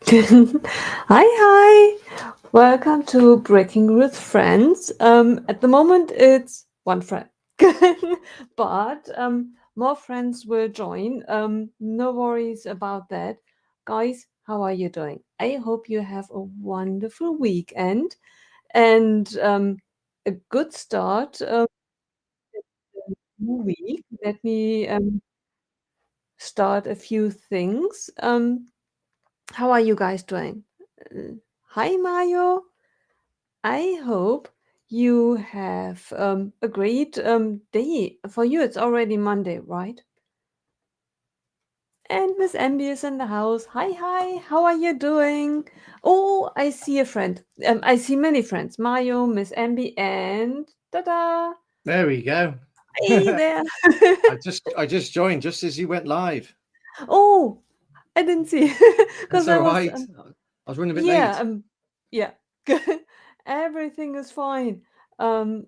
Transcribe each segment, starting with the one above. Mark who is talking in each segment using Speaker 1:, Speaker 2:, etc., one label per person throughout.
Speaker 1: Hi. Welcome to Breaking with Friends. At the moment, it's one friend, but more friends will join. No worries about that. Guys, how are you doing? I hope you have a wonderful weekend and a good start new week. Let me start a few things. How are you guys doing? Uh, Hi, Mario. I hope you have a great day. For you, it's already Monday, right? And Miss Ambi is in the house. Hi. How are you doing? Oh, I see a friend. I see many friends. Mario, Miss Ambi, and ta-da!
Speaker 2: There we go.
Speaker 1: Hey there.
Speaker 2: I just joined just as you went live.
Speaker 1: Oh, I didn't see because
Speaker 2: That's
Speaker 1: I
Speaker 2: all
Speaker 1: was
Speaker 2: right. I was running a bit
Speaker 1: yeah
Speaker 2: late.
Speaker 1: yeah. Everything is fine. I'm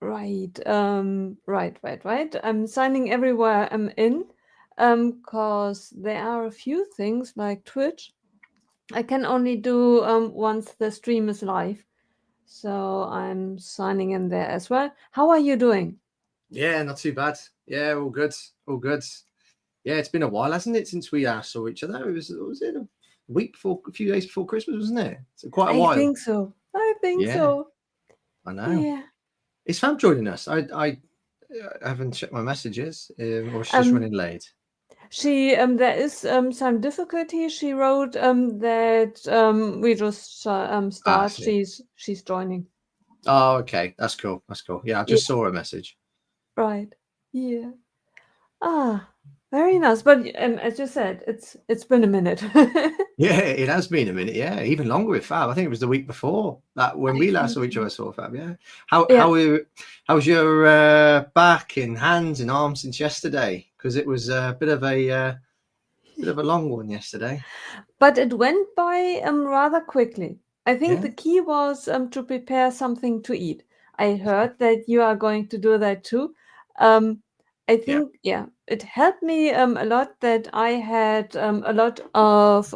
Speaker 1: right. I'm signing everywhere I'm in, cause there are a few things like Twitch I can only do once the stream is live. So I'm signing in there as well. How are you doing?
Speaker 2: Yeah, not too bad. Yeah, all good. All good. Yeah, it's been a while, hasn't it, since we last saw each other? Was it a week before, a few days before Christmas, wasn't it? So quite a
Speaker 1: I
Speaker 2: while.
Speaker 1: think so. I think
Speaker 2: Yeah,
Speaker 1: so.
Speaker 2: I know.
Speaker 1: Yeah.
Speaker 2: Is Fab joining us? I haven't checked my messages, or she's just
Speaker 1: Um,
Speaker 2: running late.
Speaker 1: she there is some difficulty. She wrote that we just
Speaker 2: Ah, I
Speaker 1: start.
Speaker 2: see.
Speaker 1: She's joining.
Speaker 2: Oh, okay. That's cool. That's cool. Yeah, I
Speaker 1: Yeah.
Speaker 2: just saw a message.
Speaker 1: Right. Yeah. Ah, very nice. But as you said, it's been a minute.
Speaker 2: Yeah, it has been a minute. Yeah, even longer with Fab. I think it was the week before that when
Speaker 1: I
Speaker 2: we last
Speaker 1: think
Speaker 2: saw each
Speaker 1: so.
Speaker 2: other. Saw Fab. Yeah. How
Speaker 1: Yeah.
Speaker 2: how were- how's your back and hands and arms since yesterday? Because it was a bit of a long one yesterday.
Speaker 1: But it went by rather quickly. I think
Speaker 2: Yeah.
Speaker 1: the key was to prepare something to eat. I heard that you are going to do that too. Um, I
Speaker 2: Yeah.
Speaker 1: think, yeah, it helped me a lot that I had a lot of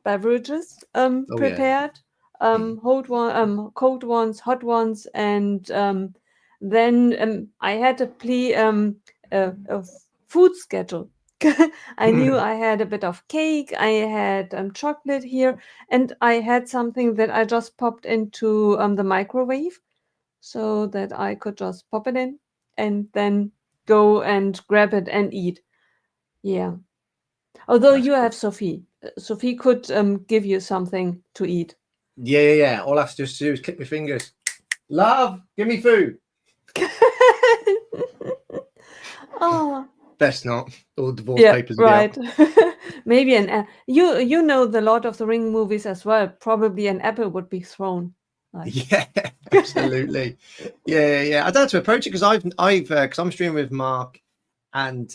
Speaker 1: beverages
Speaker 2: Oh yeah.
Speaker 1: prepared,
Speaker 2: Hmm.
Speaker 1: cold ones, hot ones, and then I had a food schedule. I knew I had a bit of cake, I had chocolate here, and I had something that I just popped into the microwave so that I could just pop it in and then go and grab it and eat. Yeah. Although
Speaker 2: That's
Speaker 1: you
Speaker 2: cool.
Speaker 1: have Sophie. Sophie could give you something to eat.
Speaker 2: Yeah. All I have to do is click my fingers. Love, give me food.
Speaker 1: Oh,
Speaker 2: Best not. All divorce
Speaker 1: yeah,
Speaker 2: papers will be out.
Speaker 1: right. Maybe you know the Lord of the Ring movies as well. Probably an apple would be thrown. Like
Speaker 2: Yeah, absolutely. Yeah. I don't have to approach it because because I'm streaming with Mark and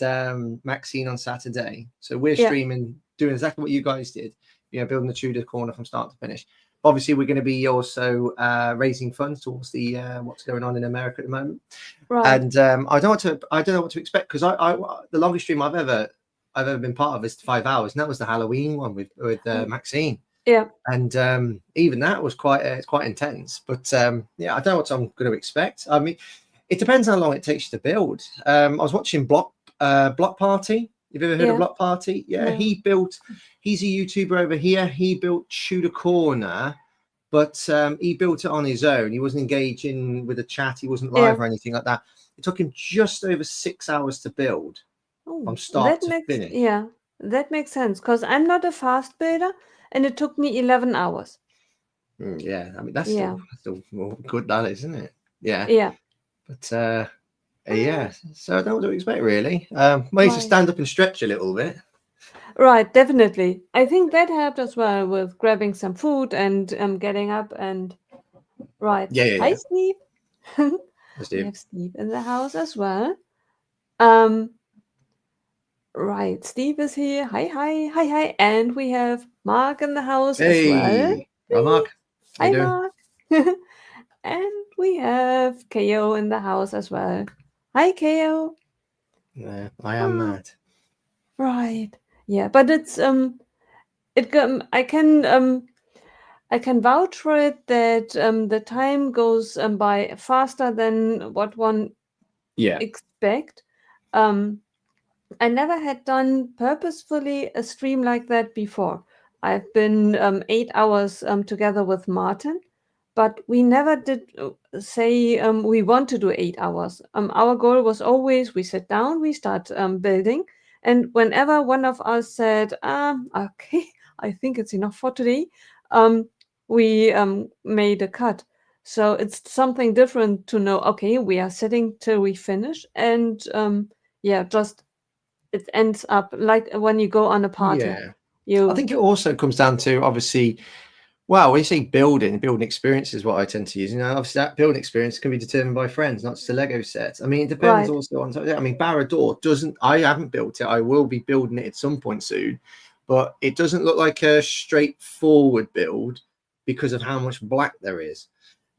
Speaker 2: Maxine on Saturday. So we're
Speaker 1: yeah,
Speaker 2: streaming, doing exactly what you guys did. You know, building the Tudor corner from start to finish. Obviously, we're going to be also raising funds towards the what's going on in America at the moment.
Speaker 1: right.
Speaker 2: And I don't know what to expect because the longest stream I've ever been part of is 5 hours, and that was the Halloween one with
Speaker 1: Mm,
Speaker 2: Maxine,
Speaker 1: yeah,
Speaker 2: and even that was it's quite intense. But yeah, I don't know what I'm going to expect. I mean, it depends how long it takes you to build. I was watching Block Party. You've ever heard of
Speaker 1: yeah.
Speaker 2: Block Party? Yeah,
Speaker 1: No.
Speaker 2: He's a YouTuber over here. He built Tudor Corner, but he built it on his own. He wasn't engaging with a chat. He wasn't
Speaker 1: Yeah.
Speaker 2: live or anything like that. It took him just over 6 hours to build
Speaker 1: Oh,
Speaker 2: from start to finish.
Speaker 1: that makes sense because I'm not a fast builder, and it took me 11 hours.
Speaker 2: Yeah, I mean
Speaker 1: Yeah,
Speaker 2: that's still more good, that is, isn't it? Yeah,
Speaker 1: yeah.
Speaker 2: but
Speaker 1: Ah,
Speaker 2: yeah. So I don't know what to expect really. Might to
Speaker 1: right.
Speaker 2: stand up and stretch a little bit.
Speaker 1: Right, definitely. I think that helped as well with grabbing some food and getting up and right. Hi,
Speaker 2: Yeah.
Speaker 1: Steve.
Speaker 2: Let's
Speaker 1: We
Speaker 2: do.
Speaker 1: have Steve in the house as well. Um, right. Steve is here. Hi. And we have Mark in the house as well.
Speaker 2: Hey, hi Mark. How you
Speaker 1: Hi,
Speaker 2: doing?
Speaker 1: Mark. And we have KO in the house as well. Hi, KO.
Speaker 2: Yeah, I am
Speaker 1: Ah,
Speaker 2: mad.
Speaker 1: right. Yeah, but it's I can vouch for it that the time goes by faster than what one
Speaker 2: Yeah.
Speaker 1: expect. Um, I never had done purposefully a stream like that before. I've been 8 hours together with Martin, but we never did say we want to do 8 hours. Our goal was always we sit down, we start building, and whenever one of us said, okay, I think it's enough for today, um, we made a cut. So it's something different to know, okay, we are sitting till we finish, and yeah, just it ends up like when you go on a party.
Speaker 2: Yeah. I
Speaker 1: You
Speaker 2: think it also comes down to obviously, well, when you say building experience is what I tend to use. You know, obviously that building experience can be determined by friends, not just a Lego set. I mean, it depends
Speaker 1: right.
Speaker 2: also on. I mean, Barrador doesn't. I haven't built it. I will be building it at some point soon, but it doesn't look like a straightforward build because of how much black there is.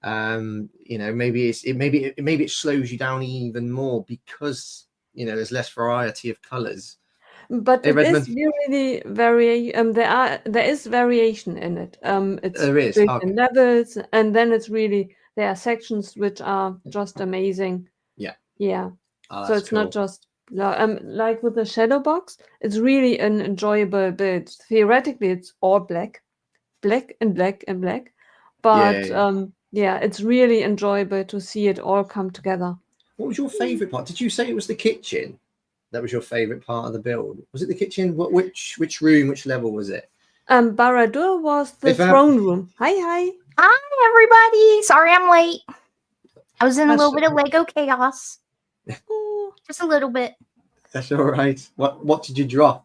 Speaker 2: You know, maybe maybe it slows you down even more because there's less variety of colors.
Speaker 1: But
Speaker 2: Hey,
Speaker 1: it is
Speaker 2: Redmond,
Speaker 1: really there is variation in it. It's
Speaker 2: there is.
Speaker 1: built in
Speaker 2: Okay,
Speaker 1: levels, and then it's really there are sections which are just amazing.
Speaker 2: yeah.
Speaker 1: Yeah.
Speaker 2: Oh,
Speaker 1: So
Speaker 2: that's
Speaker 1: it's not
Speaker 2: cool.
Speaker 1: just like with the shadow box, it's really an enjoyable build. Theoretically, it's all black, black and black and black,
Speaker 2: Yeah,
Speaker 1: but
Speaker 2: yeah.
Speaker 1: yeah, it's really enjoyable to see it all come together.
Speaker 2: What was your favourite part? Did you say it was the kitchen? That was your favourite part of the build. Was it the kitchen? What? Which room? Which level was it?
Speaker 1: Barad-dûr was
Speaker 2: Hey,
Speaker 1: the
Speaker 2: Fab.
Speaker 1: throne room. Hi, hi.
Speaker 3: Hi, everybody. Sorry I'm late. I was in a
Speaker 2: That's
Speaker 3: little bit of Lego chaos.
Speaker 1: Oh,
Speaker 3: Just a little bit.
Speaker 2: that's all right. What did you draw?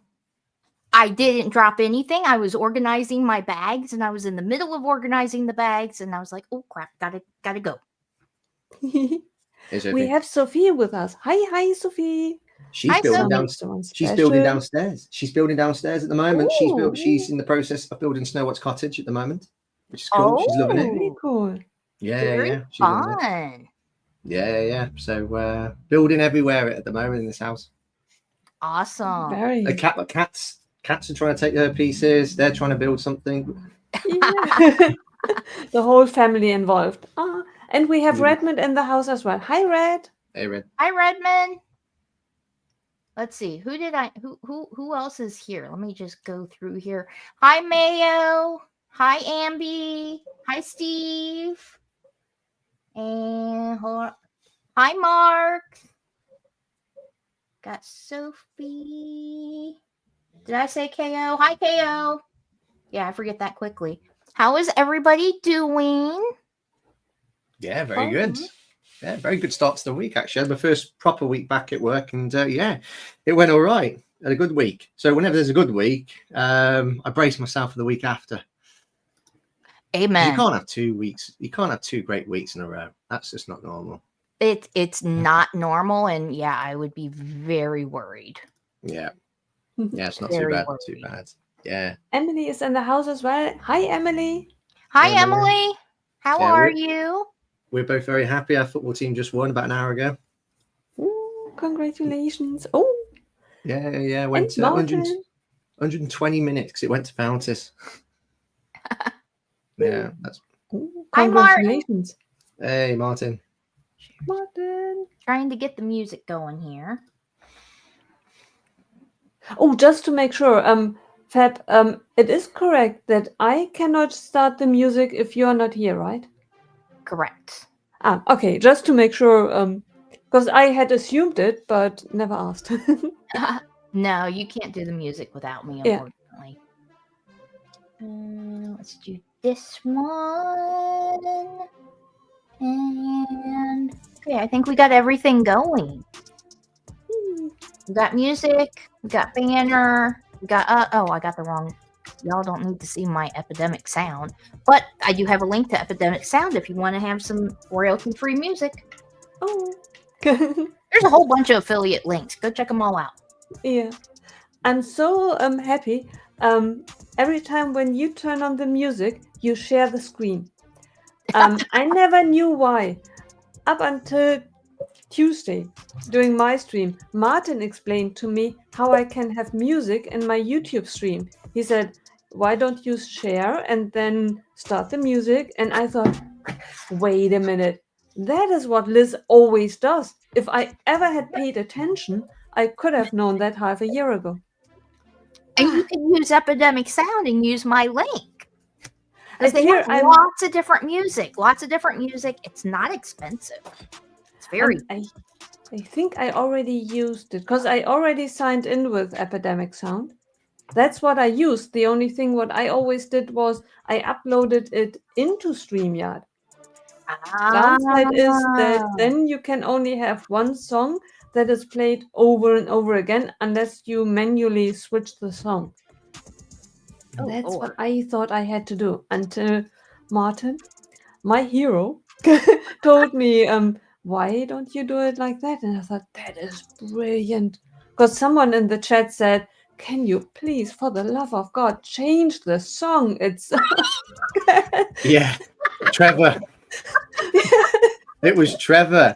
Speaker 3: I didn't drop anything. I was organizing my bags and I was in the middle of organizing the bags and I was like, oh crap, gotta go.
Speaker 2: Hey,
Speaker 1: we
Speaker 2: Sophie.
Speaker 1: have Sophie with us. Hi, hi, Sophie.
Speaker 2: She's
Speaker 3: Hi,
Speaker 2: building
Speaker 3: Sophie.
Speaker 2: down.
Speaker 1: Someone
Speaker 2: She's building
Speaker 1: special.
Speaker 2: downstairs. She's building downstairs at the moment.
Speaker 3: Ooh.
Speaker 2: She's in the process of building Snow White's cottage at the moment, which is cool. She's loving it.
Speaker 1: Very
Speaker 3: Oh,
Speaker 1: cool.
Speaker 3: very
Speaker 2: Yeah. She's loving it.
Speaker 3: fun.
Speaker 2: Yeah. So building everywhere at the moment in this house.
Speaker 3: Awesome.
Speaker 2: A
Speaker 1: Very.
Speaker 2: cats are trying to take her pieces. They're trying to build something.
Speaker 1: Yeah. The whole family involved. And we have
Speaker 2: Yeah.
Speaker 1: Redmond in the house as well. Hi, Red.
Speaker 2: Hey, Red.
Speaker 3: Hi, Redmond. Let's see. Who else is here? Let me just go through here. Hi, Mayo. Hi, Amby. Hi, Steve. And hi, Mark. Got Sophie. Did I say KO? Hi, KO. Yeah, I forget that quickly. How is everybody doing?
Speaker 2: Yeah, very good. Yeah, very good start to the week, actually. I had my first proper week back at work, and yeah, it went all right. Had a good week. So whenever there's a good week, I brace myself for the week after. 'Cause
Speaker 3: Amen.
Speaker 2: you can't have 2 weeks. You can't have 2 great weeks in a row. That's just not normal.
Speaker 3: It's not normal, and yeah, I would be very worried.
Speaker 2: Yeah, it's not
Speaker 3: Very
Speaker 2: too bad.
Speaker 3: worried.
Speaker 2: Too bad. Yeah.
Speaker 1: Emily is in the house as well. Hi, Emily.
Speaker 3: Hi,
Speaker 2: Hey, Emily.
Speaker 3: Emily. How
Speaker 2: Yeah,
Speaker 3: are you?
Speaker 2: We're both very happy. Our football team just won about an hour ago.
Speaker 1: Ooh, congratulations. Oh,
Speaker 2: Yeah. Went
Speaker 1: and Martin.
Speaker 2: 120 minutes because it went to penalties. Yeah, that's.
Speaker 1: Ooh,
Speaker 3: Hi, Martin.
Speaker 1: congratulations.
Speaker 2: Hey, Martin.
Speaker 1: Martin.
Speaker 3: Trying to get the music going here.
Speaker 1: Oh, just to make sure, Fab, it is correct that I cannot start the music if you're not here, right?
Speaker 3: Correct.
Speaker 1: Okay, just to make sure, because I had assumed it, but never asked.
Speaker 3: No, you can't do the music without me,
Speaker 1: Yeah.
Speaker 3: unfortunately. Let's do this one. And okay, I think we got everything going. We got music, we got banner, we got oh, I got the wrong. Y'all don't need to see my epidemic sound, but I do have a link to epidemic sound if you want to have some royalty-free music.
Speaker 1: Oh.
Speaker 3: There's a whole bunch of affiliate links. Go check them all out.
Speaker 1: Yeah. I'm so happy. Every time when you turn on the music, you share the screen. I never knew why. Up until Tuesday, during my stream, Martin explained to me how I can have music in my YouTube stream. He said, "Why don't you share and then start the music?" And I thought, wait a minute, that is what Liz always does. If I ever had paid attention, I could have known that half a year ago.
Speaker 3: And you can use Epidemic Sound and use my link. Because
Speaker 1: And
Speaker 3: they
Speaker 1: here
Speaker 3: have
Speaker 1: I'm-
Speaker 3: lots of different music. It's not expensive. It's very.
Speaker 1: And I think I already used it because I already signed in with Epidemic Sound. That's what I used. The only thing what I always did was I uploaded it into StreamYard. Downside is that then you can only have one song that is played over and over again unless you manually switch the song.
Speaker 3: Oh,
Speaker 1: That's
Speaker 3: Lord.
Speaker 1: what I thought I had to do until Martin, my hero, told me, why don't you do it like that? And I thought, that is brilliant. Because someone in the chat said, can you please, for the love of God, change the song? It's
Speaker 2: Yeah, Trevor. It was Trevor.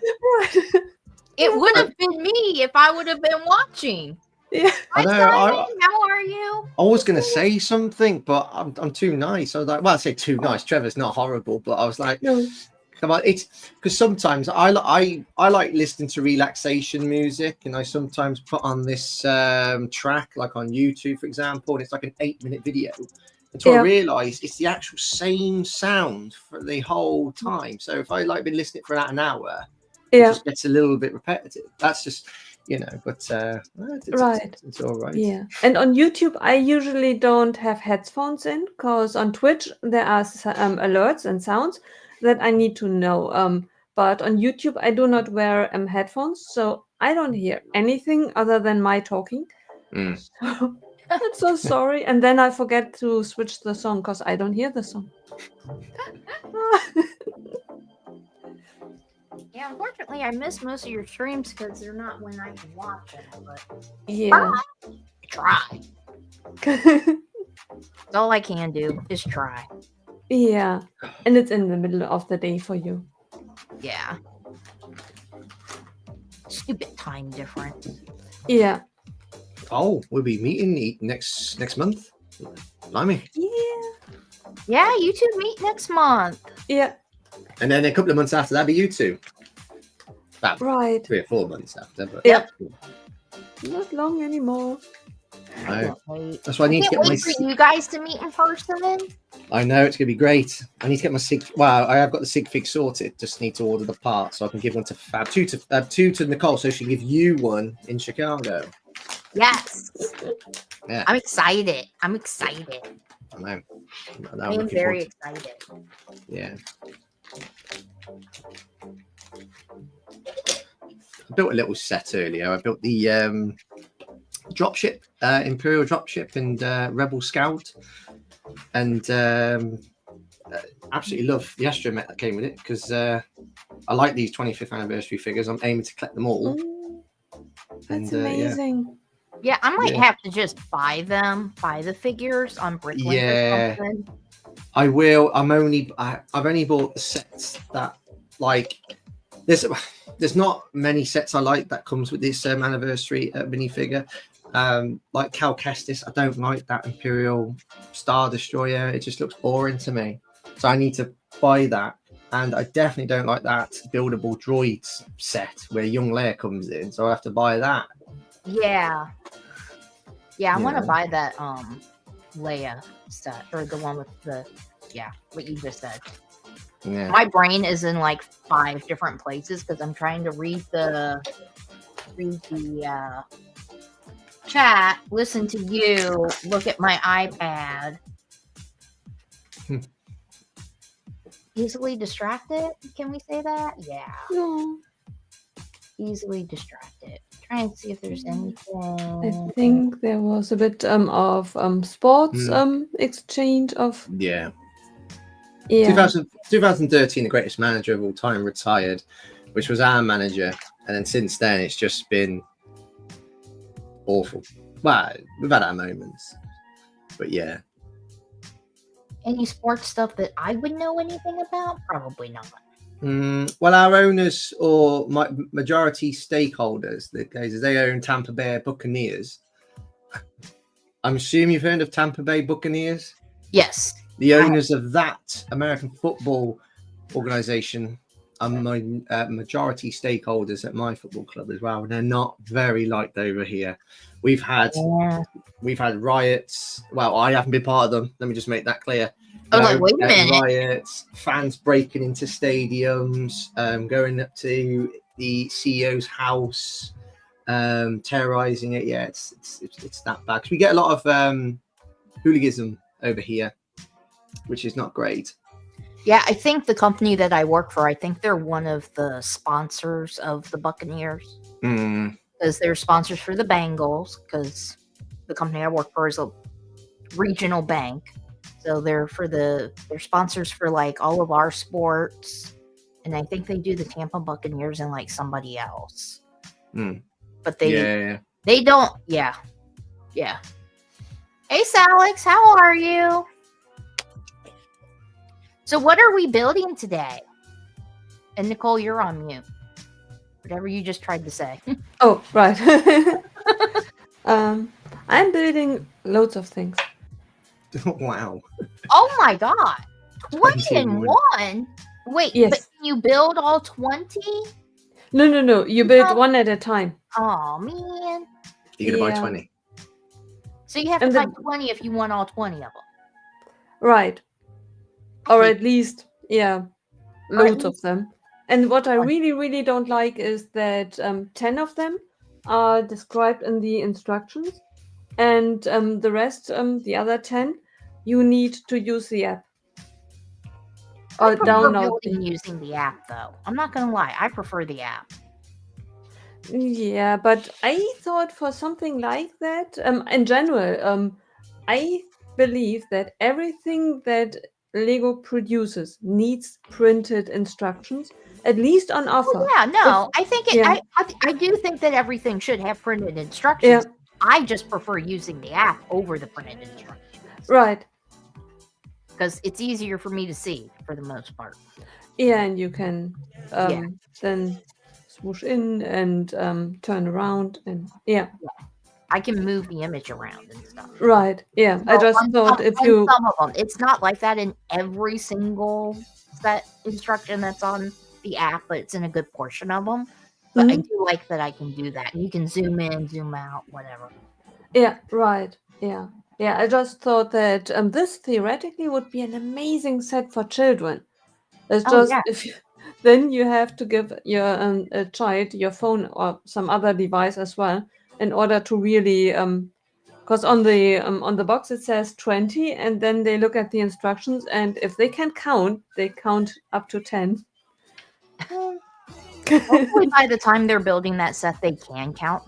Speaker 3: It would have been me if I would have been watching.
Speaker 1: Yeah.
Speaker 2: I
Speaker 3: Hi,
Speaker 2: know.
Speaker 3: Simon. How are you?
Speaker 2: I was going to say something, but I'm too nice. I was like, well, I say too nice. Trevor's not horrible, but I was like,
Speaker 1: No.
Speaker 2: come on. It's because sometimes I like listening to relaxation music, and I sometimes put on this track, like on YouTube, for example, and it's like an 8-minute video. Until I realised it's the actual same sound for the whole time. So if I like been listening for about an hour, it just gets a little bit repetitive. That's just, but it's all right.
Speaker 1: Yeah. And on YouTube, I usually don't have headphones in because on Twitch there are alerts and sounds that I need to know. But on YouTube, I do not wear headphones, so I don't hear anything other than my talking. So I'm so sorry. And then I forget to switch the song because I don't hear the song.
Speaker 3: Yeah, unfortunately, I miss most of your streams because they're not when I can watch them. But
Speaker 1: Yeah.
Speaker 3: try. All I can do is try.
Speaker 1: Yeah. And it's in the middle of the day for you.
Speaker 3: Yeah. Stupid time difference.
Speaker 1: Yeah.
Speaker 2: Oh, we'll be meeting next month. Blimey.
Speaker 1: Yeah.
Speaker 3: Yeah, you two meet next month.
Speaker 1: Yeah.
Speaker 2: And then a couple of months after that, be you two. About
Speaker 1: Right.
Speaker 2: 3 or 4 months after. But
Speaker 1: Yep. Not long anymore.
Speaker 2: No.
Speaker 3: Wait.
Speaker 2: That's why I need to
Speaker 3: Can't
Speaker 2: get my.
Speaker 3: wait for you guys to meet in person.
Speaker 2: I know it's gonna be great. I need to get my sig. Wow, I have got the sig fig sorted. Just need to order the parts so I can give one to Fab, two to Nicole, so she can give you one in Chicago.
Speaker 3: Yes.
Speaker 2: Yeah.
Speaker 3: I'm excited. I'm excited.
Speaker 2: I know.
Speaker 3: I'm very excited.
Speaker 2: Yeah. I built a little set earlier. I built the dropship, Imperial dropship, and Rebel Scout, and absolutely love the astromech that came with it because I like these 25th anniversary figures. I'm aiming to collect them all.
Speaker 1: That's amazing.
Speaker 3: Yeah, I might have to just buy the figures on Bricklink or something.
Speaker 2: I will. I've only bought the sets that like there's not many sets I like that comes with this anniversary minifigure. Like Cal Kestis, I don't like that Imperial Star Destroyer. It just looks boring to me. So I need to buy that. And I definitely don't like that buildable droids set where Young Leia comes in. So I have to buy that.
Speaker 3: Yeah. Yeah, I want to buy that Leia set, or the one with the what you just said.
Speaker 2: Yeah.
Speaker 3: My brain is in like 5 different places because I'm trying to read the chat, listen to you, look at my iPad. Easily distracted? Can we say that? Yeah.
Speaker 1: No.
Speaker 3: Easily distracted. Try and see if there's anything.
Speaker 1: I think there was a bit of sports exchange of.
Speaker 2: Yeah.
Speaker 1: Yeah.
Speaker 2: 2013, the greatest manager of all time, retired, which was our manager. And then since then, it's just been awful. Well, we've had our moments. But yeah.
Speaker 3: Any sports stuff that I would know anything about? Probably not.
Speaker 2: Well, our owners or majority stakeholders, they own Tampa Bay Buccaneers. I'm assuming you've heard of Tampa Bay Buccaneers.
Speaker 3: Yes.
Speaker 2: The owners of that American football organization are my majority stakeholders at my football club as well. And they're not very liked over here. We've had riots. Well, I haven't been part of them. Let me just make that clear.
Speaker 3: Wait a minute.
Speaker 2: Riots, fans breaking into stadiums, going up to the CEO's house, terrorizing it. Yeah, it's that bad. 'Cause we get a lot of hooliganism over here, which is not great.
Speaker 3: Yeah, I think the company that I work for, I think they're one of the sponsors of the Buccaneers. Because they're sponsors for the Bengals, because the company I work for is a regional bank. So they're sponsors for like all of our sports. And I think they do the Tampa Buccaneers and like somebody else. But they don't. Yeah. Hey, Alex, how are you? So what are we building today? And Nicole, you're on mute. Whatever you just tried to say.
Speaker 1: Oh, right. I'm building loads of things.
Speaker 2: Wow.
Speaker 3: Oh my God. 20 and 1? Wait,
Speaker 1: Yes.
Speaker 3: but can you build all 20?
Speaker 1: No. You build one at a time.
Speaker 3: Oh, man.
Speaker 2: You're going to buy
Speaker 1: Yeah.
Speaker 2: 20.
Speaker 3: So you have to
Speaker 1: And
Speaker 3: buy
Speaker 1: then-
Speaker 3: 20 if you want all 20 of them.
Speaker 1: Right. Or at least, loads of
Speaker 3: least-
Speaker 1: them. And what I really, really don't like is that 10 of them are described in the instructions, and the rest, the other 10, you need to use the app
Speaker 3: I
Speaker 1: or
Speaker 3: prefer
Speaker 1: download.
Speaker 3: building using the app, though. I'm not going to lie. I prefer the app.
Speaker 1: Yeah, but I thought for something like that, in general, I believe that everything that Lego produces needs printed instructions, at least on offer.
Speaker 3: Well, yeah, no. I think
Speaker 1: yeah.
Speaker 3: I do think that everything should have printed instructions.
Speaker 1: Yeah,
Speaker 3: I just prefer using the app over the printed instructions.
Speaker 1: right.
Speaker 3: Because it's easier for me to see for the most part.
Speaker 1: Yeah, and you can then swoosh in and turn around, and
Speaker 3: I can move the image around and stuff.
Speaker 1: right. Yeah, I just thought if you
Speaker 3: some of them, it's not like that in every single set instruction that's on the app, but it's in a good portion of them. But I do like that I can do that. You can zoom in, zoom out, whatever.
Speaker 1: Yeah, right. Yeah. I just thought that this theoretically would be an amazing set for children. It's just then you have to give your a child your phone or some other device as well in order to really because on the box it says 20, and then they look at the instructions, and if they can count, they count up to 10.
Speaker 3: Hopefully by the time they're building that set, they can count.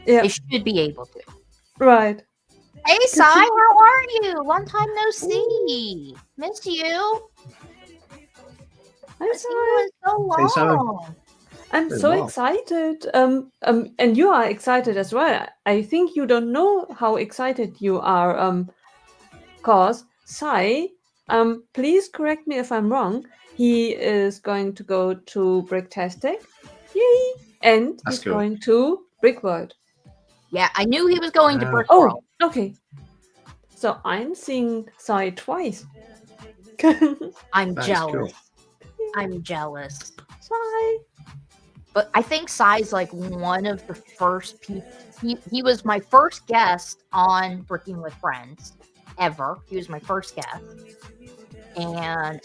Speaker 1: Yeah,
Speaker 3: They should be able to.
Speaker 1: right.
Speaker 3: Hey, Sai, how are you? Long time no see. Miss you.
Speaker 1: I'm
Speaker 3: I've seen you in so
Speaker 2: Hey, Sai.
Speaker 3: long.
Speaker 1: I'm
Speaker 2: Been a
Speaker 1: so
Speaker 2: while.
Speaker 1: excited. And you are excited as well. I think you don't know how excited you are. Cause Sai, please correct me if I'm wrong. He is going to go to Bricktastic, yay! And
Speaker 2: That's
Speaker 1: he's
Speaker 2: cool.
Speaker 1: going to Brickworld.
Speaker 3: Yeah, I knew he was going to
Speaker 2: Wow.
Speaker 3: Brick
Speaker 1: Oh,
Speaker 3: World.
Speaker 1: okay. So I'm seeing Sai twice.
Speaker 3: I'm
Speaker 2: That is
Speaker 3: jealous.
Speaker 2: cool.
Speaker 3: I'm jealous.
Speaker 1: Sai.
Speaker 3: But I think Sai's like one of the first people. He was my first guest on Bricking with Friends ever. He was my first guest, and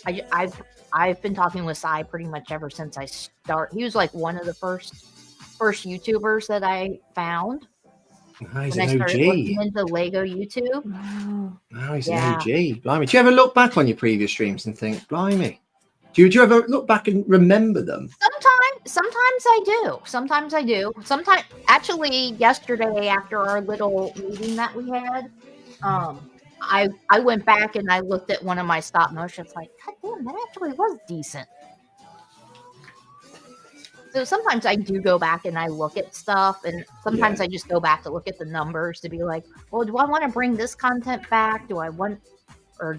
Speaker 3: I've been talking with Sai pretty much ever since I start. He was like one of the first YouTubers that I found
Speaker 2: Oh, he's
Speaker 3: when I
Speaker 2: an
Speaker 3: started
Speaker 2: OG.
Speaker 3: looking into Lego YouTube.
Speaker 1: Wow.
Speaker 2: Oh, he's
Speaker 3: Yeah.
Speaker 2: an OG. Blimey. Do you ever look back on your previous streams and think, blimey? Do you ever look back and remember them?
Speaker 3: Sometimes I do. Sometimes, actually, yesterday after our little meeting that we had, I went back and I looked at one of my stop motions. Like, God damn, that actually was decent. So sometimes I do go back and I look at stuff, and sometimes I just go back to look at the numbers to be like, well, do I want to bring this content back? Do I want, or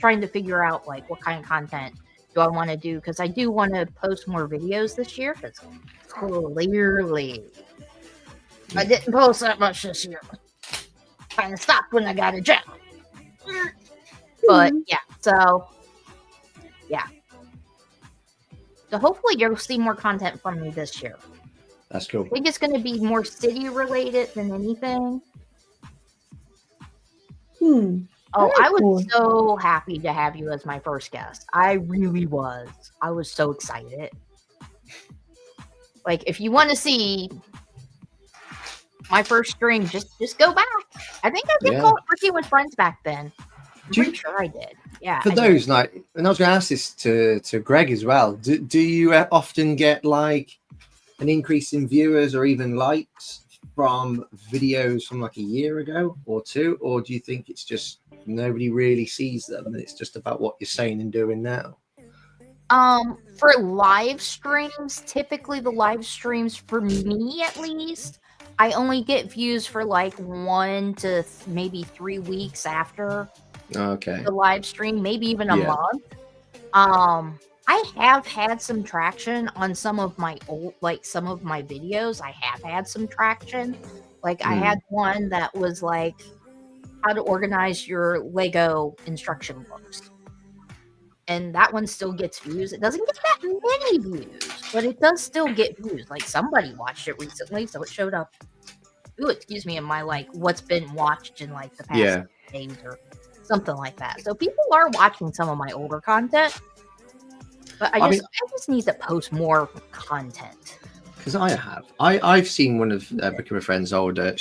Speaker 3: trying to figure out like what kind of content do I want to do? Because I do want to post more videos this year. Because clearly, I didn't post that much this year. Kind of stopped when I got a job. But yeah, so yeah. So hopefully you'll see more content from me this year.
Speaker 2: That's cool.
Speaker 3: I think it's going to be more city related than anything. Oh, I was so happy to have you as my first guest. I really was. I was so excited. Like, if you want to see my first stream, just go back. I think I did call it Ricky with Friends back then. I'm pretty sure I did. Yeah.
Speaker 2: For those, like, and I was going to ask this to Greg as well. Do you often get like an increase in viewers or even likes from videos from like a year ago or two, or do you think it's just nobody really sees them and it's just about what you're saying and doing now?
Speaker 3: For live streams, typically the live streams for me at least, I only get views for like 1 to maybe 3 weeks after the live stream, maybe even a month. I have had some traction on some of my videos. I have had some traction. Like I had one that was like how to organize your Lego instruction books. And that one still gets views. It doesn't get that many views, but it does still get views. Like somebody watched it recently, so it showed up. Ooh, excuse me, in my like what's been watched in like the past days or something like that. So people are watching some of my older content. But I just need to post more content.
Speaker 2: Because I've seen one of Become a Friend's older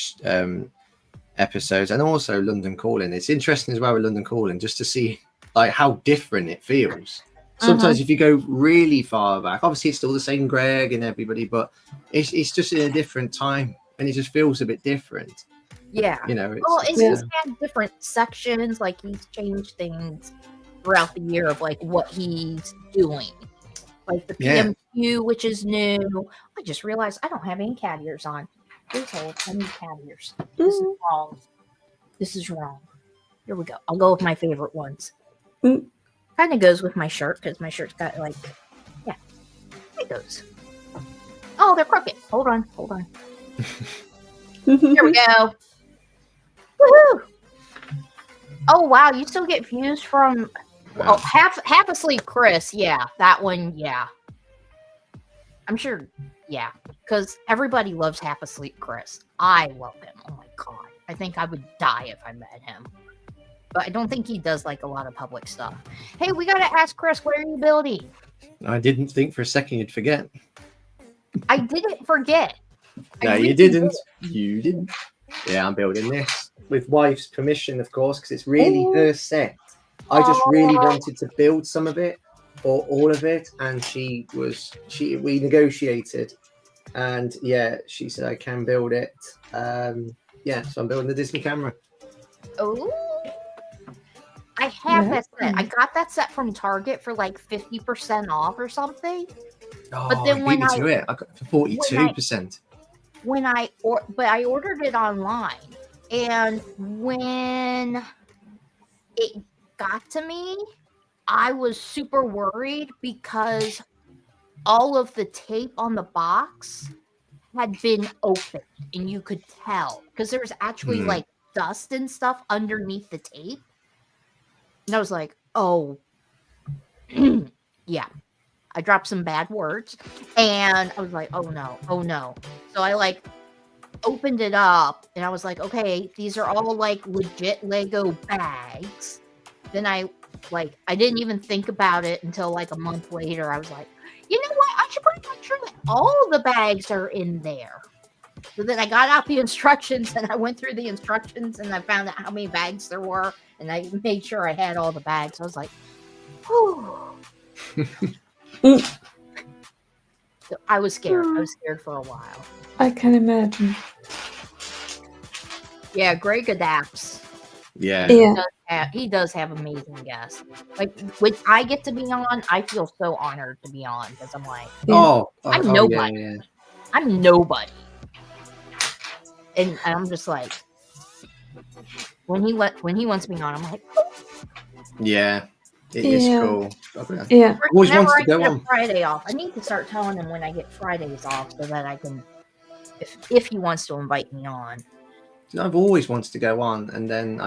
Speaker 2: episodes, and also London Calling. It's interesting as well with London Calling, just to see like how different it feels. Sometimes if you go really far back, obviously it's still the same Greg and everybody, but it's just in a different time, and it just feels a bit different.
Speaker 3: Yeah,
Speaker 2: you know.
Speaker 3: He's had different sections, like he's changed things throughout the year of like what he's doing, like the PMQ, which is new. I just realized I don't have any cat ears on. Here's old. I need cat ears. This is wrong. This is wrong. Here we go. I'll go with my favorite ones. Kind of goes with my shirt because my shirt's got like, it goes. Oh, they're crooked. Hold on. Here we go. Woohoo! Oh wow, you still get views from half asleep Chris. Yeah, that one. Yeah, I'm sure. Yeah, because everybody loves half asleep Chris. I love him. Oh my god, I think I would die if I met him. But I don't think he does like a lot of public stuff. Hey, we gotta ask Chris, what are you building?
Speaker 2: I didn't think for a second you'd forget.
Speaker 3: I didn't forget.
Speaker 2: No, you didn't. You didn't. Yeah, I'm building this with wife's permission, of course, because it's really her set. I just really wanted to build some of it or all of it, and we negotiated, and she said I can build it. So I'm building the Disney camera.
Speaker 3: Oh, I have that set. I got that set from Target for like 50% off or something.
Speaker 2: Oh,
Speaker 3: but then
Speaker 2: when I got for 42%.
Speaker 3: But I ordered it online, and when it got to me, I was super worried because all of the tape on the box had been opened, and you could tell because there was actually like dust and stuff underneath the tape. And I was like, oh, yeah. I dropped some bad words, and I was like, oh no. So I like opened it up, and I was like, okay, these are all like legit Lego bags. Then I didn't even think about it until like a month later. I was like, you know what? I should probably make sure that all the bags are in there. So then I got out the instructions, and I went through the instructions, and I found out how many bags there were, and I made sure I had all the bags. I was like, whew. So I was scared. I was scared for a while.
Speaker 1: I can imagine.
Speaker 3: Yeah, Greg adapts.
Speaker 2: Yeah.
Speaker 3: He does have amazing guests. Like when I get to be on, I feel so honored to be on because I'm like, I'm nobody.
Speaker 2: Yeah.
Speaker 3: I'm nobody. And I'm just like, when he wants me on, I'm like,
Speaker 2: yeah. It is
Speaker 1: Yeah.
Speaker 2: cool.
Speaker 1: Yeah.
Speaker 2: Always
Speaker 3: Whenever
Speaker 2: wants
Speaker 3: I
Speaker 2: to go
Speaker 3: get
Speaker 2: on.
Speaker 3: a Friday off, I need to start telling him when I get Fridays off so that I can, if he wants to invite me on.
Speaker 2: I've always wanted to go on, and then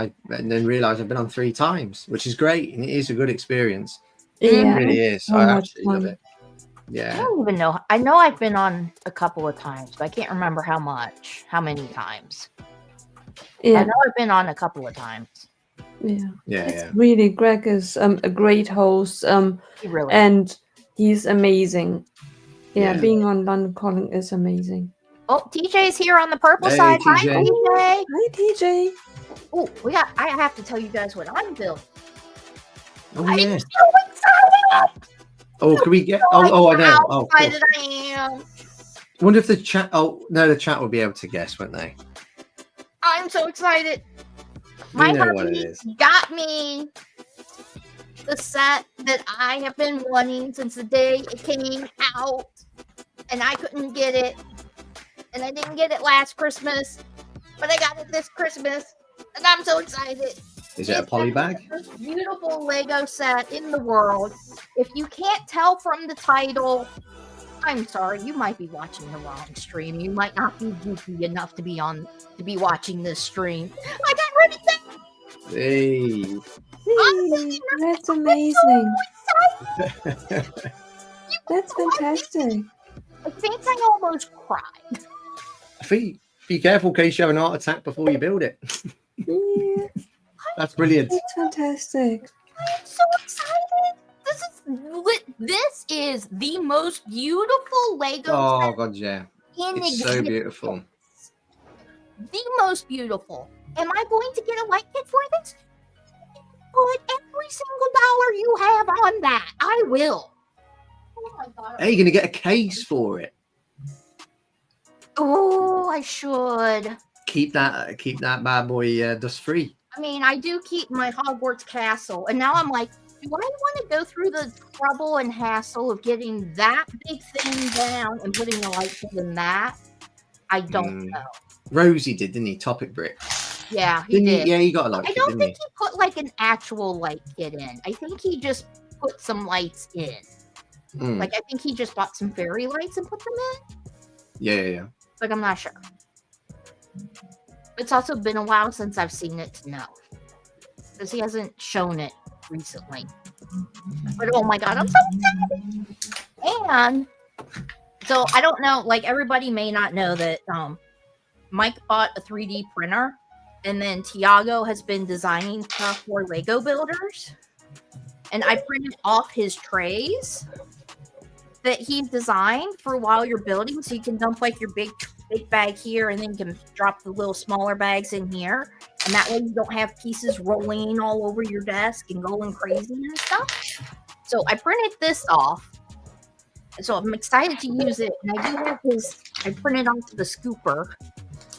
Speaker 2: realised I've been on 3 times, which is great, and it is a good experience.
Speaker 1: Yeah.
Speaker 2: It really is.
Speaker 1: So
Speaker 2: I
Speaker 1: much
Speaker 2: absolutely love
Speaker 1: fun.
Speaker 2: it.
Speaker 3: I
Speaker 2: Yeah.
Speaker 3: don't even know. I know I've been on a couple of times, but I can't remember how many times. I
Speaker 1: Yeah.
Speaker 3: know I've been on a couple of times.
Speaker 1: Yeah.
Speaker 2: Yeah,
Speaker 1: It's
Speaker 2: yeah.
Speaker 1: really, Greg is a great host.
Speaker 3: He really
Speaker 1: And he's amazing. Yeah,
Speaker 2: Yeah.
Speaker 1: being on London Calling is amazing.
Speaker 3: Oh, TJ's here on the purple
Speaker 2: Hey,
Speaker 3: side. Hi,
Speaker 2: TJ.
Speaker 3: TJ.
Speaker 1: Hi, TJ.
Speaker 3: Oh, I have to tell you guys what I'm building.
Speaker 2: Oh,
Speaker 3: I'm
Speaker 2: yeah.
Speaker 3: so excited.
Speaker 2: Oh, can we get? Oh, I know.
Speaker 3: How
Speaker 2: Oh, of course.
Speaker 3: excited I am.
Speaker 2: I wonder if the chat. Oh no, the chat will be able to guess, won't they?
Speaker 3: I'm so excited.
Speaker 2: You
Speaker 3: My
Speaker 2: know what it
Speaker 3: hubby
Speaker 2: is.
Speaker 3: got me the set that I have been wanting since the day it came out, and I couldn't get it, and I didn't get it last Christmas, but I got it this Christmas, and I'm so excited.
Speaker 2: Is it a poly bag?
Speaker 3: The most beautiful Lego set in the world. If you can't tell from the title, I'm sorry, you might be watching the wrong stream. You might not be goofy enough to be watching this stream. I got ready to
Speaker 2: Hey.
Speaker 1: Hey, that's amazing. That's fantastic.
Speaker 3: I think I almost cried.
Speaker 2: I think be careful in case you have an heart attack before you build it.
Speaker 1: Yeah,
Speaker 2: That's brilliant.
Speaker 1: that's fantastic.
Speaker 3: I'm so excited. This is the most beautiful Lego
Speaker 2: Oh god, yeah.
Speaker 3: set in
Speaker 2: It's so
Speaker 3: existence.
Speaker 2: beautiful.
Speaker 3: The most beautiful. Am I going to get a light kit for this? Put every single dollar you have on that. I will. Oh my god.
Speaker 2: Hey, you're gonna get a case for it.
Speaker 3: Oh, I should.
Speaker 2: Keep that bad boy dust free.
Speaker 3: I mean, I do keep my Hogwarts castle, and now I'm like, do I want to go through the trouble and hassle of getting that big thing down and putting a light kit in that? I don't know.
Speaker 2: Rosie did, didn't he? Topic brick.
Speaker 3: Yeah, he did.
Speaker 2: Yeah, he got a light
Speaker 3: I
Speaker 2: kit,
Speaker 3: don't
Speaker 2: didn't
Speaker 3: think he put like an actual light kit in. I think he just put some lights in.
Speaker 2: he? Mm.
Speaker 3: Like, I think he just bought some fairy lights and put them in.
Speaker 2: Yeah.
Speaker 3: Like, I'm not sure. It's also been a while since I've seen it to know. Because he hasn't shown it recently. But oh my god, I'm so excited! And so I don't know, like everybody may not know that Mike bought a 3D printer, and then Tiago has been designing stuff for Lego builders. And I printed off his trays that he's designed for while you're building, so you can dump like your big bag here, and then you can drop the little smaller bags in here, and that way you don't have pieces rolling all over your desk and going crazy and stuff. So I printed this off, and so I'm excited to use it. And I do have I printed off the scooper.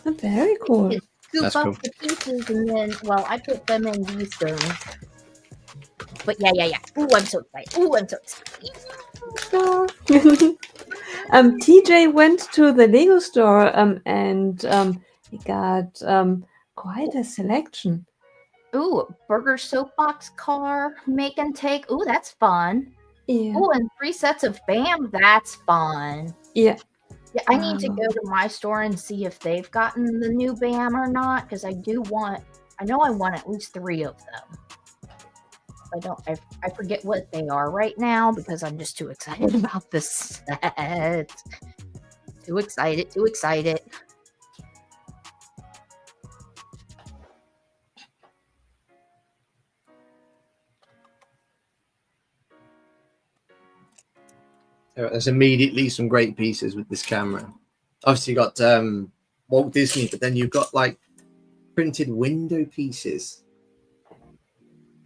Speaker 1: Oh, very cool.
Speaker 3: Scoop
Speaker 2: That's
Speaker 3: up
Speaker 2: cool.
Speaker 3: the pieces, and then I put them in these things. But yeah. Ooh, I'm so excited.
Speaker 1: Oh. TJ went to the Lego store and he got quite a selection.
Speaker 3: Ooh, burger soapbox car, make and take. Ooh, that's fun.
Speaker 1: Yeah.
Speaker 3: Ooh, and 3 sets of BAM. That's fun.
Speaker 1: Yeah.
Speaker 3: Yeah, I need to go to my store and see if they've gotten the new BAM or not, because I know I want at least 3 of them. I forget what they are right now because I'm just too excited about this set. Too excited.
Speaker 2: There's immediately some great pieces with this camera. Obviously, you got Walt Disney, but then you've got like printed window pieces.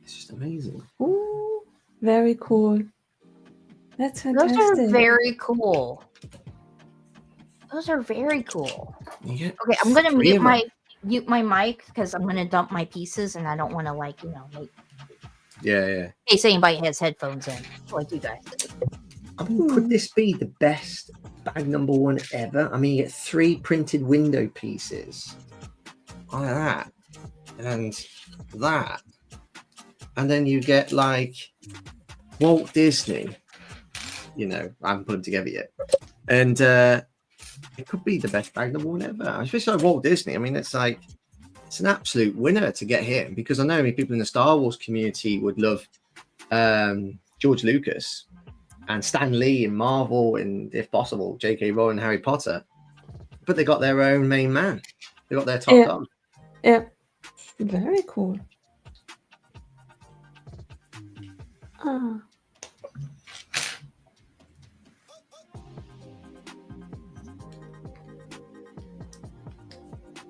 Speaker 2: It's just amazing.
Speaker 1: Ooh, very cool. That's fantastic.
Speaker 3: Those are very cool.
Speaker 2: Yeah.
Speaker 3: Okay, I'm gonna
Speaker 2: 3 of them.
Speaker 3: mute my mic because I'm gonna dump my pieces, and I don't want to like
Speaker 2: Yeah.
Speaker 3: in case anybody has headphones in like you guys.
Speaker 2: I mean, could this be the best bag number 1 ever? I mean, you get 3 printed window pieces like that, and that. and then you get like Walt Disney. You know, I haven't put them together yet, and it could be the best Magnum one ever. Especially like Walt Disney. I mean, it's like it's an absolute winner to get him, because I know many people in the Star Wars community would love George Lucas and Stan Lee and Marvel, and if possible, J.K. Rowling and Harry Potter. But they got their own main man. They got their top dog.
Speaker 1: Yeah. Very cool. Ah.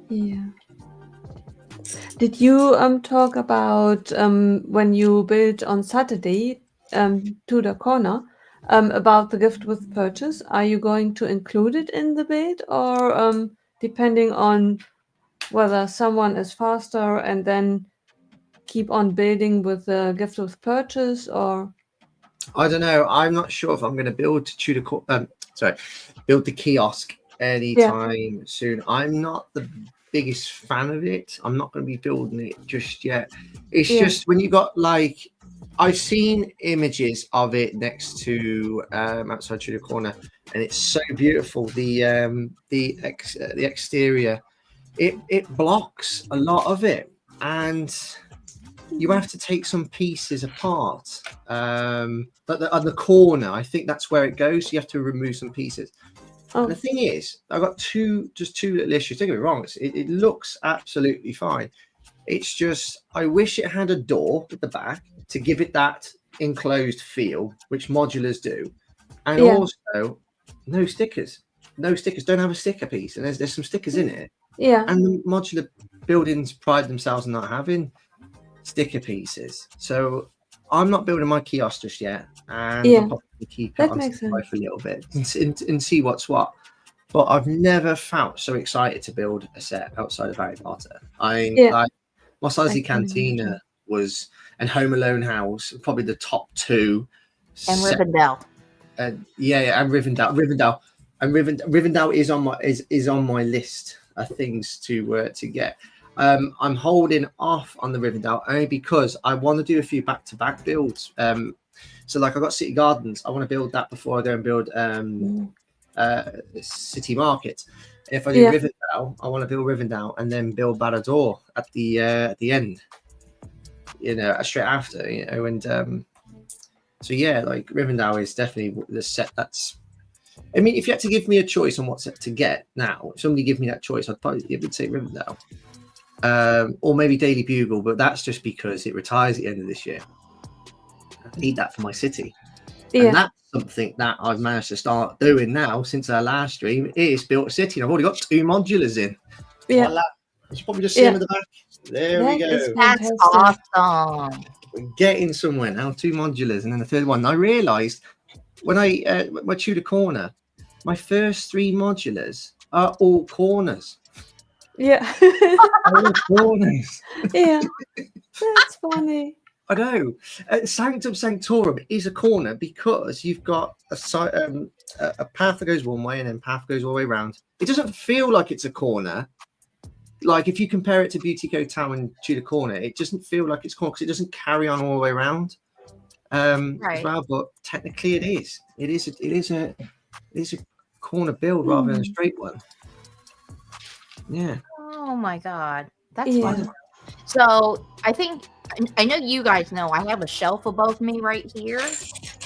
Speaker 1: Yeah. Did you talk about when you built on Saturday to the corner about the gift with purchase? Are you going to include it in the build, or depending on whether someone is faster and then keep on building with the gift with purchase, or?
Speaker 2: I don't know. I'm not sure if I'm going to build build the kiosk anytime soon. I'm not the biggest fan of it. I'm not going to be building it just yet. It's just when you got like, I've seen images of it next to outside Tudor Corner, and it's so beautiful. The exterior, it blocks a lot of it, and you have to take some pieces apart. But on the corner, I think that's where it goes. So you have to remove some pieces. And the thing is, I've got two little issues. Don't get me wrong, it looks absolutely fine. It's just, I wish it had a door at the back to give it that enclosed feel, which modulars do. And also, no stickers. No stickers. Don't have a sticker piece. And there's some stickers in it.
Speaker 1: Yeah.
Speaker 2: And the modular buildings pride themselves on not having sticker pieces. So I'm not building my kiosk just yet. And I'll probably keep it on standby for a little bit and see what's what. But I've never felt so excited to build a set outside of Harry Potter. Like Mos Eisley Cantina was, and Home Alone House, probably the top two.
Speaker 3: And Rivendell.
Speaker 2: And Rivendell. And Rivendell is on my list of things to get. I'm holding off on the Rivendell only because I want to do a few back-to-back builds. So like I got City Gardens. I want to build that before I go and build City Market. If I do Rivendell, I want to build Rivendell and then build Barad-dûr at the end. You know, straight after. You know, and so yeah, like Rivendell is definitely the set that's. I mean, if you had to give me a choice on what set to get now, if somebody give me that choice, I'd probably say Rivendell. Or maybe Daily Bugle, but that's just because it retires at the end of this year. I need that for my city. And that's something that I've managed to start doing now since our last stream. Is built a city, and I've already got 2 modulars in.
Speaker 1: Yeah.
Speaker 2: Voila. You should probably just see them at the back. There we go.
Speaker 3: That's awesome.
Speaker 2: We're getting somewhere now. 2 modulars, and then the third one. And I realised when I my Tudor Corner, my first 3 modulars are all corners.
Speaker 1: Yeah.
Speaker 2: All corners.
Speaker 1: Yeah. That's funny.
Speaker 2: I know. Sanctum Sanctorum is a corner because you've got a path that goes one way and then path goes all the way around. It doesn't feel like it's a corner. Like if you compare it to Beauty Code Town and Tudor Corner, it doesn't feel like it's a corner because it doesn't carry on all the way around. As well, but technically it is. It is a corner build rather than a straight one. Yeah.
Speaker 3: Oh my god, that's wonderful. So I know you guys know I have a shelf above me right here.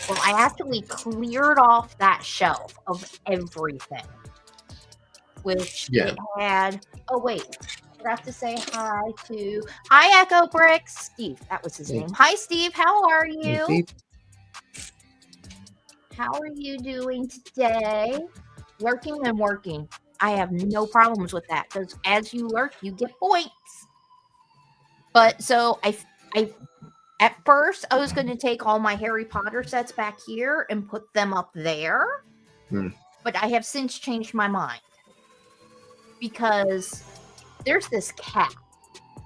Speaker 3: Well, I actually cleared off that shelf of everything, which it had. Oh wait, I forgot to say hi Echo Bricks, Steve. That was his name. Hi Steve, how are you?
Speaker 2: Hey,
Speaker 3: how are you doing today? Lurking and working. I have no problems with that because as you lurk, you get points. But so I at first I was going to take all my Harry Potter sets back here and put them up there. But I have since changed my mind because there's this cat.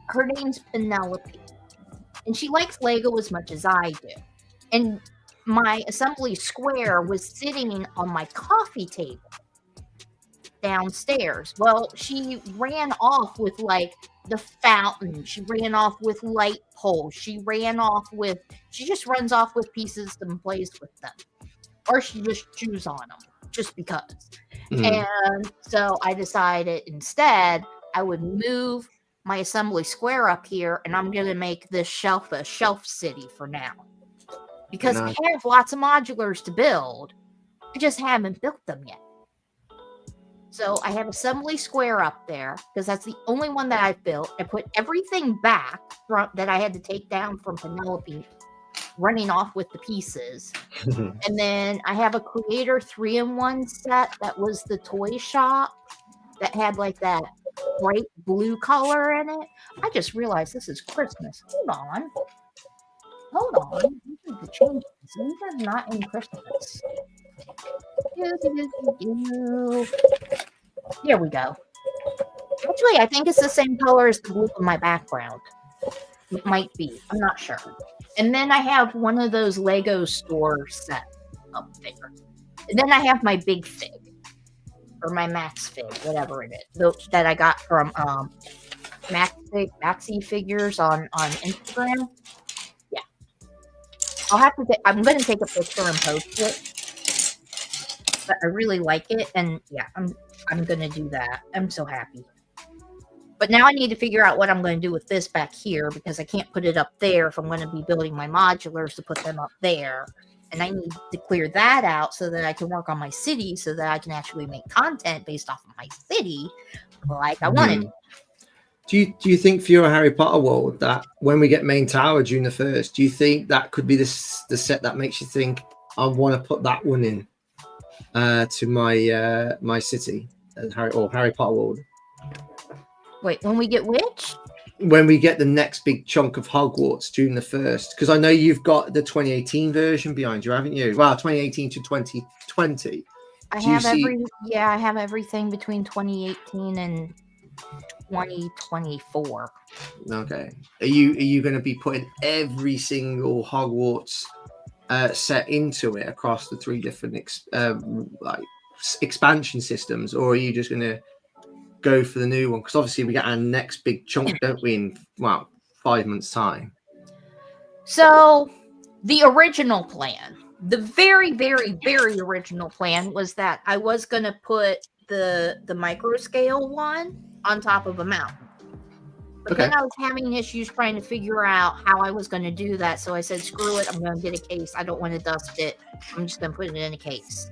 Speaker 3: Her name's Penelope. And she likes Lego as much as I do. And my assembly square was sitting on my coffee table. downstairs. Well, she ran off with like the fountain. She ran off with light poles. She just runs off with pieces and plays with them. Or she just chews on them just because. And so I decided instead I would move my assembly square up here, and I'm going to make this shelf a shelf city for now. Because I have lots of modulars to build. I just haven't built them yet. So I have assembly square up there because that's the only one that I've built. I put everything back that I had to take down from Penelope running off with the pieces. And then I have a Creator 3-in-1 set that was the toy shop that had like that bright blue color in it. I just realized this is Christmas. Hold on. I need to change this. These are not in Christmas. Here we go. Actually, I think it's the same color as the blue in my background. It might be. I'm not sure. And then I have one of those Lego store sets up there. And then I have my big fig. Or my Max Fig, whatever it is. That I got from Maxi Figures on Instagram. Yeah. I'm going to take a picture and post it. But I really like it. And yeah, I'm going to do that. I'm so happy. But now I need to figure out what I'm going to do with this back here because I can't put it up there if I'm going to be building my modulars to put them up there. And I need to clear that out so that I can work on my city so that I can actually make content based off of my city like I wanted.
Speaker 2: Do you think for your Harry Potter world that when we get main tower June the 1st, do you think that could be the set that makes you think I want to put that one in to my my city, Harry Potter world?
Speaker 3: Wait, when we get which?
Speaker 2: When we get the next big chunk of Hogwarts June the 1st, because I know you've got the 2018 version behind you, haven't you? Well, 2018 to 2020.
Speaker 3: I have everything between 2018 and 2024.
Speaker 2: Okay. Are you going to be putting every single Hogwarts set into it across the 3 different expansion systems, or are you just going to go for the new one? Because obviously we get our next big chunk, don't we, in 5 months' time.
Speaker 3: So the original plan, the very, very, very original plan was that I was going to put the micro scale one on top of a mountain. But then I was having issues trying to figure out how I was going to do that. So I said, screw it. I'm going to get a case. I don't want to dust it. I'm just going to put it in a case.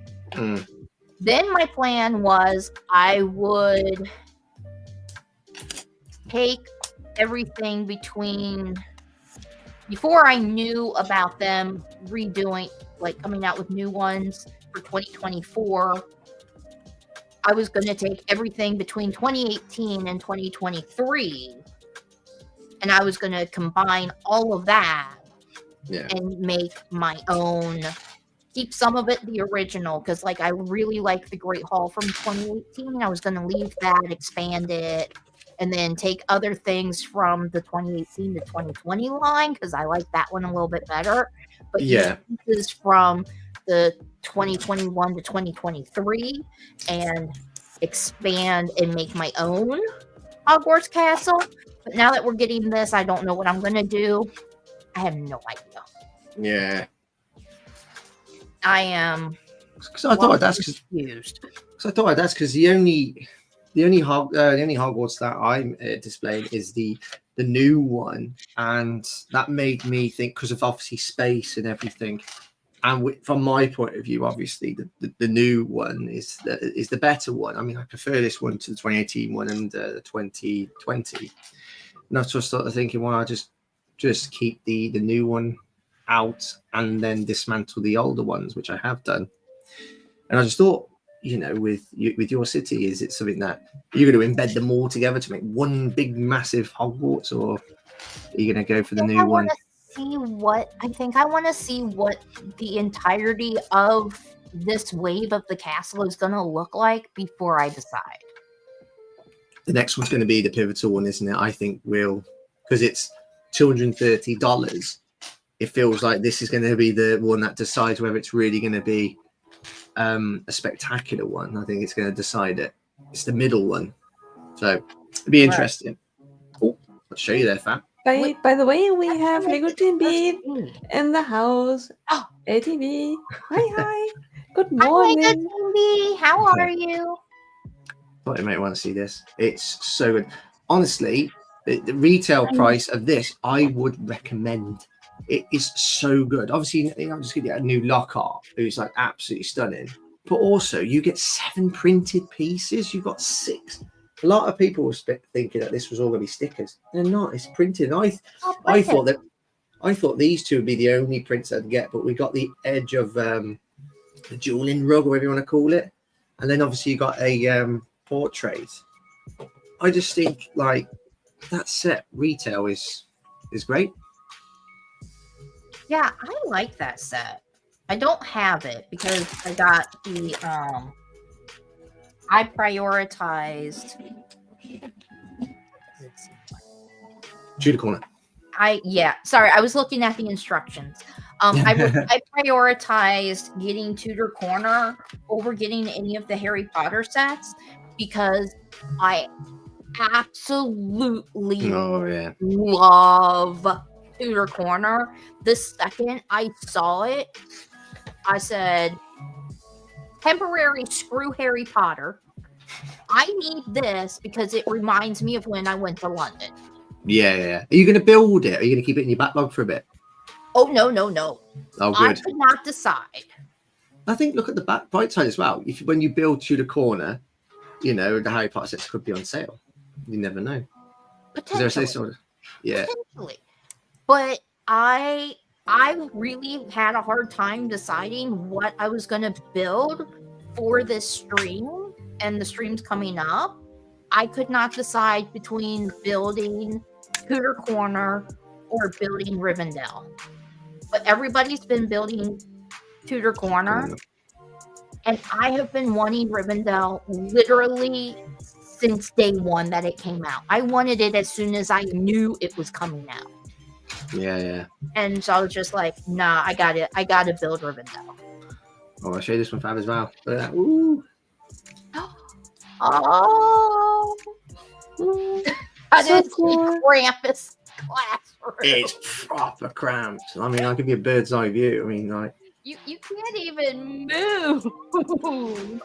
Speaker 3: Then my plan was I would take everything before I knew about them redoing, like coming out with new ones for 2024, I was going to take everything between 2018 and 2023, and I was going to combine all of that and make my own. Keep some of it the original because, like, I really like the Great Hall from 2018. I was going to leave that, expand it, and then take other things from the 2018 to 2020 line because I like that one a little bit better. But pieces from the 2021 to 2023 and expand and make my own Hogwarts castle. But now that we're getting this, I don't know what I'm going to do. I have no idea.
Speaker 2: Yeah.
Speaker 3: I am.
Speaker 2: Because I thought that's confused. Because I thought that's because the only Hogwarts that I'm displaying is the new one, and that made me think because of obviously space and everything. And from my point of view, obviously the new one is the better one. I mean, I prefer this one to the 2018 one and the 2020. And I just started thinking, well, I just keep the new one out and then dismantle the older ones, which I have done. And I just thought, with your city, is it something that you're going to embed them all together to make one big massive Hogwarts, or are you going to go for the new one?
Speaker 3: I think I want to see what the entirety of this wave of the castle is going to look like before I decide.
Speaker 2: The next one's going to be the pivotal one, isn't it? I think because it's $230. It feels like this is going to be the one that decides whether it's really going to be a spectacular one. I think it's going to decide it. It's the middle one. So it'd be interesting. Oh, I'll show you there, Fab.
Speaker 1: By the way, we have
Speaker 3: What's
Speaker 1: Lego
Speaker 3: it
Speaker 1: Team
Speaker 3: supposed
Speaker 1: Beat
Speaker 3: to be?
Speaker 1: in the house.
Speaker 3: Oh.
Speaker 1: ATV. Hi. Good
Speaker 3: Hi,
Speaker 1: morning.
Speaker 3: Lego Team B. How are you?
Speaker 2: Thought you might want to see this. It's so good. Honestly, the retail price of this, I would recommend. It is so good. Obviously, I'm just going to get a new Lockhart, who's like absolutely stunning. But also, you get 7 printed pieces. You've got 6. A lot of people were thinking that this was all going to be stickers. They're not. It's printed. I thought these two would be the only prints I'd get, but we got the edge of the jeweling rug, or whatever you want to call it, and then obviously you got a portrait. I just think like that set retail is great.
Speaker 3: Yeah, I like that set. I don't have it because I got the I prioritized
Speaker 2: Tudor corner.
Speaker 3: Sorry, I was looking at the instructions. I prioritized getting Tudor Corner over getting any of the Harry Potter sets because I absolutely love Tudor Corner. The second I saw it, I said, temporary screw Harry Potter. I need this because it reminds me of when I went to London.
Speaker 2: Yeah. Are you going to build it? Are you going to keep it in your backlog for a bit?
Speaker 3: Oh, no.
Speaker 2: Oh,
Speaker 3: I
Speaker 2: good.
Speaker 3: could not decide.
Speaker 2: I think look at the bright side as well. When you build Tudor Corner, you know, the Harry Potter sets could be on sale. You never know.
Speaker 3: Potentially.
Speaker 2: Yeah.
Speaker 3: Potentially. But I really had a hard time deciding what I was going to build for this stream and the streams coming up. I could not decide between building Tudor Corner or building Rivendell. But everybody's been building Tudor Corner. And I have been wanting Rivendell literally since day one that it came out. I wanted it as soon as I knew it was coming out.
Speaker 2: Yeah.
Speaker 3: And so I was just like, nah, I got to build Rivendell.
Speaker 2: Oh, I'll show you this one, Fab, as well. Look at that. Woo.
Speaker 3: Oh. I
Speaker 1: So
Speaker 3: didn't
Speaker 1: cool.
Speaker 3: see Krampus classroom.
Speaker 2: It's proper cramped. I mean, I'll give you a bird's eye view. I mean, like,
Speaker 3: You can't even move.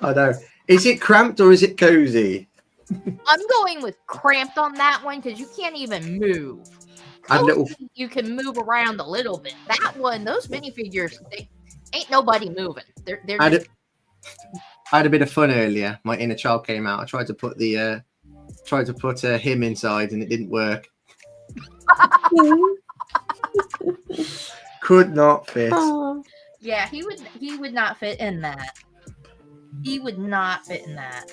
Speaker 2: I know. Is it cramped or is it cozy?
Speaker 3: I'm going with cramped on that one because you can't even move. You can move around a little bit. That one, those minifigures, they ain't nobody moving.
Speaker 2: I had a bit of fun earlier. My inner child came out. I tried to put him inside and it didn't work. Could not fit.
Speaker 1: Oh.
Speaker 3: Yeah, he would not fit in that. He would not fit in that.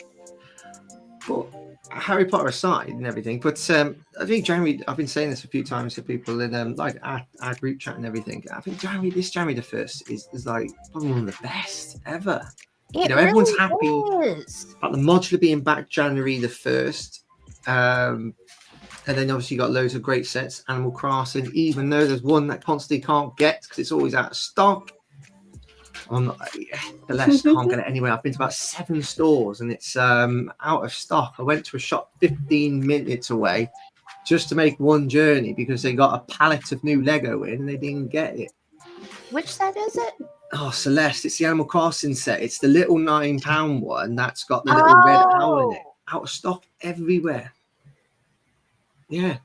Speaker 2: But Harry Potter aside and everything, but I think January, I've been saying this a few times to people in like our group chat and everything. I think January the 1st is like probably one of the best ever. Everyone's
Speaker 3: really
Speaker 2: happy
Speaker 3: is.
Speaker 2: about the modular being back January the 1st. And then obviously you got loads of great sets, Animal Crossing, even though there's one that constantly can't get because it's always out of stock. The less can't get it anyway. I've been to about 7 stores and it's out of stock. I went to a shop 15 minutes away just to make one journey because they got a pallet of new Lego in and they didn't get it.
Speaker 3: Which set is it?
Speaker 2: Oh, Celeste, it's the Animal Crossing set. It's the little £9 one that's got the little red owl in it. Out of stock everywhere. Yeah.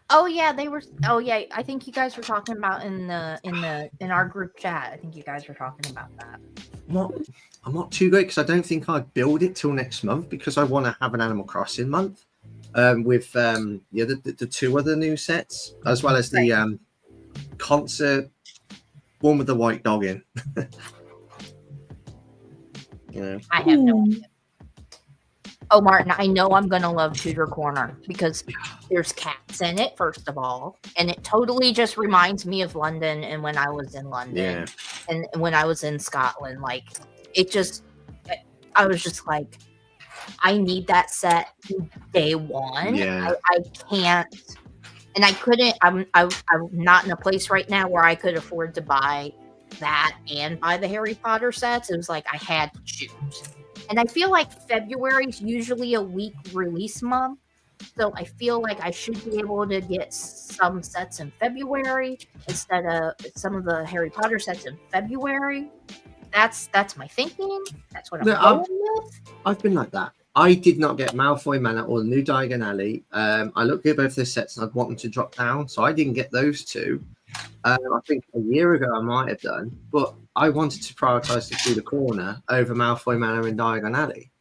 Speaker 3: Oh yeah, they were. Oh yeah, I think you guys were talking about in our group chat. I think you guys were talking about that.
Speaker 2: I'm not too great because I don't think I'd build it till next month because I want to have an Animal Crossing month with the 2 other new sets as well as the concert one with the white dog in. Yeah.
Speaker 3: I have no idea. Oh, Martin, I know I'm going to love Tudor Corner because there's cats in it, first of all. And it totally just reminds me of London and when I was in London and when I was in Scotland. Like, I was just like, I need that set day one.
Speaker 2: Yeah.
Speaker 3: I can't, and I couldn't, I'm not in a place right now where I could afford to buy that and buy the Harry Potter sets. It was like I had to choose. And I feel like February is usually a weak release month. So I feel like I should be able to get some sets in February instead of some of the Harry Potter sets in February. That's my thinking. That's what I'm going with.
Speaker 2: I've been like that. I did not get Malfoy Manor or the new Diagon Alley. I looked at both the sets and I'd want them to drop down, so I didn't get those two. I think a year ago I might have done, but I wanted to prioritise the Tudor Corner over Malfoy Manor and Diagon Alley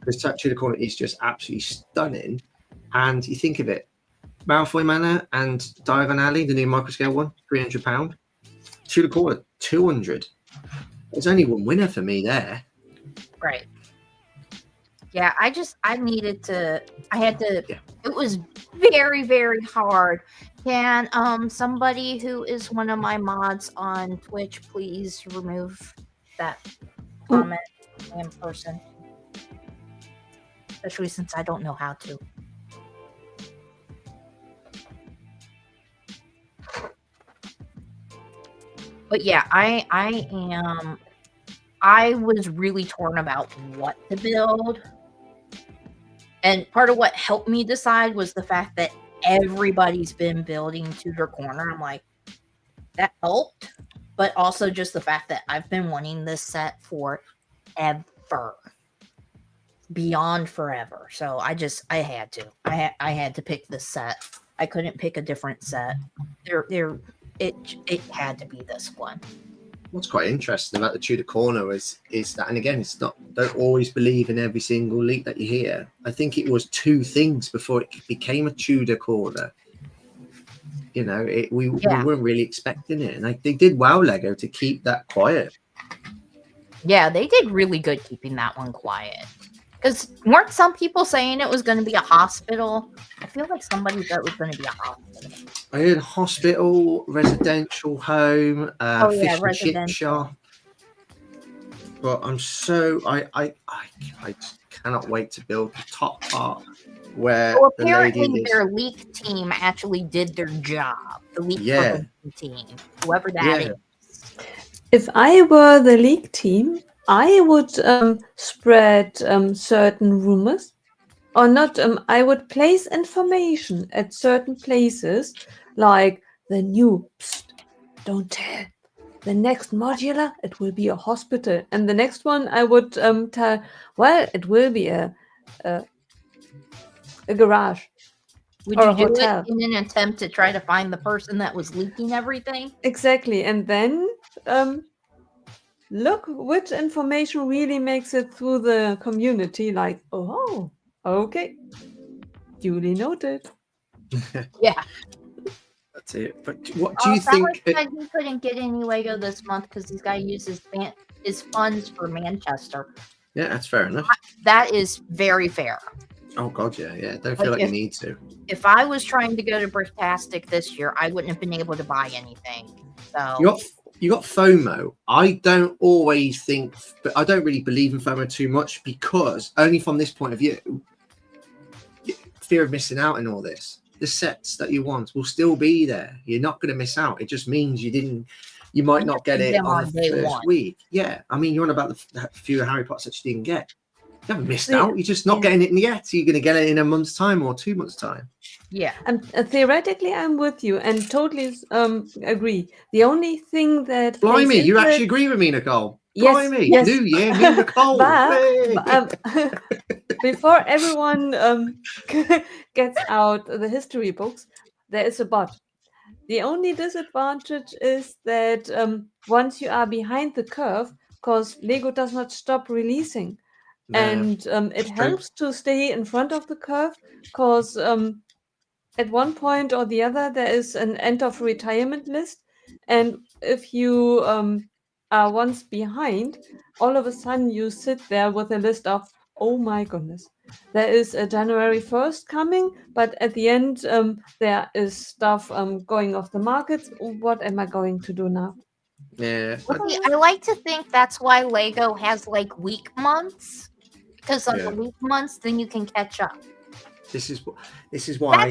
Speaker 2: because Tudor Corner is just absolutely stunning. And you think of it, Malfoy Manor and Diagon Alley, the new microscale one, £300. Tudor Corner, 200. There's only one winner for me there.
Speaker 3: Right. Yeah, I had to, it was very, very hard. Can somebody who is one of my mods on Twitch please remove that comment in person? Especially since I don't know how to. But yeah, I was really torn about what to build. And part of what helped me decide was the fact that everybody's been building Tudor Corner. I'm like, that helped. But also just the fact that I've been wanting this set forever. Beyond forever. So I had to. I had to pick this set. I couldn't pick a different set. It had to be this one.
Speaker 2: What's quite interesting about the Tudor Corner is that, and again, it's not, don't always believe in every single leak that you hear. I think it was two things before it became a Tudor Corner. You know, we weren't really expecting it, and they did well, Lego, to keep that quiet.
Speaker 3: Yeah, they did really good keeping that one quiet. Because weren't some people saying it was going to be a hospital? I feel like somebody said it was going to be a hospital.
Speaker 2: I heard hospital, residential home, fish and chip shop. But I'm so I cannot wait to build the top part where the lady is.
Speaker 3: Their leak team actually did their job. The leak team, whoever that is.
Speaker 1: If I were the leak team, I would spread certain rumors, or not. I would place information at certain places, like the new. Psst, don't tell. The next modular, it will be a hospital, and the next one I would tell. Well, it will be a garage.
Speaker 3: Would you do it in an attempt to try to find the person that was leaking everything?
Speaker 1: Exactly, and then look which information really makes it through the community. Like, oh, okay, duly noted.
Speaker 3: Yeah,
Speaker 2: that's it. But what do you think?
Speaker 3: He couldn't get any Lego this month because he's got to use his funds for Manchester.
Speaker 2: Yeah, that's fair enough.
Speaker 3: That is very fair.
Speaker 2: Oh God, yeah. Don't feel like you need to.
Speaker 3: If I was trying to go to Bricktastic this year, I wouldn't have been able to buy anything. So
Speaker 2: you got FOMO. I don't always think, but I don't really believe in FOMO too much because only from this point of view, fear of missing out in all this. The sets that you want will still be there. You're not going to miss out. It just means you might not get it on the first week. Yeah, I mean, you're on about the few Harry Potter sets you didn't get. You haven't missed out. You're just not getting it yet. So you're going to get it in a month's time or 2 months' time.
Speaker 3: Yeah.
Speaker 1: And theoretically, I'm with you and totally agree. The only thing that...
Speaker 2: Blimey, you actually agree with me, Nicole.
Speaker 1: Yes,
Speaker 2: Blimey,
Speaker 1: yes.
Speaker 2: New Year, new Nicole.
Speaker 1: But, before everyone gets out the history books, there is a but. The only disadvantage is that once you are behind the curve, because Lego does not stop releasing, and it helps to stay in front of the curve, because at one point or the other there is an end of retirement list, and if you are once behind, all of a sudden you sit there with a list of, oh my goodness, there is a January 1st coming, but at the end there is stuff going off the markets. What am I going to do now?
Speaker 2: Yeah.
Speaker 3: I like to think that's why Lego has like weak months, because on the weak months then you can catch up.
Speaker 2: This is why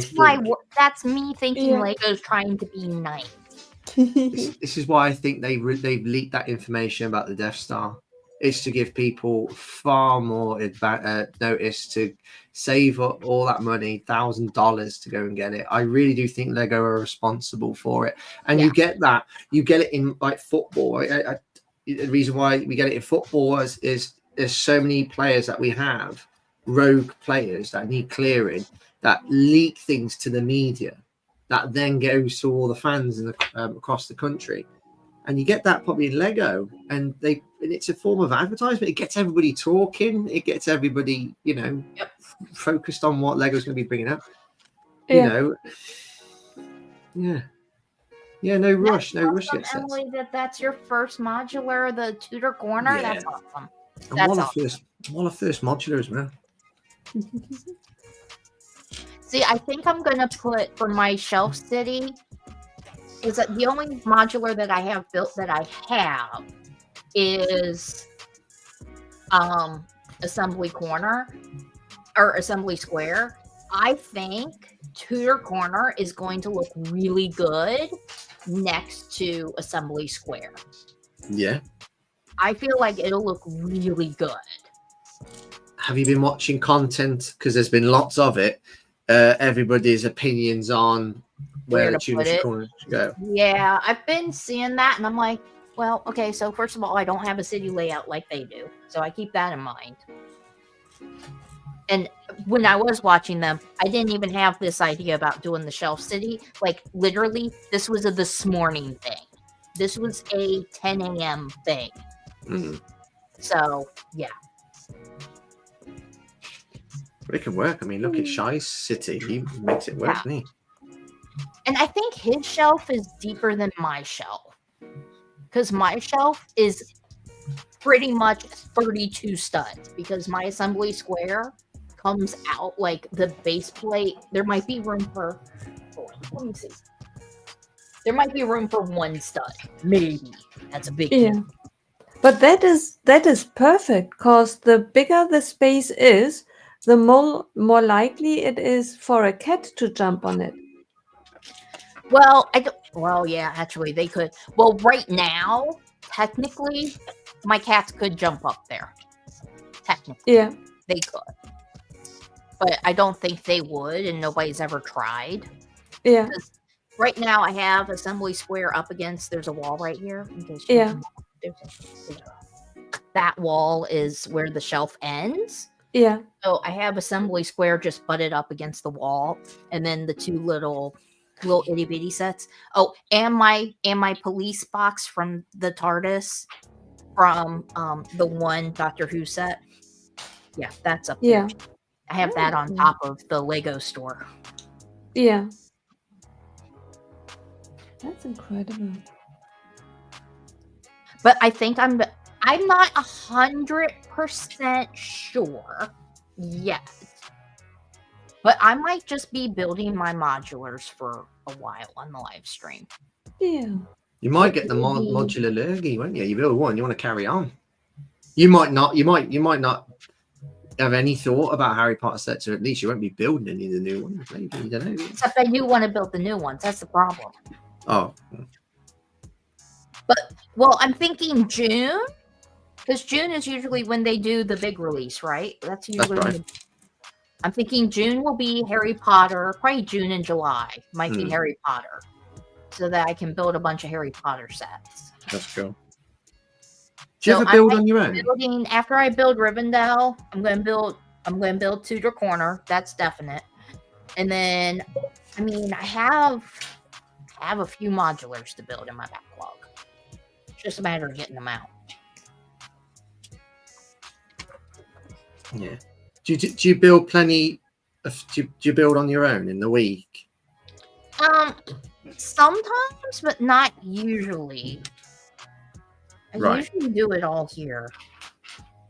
Speaker 3: that's me thinking Lego's trying to be nice.
Speaker 2: This is why I think they've leaked that information about the Death Star. is to give people far more notice to save up all that money, $1,000 to go and get it. I really do think Lego are responsible for it, and you get it in like football. The reason why we get it in football is there's so many players that we have, rogue players that need clearing, that leak things to the media, that then goes to all the fans in across the country. And you get that probably in Lego, and it's a form of advertisement. It gets everybody talking. It gets everybody, focused on what Lego's going to be bringing up. Yeah. No rush. Gets
Speaker 3: Emily, that's your first modular, the Tudor corner.
Speaker 2: Yeah.
Speaker 3: That's awesome.
Speaker 2: I'm one of first modulars, man.
Speaker 3: See, I think I'm gonna put for my shelf city. Is that the only modular that I have built that I have is assembly corner or assembly square. I think Tudor corner is going to look really good next to assembly square.
Speaker 2: Yeah.
Speaker 3: I feel like it'll look really good.
Speaker 2: Have you been watching content? Because there's been lots of it. Everybody's opinions on where the Tudor corner should go.
Speaker 3: Yeah, I've been seeing that, and I'm like, well, okay, so first of all, I don't have a city layout like they do, so I keep that in mind. And when I was watching them, I didn't even have this idea about doing the shelf city. Like, literally, this was a this morning thing. This was a 10 a.m. thing.
Speaker 2: Mm.
Speaker 3: So, yeah.
Speaker 2: It can work. I mean, look at Shy's city. He makes it work, doesn't he?
Speaker 3: And I think his shelf is deeper than my shelf. Because my shelf is pretty much 32 studs. Because my assembly square comes out like the base plate. There might be room for... let me see. There might be room for one stud. Maybe. That's a big deal.
Speaker 1: But that is perfect, because the bigger the space is, the more likely it is for a cat to jump on it.
Speaker 3: Well, yeah, actually, they could. Well, right now, technically, my cats could jump up there. Technically.
Speaker 1: Yeah.
Speaker 3: They could. But I don't think they would, and nobody's ever tried.
Speaker 1: Yeah.
Speaker 3: Right now, I have assembly square up against, there's a wall right here.
Speaker 1: Yeah.
Speaker 3: That wall is where the shelf ends.
Speaker 1: Yeah.
Speaker 3: So I have assembly square just butted up against the wall, and then the two little itty bitty sets. Oh, and my police box from the TARDIS from the one Doctor Who set. Yeah, that's up there. I have that on top of the Lego store.
Speaker 1: Yeah. That's incredible.
Speaker 3: But I think I'm not 100% sure yet. But I might just be building my modulars for a while on the live stream.
Speaker 1: Yeah.
Speaker 2: You might get the modular lurgy, won't you? You build one, you want to carry on. You might not have any thought about Harry Potter sets, or at least you won't be building any of the new ones. Maybe, you don't know.
Speaker 3: Except I do want to build the new ones. That's the problem.
Speaker 2: Oh.
Speaker 3: But, well, I'm thinking June. Because June is usually when they do the big release, right? That's usually when I'm thinking June will be Harry Potter. Probably June and July might be Harry Potter. So that I can build a bunch of Harry Potter sets.
Speaker 2: That's cool. Do you ever build on your own?
Speaker 3: After I build Rivendell, I'm going to build Tudor Corner. That's definite. And then, I mean, I have a few modulars to build in my backlog. It's just a matter of getting them out.
Speaker 2: Yeah. Do you build plenty? Do you build on your own in the week?
Speaker 3: Sometimes, but not usually. I usually do it all here.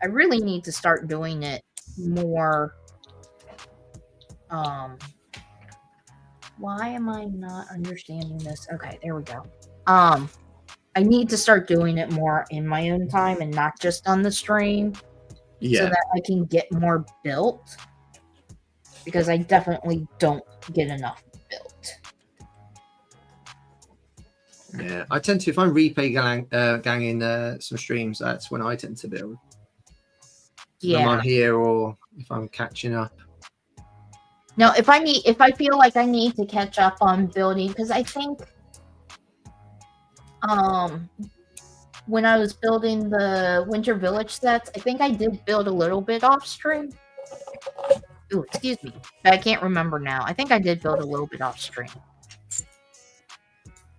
Speaker 3: I really need to start doing it more. Why am I not understanding this? Okay, there we go. I need to start doing it more in my own time and not just on the stream.
Speaker 2: Yeah.
Speaker 3: So that I can get more built. Because I definitely don't get enough built.
Speaker 2: Yeah, I tend to, if I'm replay ganging some streams, that's when I tend to build. If I'm on here or if I'm catching up.
Speaker 3: No, if I feel like I need to catch up on building, because I think when I was building the Winter Village sets, I think I did build a little bit off stream. Oh, excuse me. I can't remember now. I think I did build a little bit off stream.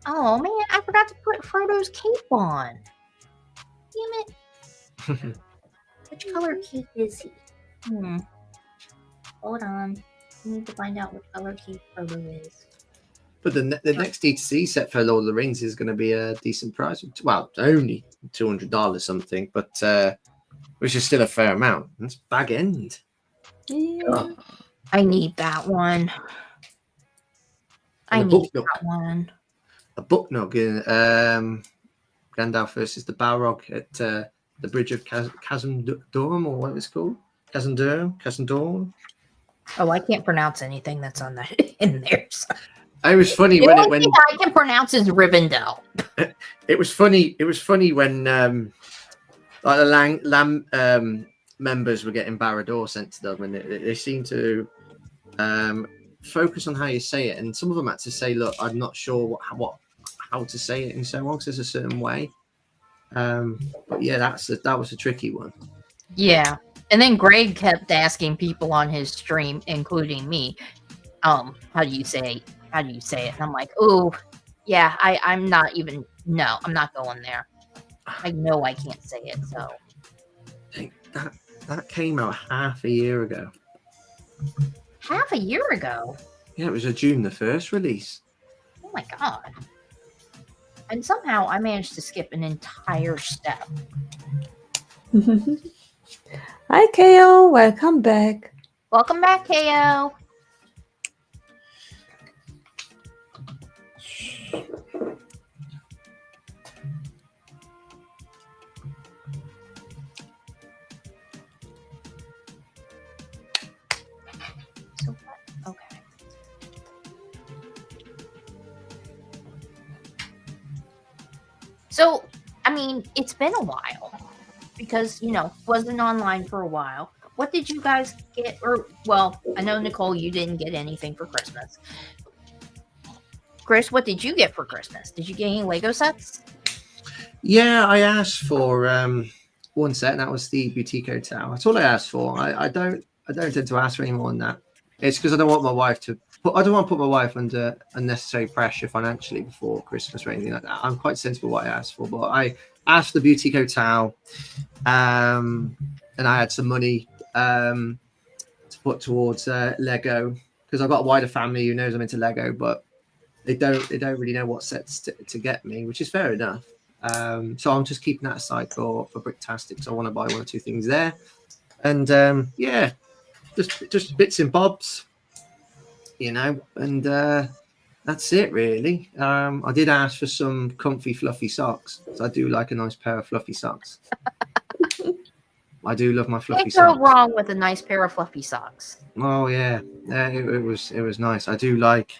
Speaker 3: Oh man, I forgot to put Frodo's cape on. Damn it. Which color cape is he? Hold on. I need to find out which color cape Frodo is.
Speaker 2: But the next D2C set for Lord of the Rings is going to be a decent price. Well, only $200 something, but which is still a fair amount. That's bag end.
Speaker 1: Yeah.
Speaker 2: Oh.
Speaker 3: I need that one. I need that one.
Speaker 2: A book nog in Gandalf versus the Balrog at the Bridge of Chasm Dorm, or what it's called? Chasm Dorm.
Speaker 3: Oh, I can't pronounce anything that's on that in there. So.
Speaker 2: It was funny
Speaker 3: the
Speaker 2: when
Speaker 3: only thing I can pronounce is Rivendell.
Speaker 2: It was funny. It was funny when like the Lamb members were getting Barad-dûr sent to them, and they seemed to focus on how you say it. And some of them had to say, "Look, I'm not sure how to say it," and so on, because there's a certain way. But yeah, that was a tricky one.
Speaker 3: Yeah, and then Greg kept asking people on his stream, including me, how do you say it? And I'm like, oh, yeah, I'm not going there. I know I can't say it, so.
Speaker 2: That came out half a year ago.
Speaker 3: Half a year ago?
Speaker 2: Yeah, it was a June the 1st release.
Speaker 3: Oh my god. And somehow I managed to skip an entire step.
Speaker 1: Hi, KO. Welcome back.
Speaker 3: Welcome back, KO. Okay. So, I mean, it's been a while because, wasn't online for a while. What did you guys get? Or, well, I know, Nicole, you didn't get anything for Christmas. Chris, what did you get for Christmas? Did you get any Lego sets?
Speaker 2: Yeah, I asked for one set, and that was the Boutique Tower. That's all I asked for. I don't tend to ask for any more than that. It's because I don't want my wife to put my wife under unnecessary pressure financially before Christmas or anything like that. I'm quite sensible what I asked for, but I asked for the Boutique Hotel, and I had some money to put towards Lego, because I've got a wider family who knows I'm into Lego, but they don't really know what sets to get me, which is fair enough. So I'm just keeping that aside for Bricktastic. So I want to buy one or two things there, and yeah, just bits and bobs, and that's it really. I did ask for some comfy fluffy socks, so I do like a nice pair of fluffy socks. I do love my fluffy socks.
Speaker 3: Can't go wrong with a nice pair of fluffy socks.
Speaker 2: Oh yeah, it was nice. I do like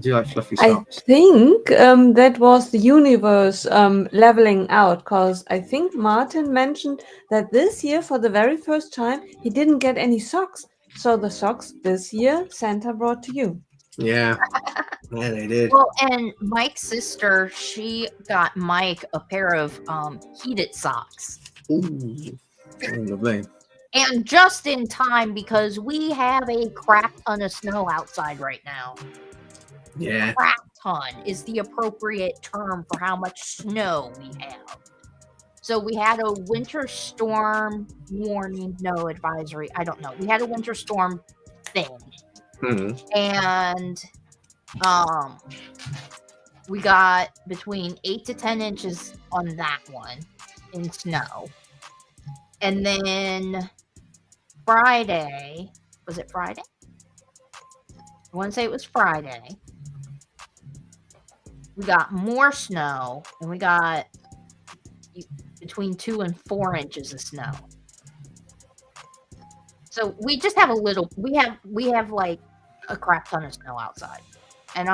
Speaker 2: fluffy socks.
Speaker 1: I think that was the universe leveling out, because I think Martin mentioned that this year, for the very first time, he didn't get any socks. So the socks this year, Santa brought to you.
Speaker 2: Yeah, yeah, they did.
Speaker 3: Well, and Mike's sister, she got Mike a pair of heated socks.
Speaker 2: Ooh, lovely.
Speaker 3: And just in time, because we have a crap ton of snow outside right now.
Speaker 2: Yeah.
Speaker 3: Crap ton is the appropriate term for how much snow we have. So we had a winter storm warning, no advisory. I don't know. We had a winter storm thing.
Speaker 2: Mm-hmm.
Speaker 3: And we got between 8 to 10 inches on that one in snow. And then Friday, was it Friday? I want to say it was Friday. We got more snow, and we got between 2 and 4 inches of snow. So we just have a little. We have like a crap ton of snow outside. And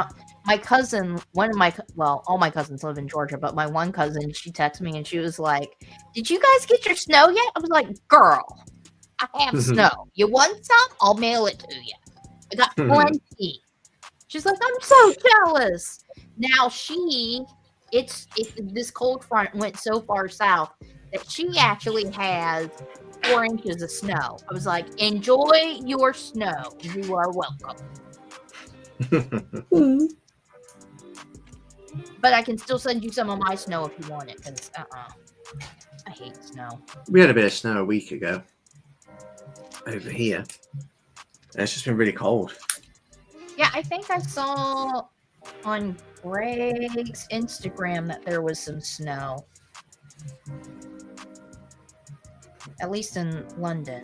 Speaker 3: my cousin, all my cousins live in Georgia, but my one cousin, she texted me and she was like, "Did you guys get your snow yet?" I was like, "Girl, I have snow. You want some? I'll mail it to you. I got plenty." She's like, "I'm so jealous." Now this cold front went so far south that she actually has 4 inches of snow. I was like, "Enjoy your snow. You are welcome."
Speaker 1: Hmm.
Speaker 3: But I can still send you some of my snow if you want it, because I hate snow.
Speaker 2: We had a bit of snow a week ago over here. It's just been really cold.
Speaker 3: Yeah, I think I saw on Greg's Instagram that there was some snow. At least in London.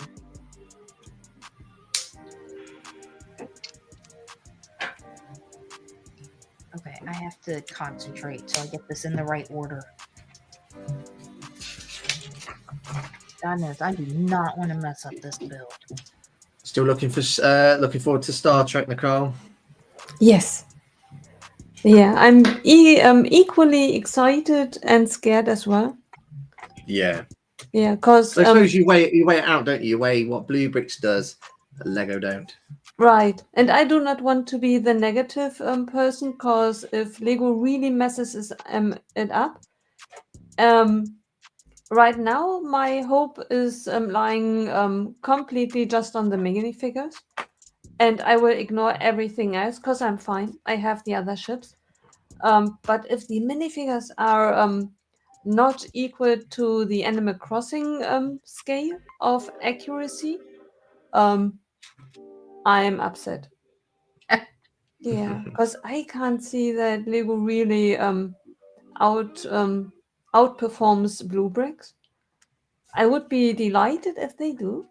Speaker 3: Okay, I have to concentrate so I get this in the right order. God knows, I do not want to mess up this build.
Speaker 2: Still looking forward to Star Trek, Nicole.
Speaker 1: Yes. Yeah, I'm equally excited and scared as well.
Speaker 2: Yeah.
Speaker 1: Yeah, because
Speaker 2: I suppose you weigh it out, don't you? You weigh what Blue Bricks does, and Lego don't.
Speaker 1: right. And I do not want to be the negative person, because if Lego really messes it up, right now my hope is lying completely just on the minifigures, and I will ignore everything else because I'm fine. I have the other ships. But if the minifigures are not equal to the Animal Crossing scale of accuracy, I'm upset. Yeah, because I can't see that Lego really outperforms Blue Bricks. I would be delighted if they do,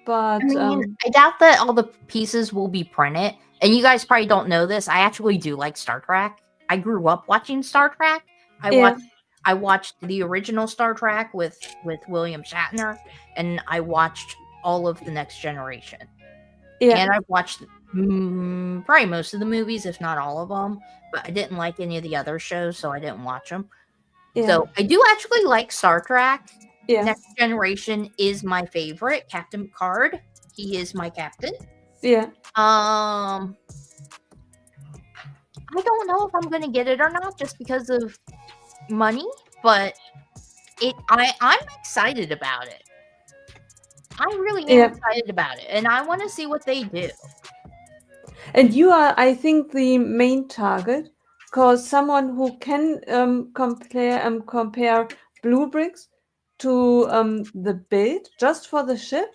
Speaker 1: but
Speaker 3: I mean, I doubt that all the pieces will be printed. And you guys probably don't know this. I actually do like Star Trek. I grew up watching Star Trek.
Speaker 1: yeah,
Speaker 3: I watched the original Star Trek with William Shatner, and I watched all of the Next Generation.
Speaker 1: yeah,
Speaker 3: And I've watched probably most of the movies, if not all of them. But I didn't like any of the other shows, so I didn't watch them.
Speaker 1: yeah,
Speaker 3: So I do actually like Star Trek.
Speaker 1: yeah,
Speaker 3: Next Generation is my favorite. Captain Picard, he is my captain.
Speaker 1: yeah.
Speaker 3: I don't know if I'm gonna get it or not, just because of money, but I'm excited about it. I really am excited about it, and I want to see what they do.
Speaker 1: And you are, I think, the main target, because someone who can compare Blue Bricks to the build just for the ship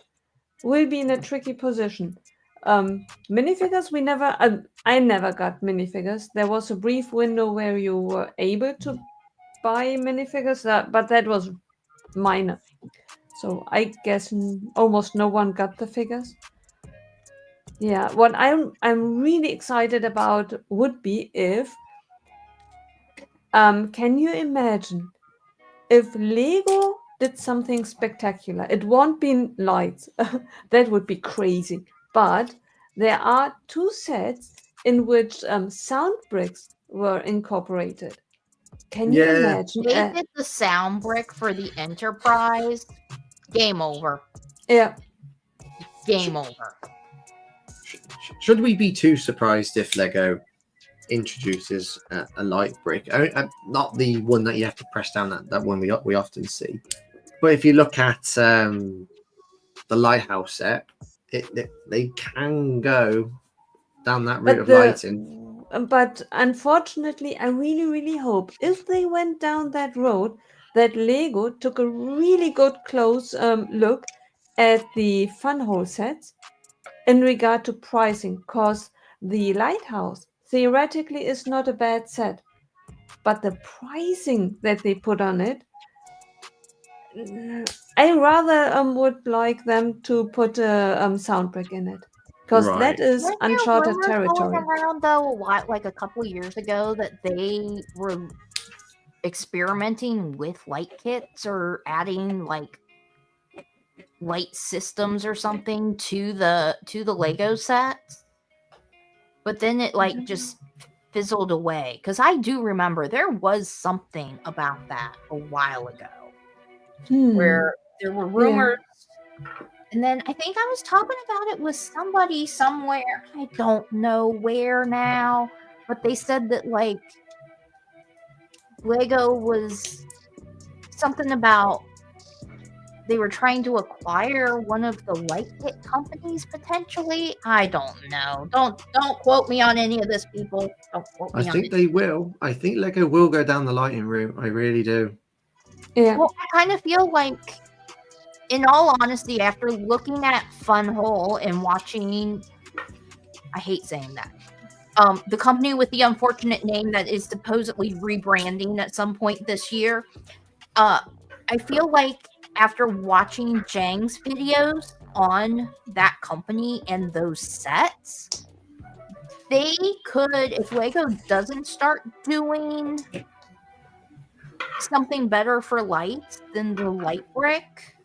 Speaker 1: will be in a tricky position. Minifigures, I never got minifigures. There was a brief window where you were able to buy minifigures, but that was minor. So I guess almost no one got the figures. Yeah, what I'm really excited about would be if can you imagine if Lego did something spectacular? It won't be lights. That would be crazy. But there are 2 sets in which sound bricks were incorporated. Can you imagine?
Speaker 3: They did the sound brick for the Enterprise. Game over.
Speaker 1: Yeah.
Speaker 3: Game over.
Speaker 2: Should we be too surprised if Lego introduces a light brick? Not the one that you have to press down, that one we often see. But if you look at the lighthouse set, they can go down that route of lighting.
Speaker 1: But unfortunately, I really, really hope if they went down that road, that Lego took a really good close look at the funhole sets in regard to pricing, because the lighthouse theoretically is not a bad set, but the pricing that they put on it, I rather would like them to put a sound brick in it, because that is
Speaker 3: Weren't there
Speaker 1: uncharted
Speaker 3: rumors
Speaker 1: territory.
Speaker 3: going around though, like a couple years ago, that they were experimenting with light kits or adding like light systems or something to the Lego sets? but then it like just fizzled away. Because I do remember there was something about that a while ago where there were rumors. And then I think I was talking about it with somebody somewhere. I don't know where now, but they said that like Lego was something about they were trying to acquire one of the light kit companies potentially. I don't know. Don't quote me on any of this, people. Don't quote me
Speaker 2: I
Speaker 3: on
Speaker 2: think
Speaker 3: it.
Speaker 2: they will. I think Lego will go down the lighting route. I really do.
Speaker 1: Yeah.
Speaker 3: Well, I kind of feel like, in all honesty, after looking at Funhole and watching, I hate saying that, the company with the unfortunate name that is supposedly rebranding at some point this year, I feel like after watching Jang's videos on that company and those sets, they could, if Lego doesn't start doing something better for lights than the light brick,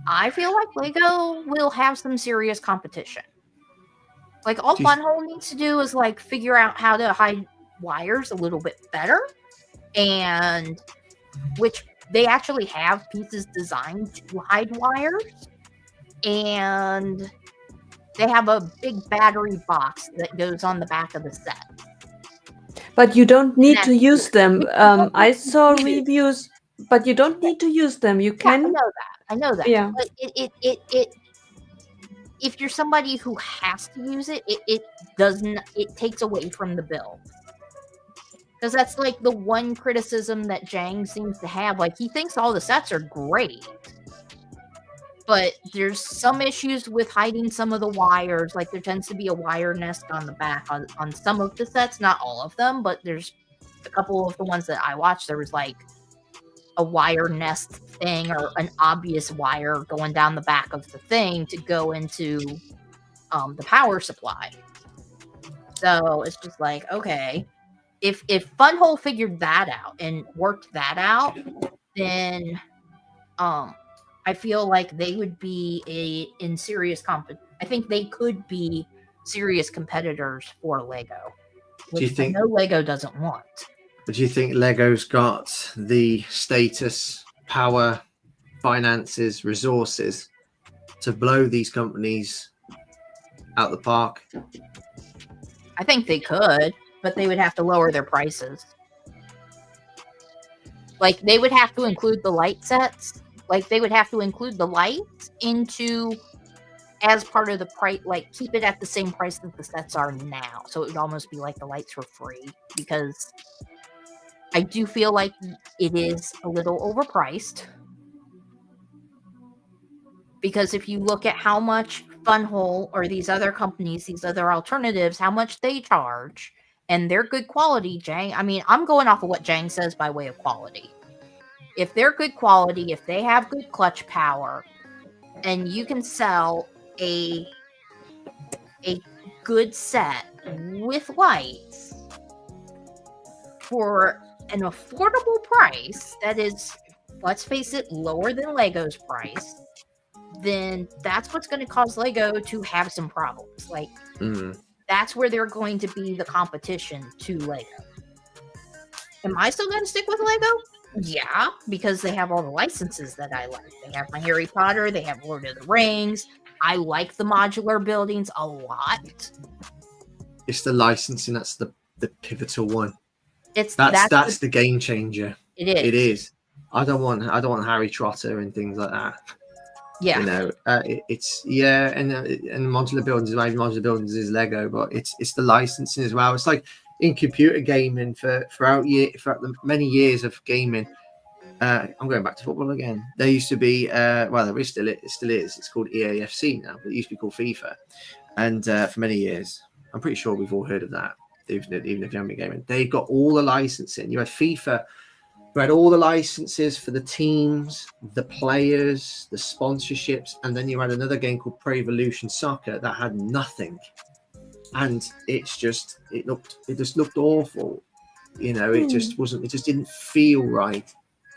Speaker 3: I feel like Lego will have some serious competition. Like, all Funhole needs to do is like figure out how to hide wires a little bit better, and which they actually have pieces designed to hide wires, and they have a big battery box that goes on the back of the set.
Speaker 1: But you don't need to
Speaker 3: that's
Speaker 1: use them. I saw
Speaker 3: use.
Speaker 1: reviews, but you don't need to use them. You
Speaker 3: Yeah,
Speaker 1: can.
Speaker 3: I know that.
Speaker 1: Yeah.
Speaker 3: But it if you're somebody who has to use it, it takes away from the build. Because that's like the one criticism that Jang seems to have. Like, he thinks all the sets are great, but there's some issues with hiding some of the wires. Like, there tends to be a wire nest on the back on some of the sets, not all of them, but there's a couple of the ones that I watched. There was like a wire nest thing or an obvious wire going down the back of the thing to go into the power supply. So it's just like, okay, if Funhole figured that out and worked that out, then I feel like they would be in serious I think they could be serious competitors for Lego, which
Speaker 2: Do you think?
Speaker 3: I know Lego doesn't want.
Speaker 2: But do you think Lego's got the status, power, finances, resources to blow these companies out the park?
Speaker 3: I think they could, but they would have to lower their prices. Like, they would have to include the light sets. Like, they would have to include the lights as part of the price, like, keep it at the same price that the sets are now. So it would almost be like the lights were free, because I do feel like it is a little overpriced. Because if you look at how much Funhole or these other companies, these other alternatives, how much they charge, and they're good quality, Jang. I mean, I'm going off of what Jang says by way of quality. If they're good quality, if they have good clutch power, and you can sell a good set with lights for an affordable price that is, let's face it, lower than Lego's price, then that's what's going to cause Lego to have some problems. Like, that's where they're going to be the competition to Lego. Am I still going to stick with Lego? Yeah, because they have all the licenses that I like. They have my Harry Potter, they have Lord of the Rings. I like the modular buildings a lot.
Speaker 2: It's the licensing that's the pivotal one.
Speaker 3: That's
Speaker 2: the game changer.
Speaker 3: It is.
Speaker 2: It is. I don't want Harry Trotter and things like that.
Speaker 3: Yeah.
Speaker 2: You know, it's and modular buildings, maybe modular buildings is Lego, but it's the licensing as well. It's like in computer gaming throughout the many years of gaming. I'm going back to football again. There used to be there is still is. It's called EAFC now, but it used to be called FIFA. And for many years, I'm pretty sure we've all heard of that. Even if you haven't been gaming, they got all the licensing. You had FIFA, who had all the licenses for the teams, the players, the sponsorships, and then you had another game called Pro Evolution Soccer that had nothing, and it just looked awful. You know, it just wasn't. It just didn't feel right.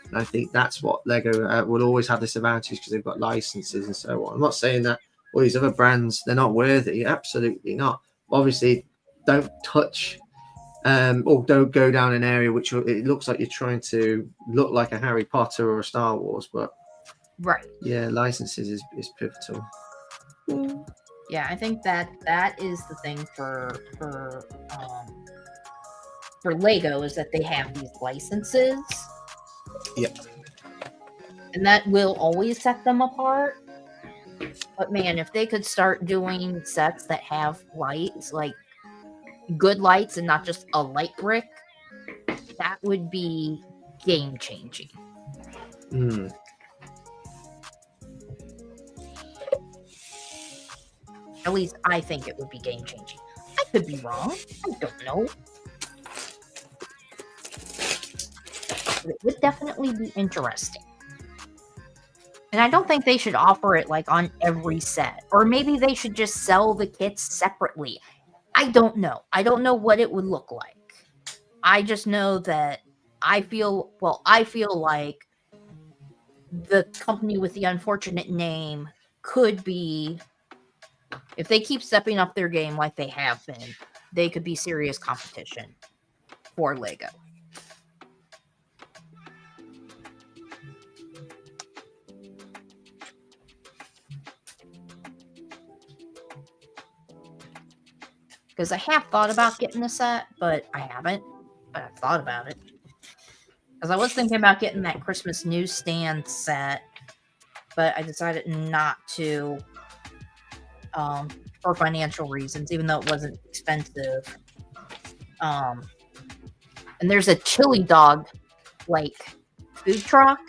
Speaker 2: And I think that's what Lego will always have this advantage, because they've got licenses and so on. I'm not saying that all these other brands, they're not worthy. Absolutely not. Obviously, don't touch, or don't go down an area which it looks like you're trying to look like a Harry Potter or a Star Wars. But
Speaker 3: Right.
Speaker 2: yeah, licenses is pivotal.
Speaker 1: Mm.
Speaker 3: Yeah, I think that is the thing for Lego, is that they have these licenses.
Speaker 2: Yep.
Speaker 3: And that will always set them apart. But man, if they could start doing sets that have lights, like good lights and not just a light brick, that would be game changing.
Speaker 2: Mm.
Speaker 3: At least I think it would be game changing. I could be wrong. I don't know. But it would definitely be interesting. And I don't think they should offer it like on every set. Or maybe they should just sell the kits separately. I don't know. I don't know what it would look like. I just know that I feel like the company with the unfortunate name could be, if they keep stepping up their game like they have been, they could be serious competition for Lego. Because I have thought about getting a set, but I haven't. But I've thought about it. Because I was thinking about getting that Christmas newsstand set, but I decided not to, for financial reasons, even though it wasn't expensive. And there's a chili dog, like, food truck,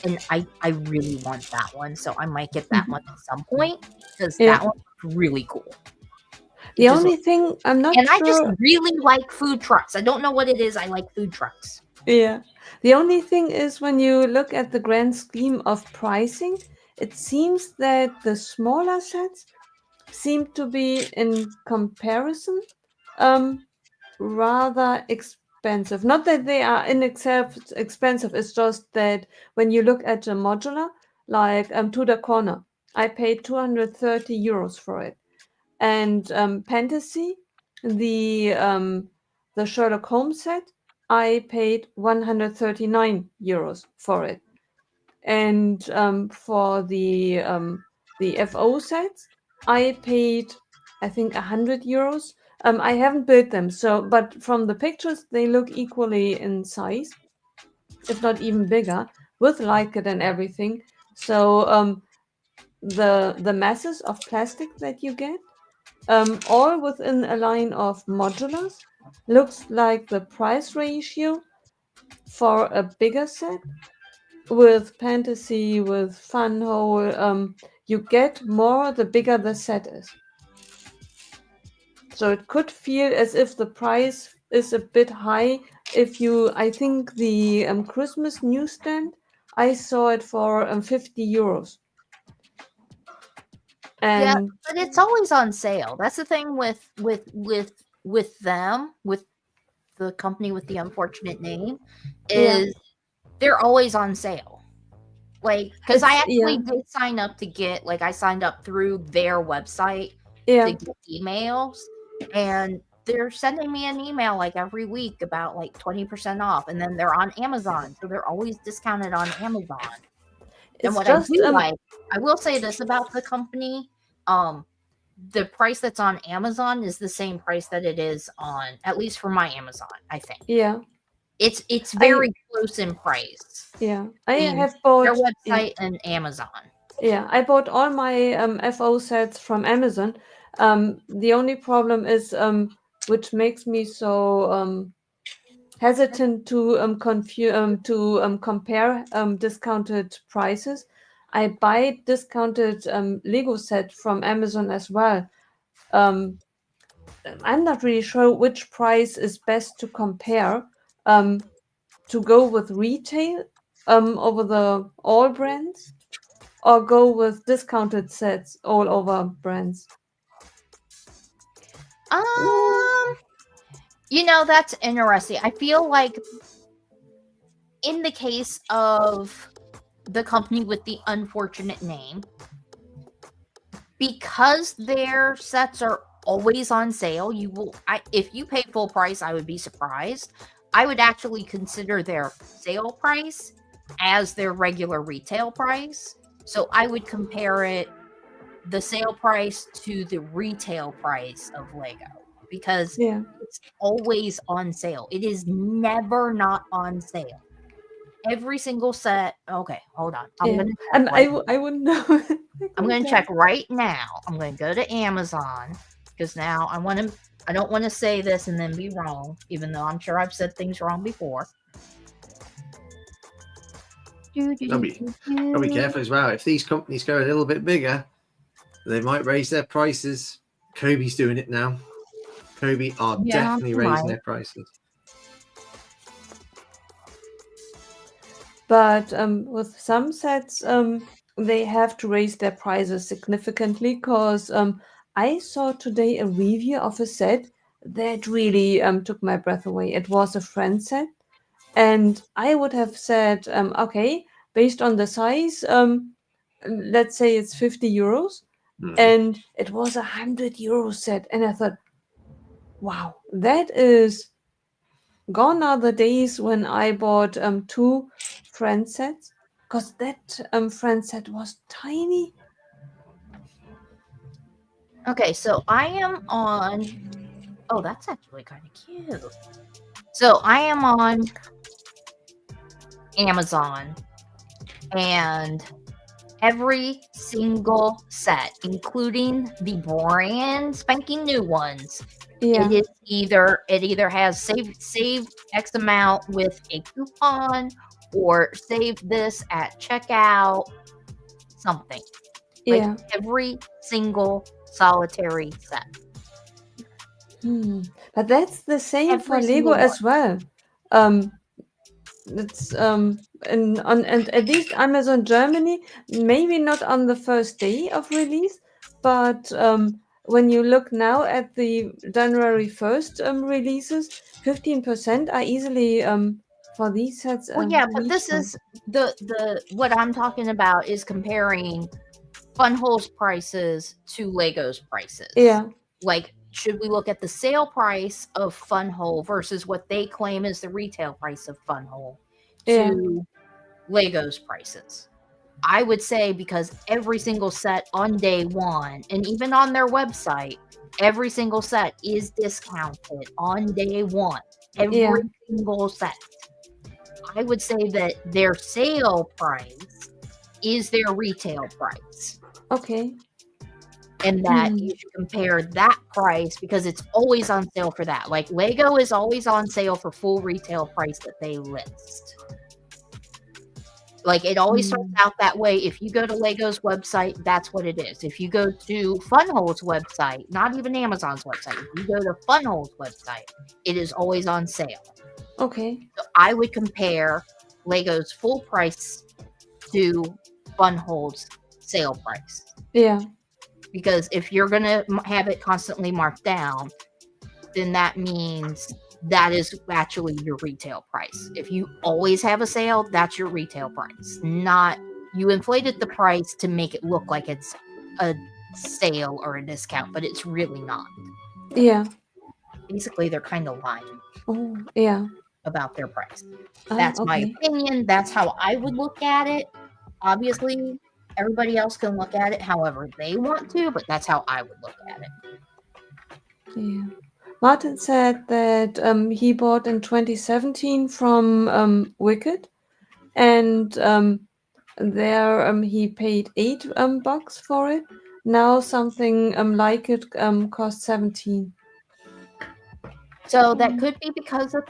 Speaker 3: and I really want that one, so I might get that one at some point, because that one's really cool.
Speaker 1: The only thing I'm not
Speaker 3: and
Speaker 1: sure.
Speaker 3: I just really like food trucks. I don't know what it is. I like food trucks.
Speaker 1: Yeah. The only thing is, when you look at the grand scheme of pricing, it seems that the smaller sets seem to be, in comparison, rather expensive. Not that they are expensive, it's just that when you look at a modular, like To the Corner, I paid 230 euros for it. And Fantasy, the Sherlock Holmes set, I paid 139 euros for it. And for the FO sets, I paid, I think, 100 euros. I haven't built them, but from the pictures, they look equally in size, if not even bigger, with light kit and everything. So the masses of plastic that you get, all within a line of modulars, looks like the price ratio for a bigger set with Fantasy, with Funhole. You get more the bigger the set is. So it could feel as if the price is a bit high. I think the Christmas newsstand, I saw it for 50 euros.
Speaker 3: Yeah,
Speaker 1: And
Speaker 3: but it's always on sale. That's the thing with them, with the company with the unfortunate name, is they're always on sale. Like, because I actually did sign up to get, like, I signed up through their website to get emails, and they're sending me an email like every week about like 20% off, and then they're on Amazon, so they're always discounted on Amazon. And what I do like, I will say this about the company, the price that's on Amazon is the same price that it is on, at least for my Amazon, I think.
Speaker 1: Yeah.
Speaker 3: It's very close in price.
Speaker 1: Yeah. I have bought
Speaker 3: their website and Amazon.
Speaker 1: Yeah, I bought all my FO sets from Amazon. The only problem is, which makes me so hesitant to compare discounted prices. I buy discounted Lego set from Amazon as well. I'm not really sure which price is best to compare. To go with retail over the all brands, or go with discounted sets all over brands.
Speaker 3: That's interesting. I feel like in the case of the company with the unfortunate name, because their sets are always on sale. If you pay full price, I would be surprised. I would actually consider their sale price as their regular retail price. So I would compare the sale price to the retail price of Lego, because
Speaker 1: Yeah.
Speaker 3: it's always on sale. It is never not on sale. Every single set. Okay, hold on. I'm
Speaker 1: Yeah.
Speaker 3: gonna
Speaker 1: And
Speaker 3: check
Speaker 1: I wouldn't know.
Speaker 3: I'm going to check right now. I'm going to go to Amazon, because now I don't want to say this and then be wrong, even though I'm sure I've said things wrong before.
Speaker 2: I'll be careful as well. If these companies go a little bit bigger, they might raise their prices. Kobe's doing it now. Kobe are definitely raising their prices.
Speaker 1: But with some sets, they have to raise their prices significantly, because I saw today a review of a set that really took my breath away. It was a friend set, and I would have said, okay, based on the size, let's say it's 50 euros, and it was a 100 euro set, and I thought, wow, that is gone are the days when I bought two friend sets, because that friend set was tiny.
Speaker 3: Okay, so I am on. Oh, that's actually kind of cute. So I am on Amazon, and every single set, including the brand spanking new ones,
Speaker 1: Yeah,
Speaker 3: it either has save X amount with a coupon, or save this at checkout, something. Like
Speaker 1: yeah.
Speaker 3: every single solitary set.
Speaker 1: But that's the same for
Speaker 3: Every
Speaker 1: Lego
Speaker 3: single
Speaker 1: as well. It's and at least Amazon Germany, maybe not on the first day of release, but when you look now at the January 1st releases, 15% are easily for these sets
Speaker 3: Well, yeah, but this
Speaker 1: reachable.
Speaker 3: is the what I'm talking about is comparing Funhole's prices to Lego's prices.
Speaker 1: Yeah,
Speaker 3: Like, should we look at the sale price of Funhole versus what they claim is the retail price of Funhole
Speaker 1: yeah,
Speaker 3: to Lego's prices? I would say, because every single set on day one, and even on their website, every single set is discounted on day one. Every
Speaker 1: yeah.
Speaker 3: single set. I would say that their sale price is their retail price.
Speaker 1: Okay.
Speaker 3: And that you should compare that price, because it's always on sale for that. Like, Lego is always on sale for full retail price that they list. Like, it always starts out that way. If you go to Lego's website, that's what it is. If you go to Funhole's website, not even Amazon's website, if you go to Funhole's website, it is always on sale.
Speaker 1: Okay.
Speaker 3: So I would compare Lego's full price to Funhole's sale price.
Speaker 1: Yeah.
Speaker 3: Because if you're going to have it constantly marked down, then that means that is actually your retail price. If you always have a sale, that's your retail price. Not, you inflated the price to make it look like it's a sale or a discount, but it's really not.
Speaker 1: Yeah.
Speaker 3: Basically, they're kind of lying.
Speaker 1: Oh, yeah.
Speaker 3: About their price. That's
Speaker 1: okay.
Speaker 3: my opinion. That's how I would look at it. Obviously, everybody else can look at it however they want to, but that's how I would look at it.
Speaker 1: Yeah. Martin said that he bought in 2017 from Wicked, and there he paid $8 for it. Now something like it costs 17.
Speaker 3: So that could be because of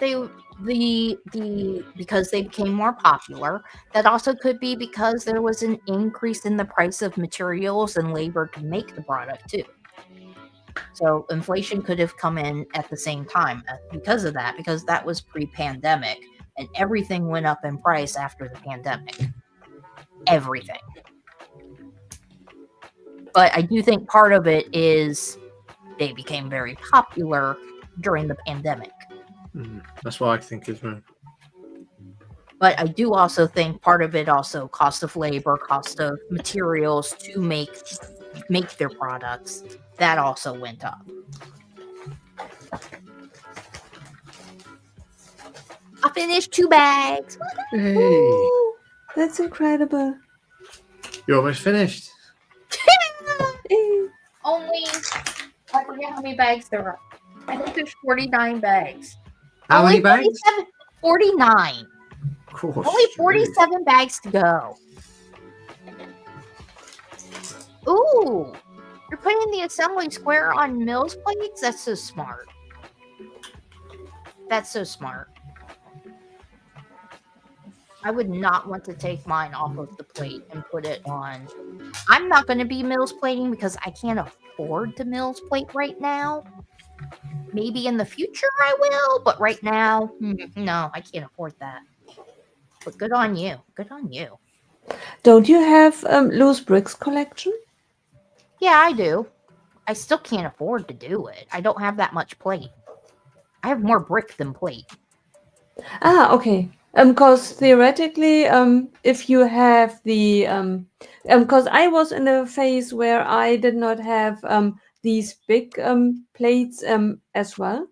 Speaker 3: because they became more popular. That also could be because there was an increase in the price of materials and labor to make the product too. So inflation could have come in at the same time because of that, because that was pre-pandemic and everything went up in price after the pandemic. Everything. But I do think part of it is they became very popular during the pandemic.
Speaker 2: That's what I think as well.
Speaker 3: But I do also think part of it also cost of labor, cost of materials to make make their products, that also went up. I finished 2 bags.
Speaker 2: Hey,
Speaker 1: Ooh, that's incredible.
Speaker 2: you're almost finished.
Speaker 1: Eh,
Speaker 3: Only, I forget how many bags there are. I think there's 49 bags.
Speaker 2: How
Speaker 3: Only
Speaker 2: many bags?
Speaker 3: 49.
Speaker 2: Course,
Speaker 3: Only 47 bags to go. Ooh, you're putting the assembly square on Mills plates? That's so smart. That's so smart. I would not want to take mine off of the plate and put it on. I'm not going to be Mills plating because I can't afford to Mills plate right now. Maybe in the future I will, but right now, no, I can't afford that. But good on you. Good on you.
Speaker 1: Don't you have loose bricks collection?
Speaker 3: Yeah, I do. I still can't afford to do it. I don't have that much plate. I have more brick than plate.
Speaker 1: Ah, okay. Because theoretically, if you have the, because I was in a phase where I did not have these big plates as well.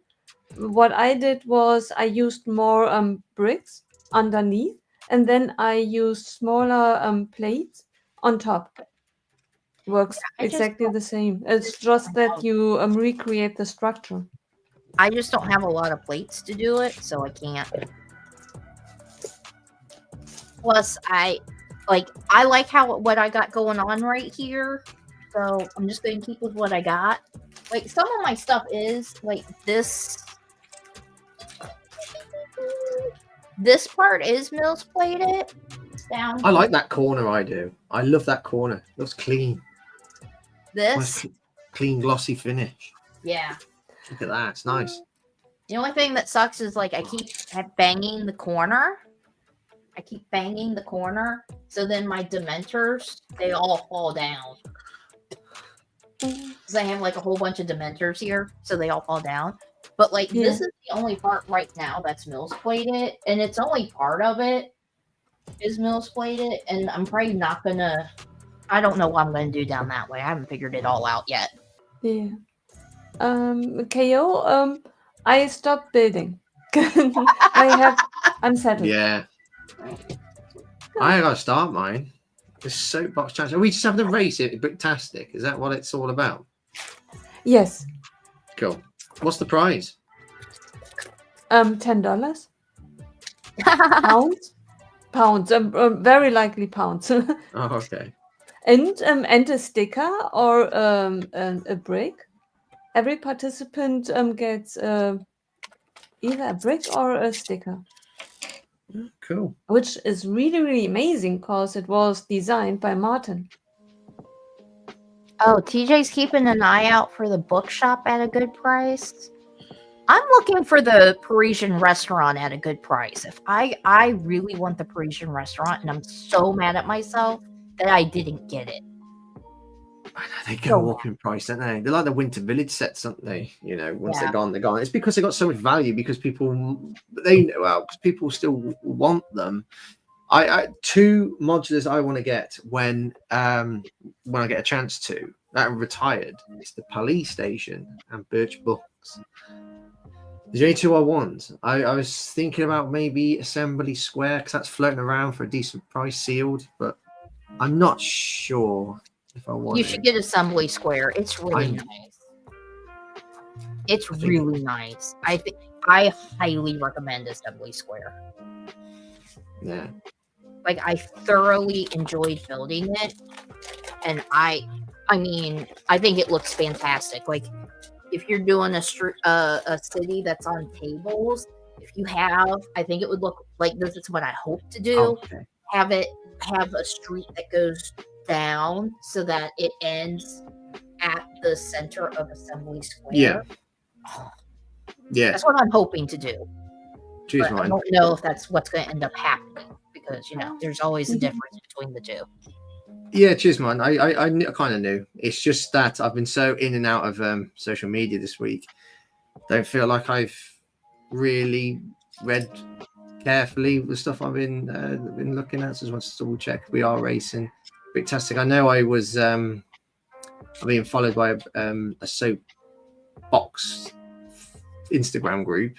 Speaker 1: What I did was I used more bricks underneath, and then I used smaller plates on top. Works
Speaker 3: I just
Speaker 1: exactly
Speaker 3: don't-
Speaker 1: the same. It's just that you recreate the structure.
Speaker 3: I just don't have a lot of plates to do it, so I can't. Plus, I like how what I got going on right here, so I'm just going to keep with what I got. Like some of my stuff is like this. This part is Mills plated down.
Speaker 2: I like that corner. I do. I love that corner. Looks clean.
Speaker 3: This,
Speaker 2: Nice, clean, glossy finish.
Speaker 3: yeah.
Speaker 2: Look at that. It's nice.
Speaker 3: The only thing that sucks is like I keep banging the corner. I keep banging the corner, so then my Dementors, they all fall down. Because I have like a whole bunch of Dementors here, so they all fall down. But like
Speaker 1: Yeah.
Speaker 3: this is the only part right now that's Mills plated, and it's only part of it is Mills plated, and I'm probably not gonna. I don't know what I'm gonna do down that way. I haven't figured it all out yet.
Speaker 1: Yeah. KO, I stopped building. I'm settled.
Speaker 2: Yeah. I gotta start mine. This soapbox challenge. Are we just having a race? It Bricktastic. Is that what it's all about?
Speaker 1: Yes.
Speaker 2: Cool. What's the prize?
Speaker 1: $10. Pounds? Pounds. Very likely pounds.
Speaker 2: Oh, okay.
Speaker 1: and a sticker or a brick. Every participant gets either a brick or a sticker,
Speaker 2: Cool.
Speaker 1: which is really, really amazing because it was designed by Martin.
Speaker 3: Oh, TJ's keeping an eye out for the bookshop at a good price. I'm looking for the Parisian restaurant at a good price. If I really want the Parisian restaurant, and I'm so mad at myself that I didn't get it.
Speaker 2: I know they go up in price, don't they? They're like the Winter Village sets, aren't they? You know, once they're gone, they're gone. It's because they got so much value because people because people still want them. I 2 modulars I want to get when I get a chance to that are retired. It's the police station and Birch Books. There's only 2 I want. I was thinking about maybe Assembly Square because that's floating around for a decent price sealed, but I'm not sure if I want
Speaker 3: You should get Assembly Square. It's really nice. It's really nice. I highly recommend Assembly Square.
Speaker 2: Yeah.
Speaker 3: Like I thoroughly enjoyed building it, and I mean, I think it looks fantastic. Like if you're doing a city that's on tables, if you have, I think it would look like this is what I hope to do.
Speaker 2: Okay.
Speaker 3: Have a street that goes down so that it ends at the center of Assembly Square.
Speaker 2: Yeah. Yeah.
Speaker 3: That's what I'm hoping to do.
Speaker 2: Choose
Speaker 3: But I
Speaker 2: mine.
Speaker 3: don't know if that's what's going to end up happening because there's always a difference between the two.
Speaker 2: Yeah, choose mine. I kind of knew. It's just that I've been so in and out of social media this week. Don't feel like I've really read carefully the stuff I've been looking at. So I just want to double check. We are racing. Fantastic. I know I was I'm being followed by a soap box Instagram group,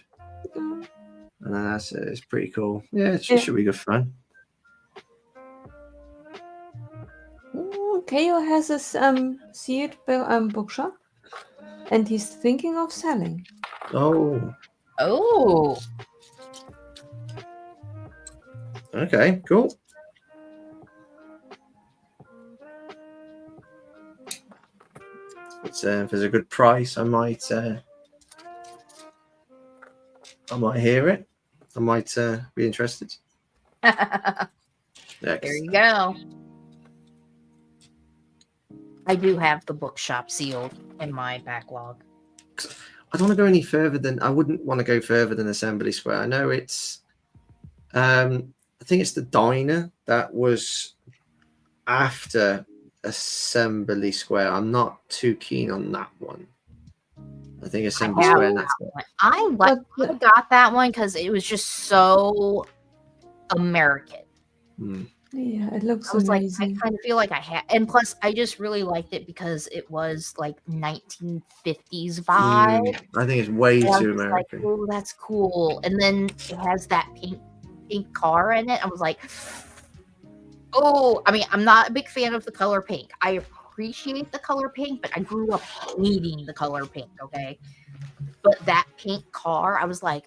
Speaker 1: Mm.
Speaker 2: and that's it's pretty cool. Yeah, it
Speaker 1: Yeah.
Speaker 2: should be good fun.
Speaker 1: Keo has a sealed bookshop, and he's thinking of selling.
Speaker 2: Oh,
Speaker 3: Oh,
Speaker 2: okay, cool. If there's a good price, I might hear it. I might be interested.
Speaker 3: there
Speaker 2: Next.
Speaker 3: you go. I do have the bookshop sealed in my backlog.
Speaker 2: I don't want to go any further than I wouldn't want to go further than Assembly Square. I know it's I think it's the diner that was after Assembly Square. I'm not too keen on that one. I think Assembly
Speaker 3: have
Speaker 2: Square and that's it.
Speaker 3: I got that one because it was just so American.
Speaker 1: Yeah, it looks
Speaker 3: I was
Speaker 1: amazing.
Speaker 3: like, I kind of feel like I had, and plus, I just really liked it because it was like 1950s vibe.
Speaker 2: I think it's way
Speaker 3: And I was
Speaker 2: too
Speaker 3: just
Speaker 2: American.
Speaker 3: like, oh, that's cool. And then it has that pink car in it. I was like, oh, I mean, I'm not a big fan of the color pink. I appreciate the color pink, but I grew up hating the color pink. Okay, but that pink car, I was like,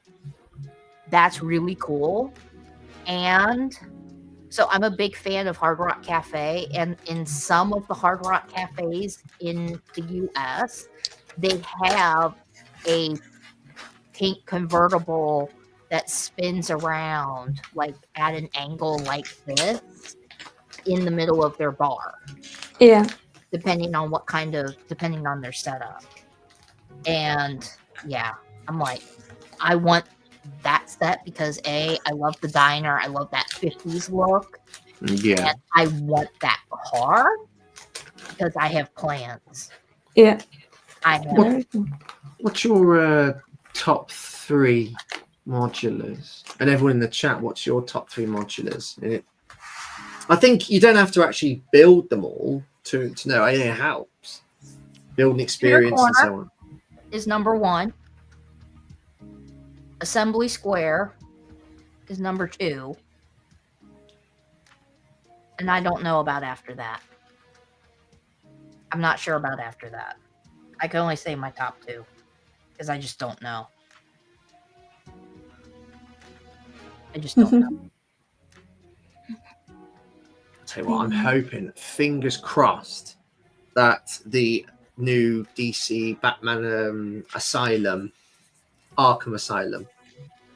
Speaker 3: that's really cool. And so I'm a big fan of Hard Rock Cafe, and in some of the Hard Rock cafes in the US, they have a pink convertible that spins around like at an angle like this in the middle of their bar.
Speaker 1: Yeah.
Speaker 3: Depending on their setup. And yeah, I'm like, I want that set because I love the diner. I love that 50s look.
Speaker 2: Yeah.
Speaker 3: And I want that car because I have plans.
Speaker 1: Yeah.
Speaker 3: I have.
Speaker 1: Very cool.
Speaker 2: What's your top 3 modulars? And everyone in the chat, what's your top 3 modulars? I think you don't have to actually build them all to know. It helps. Building experience and so on.
Speaker 3: Is number 1. Assembly Square is number 2. And I don't know about after that. I'm not sure about after that. I can only say my top 2 because I just don't know. I just don't know.
Speaker 2: Tell you what, I'm hoping, fingers crossed, that the new DC Batman Asylum, Arkham Asylum,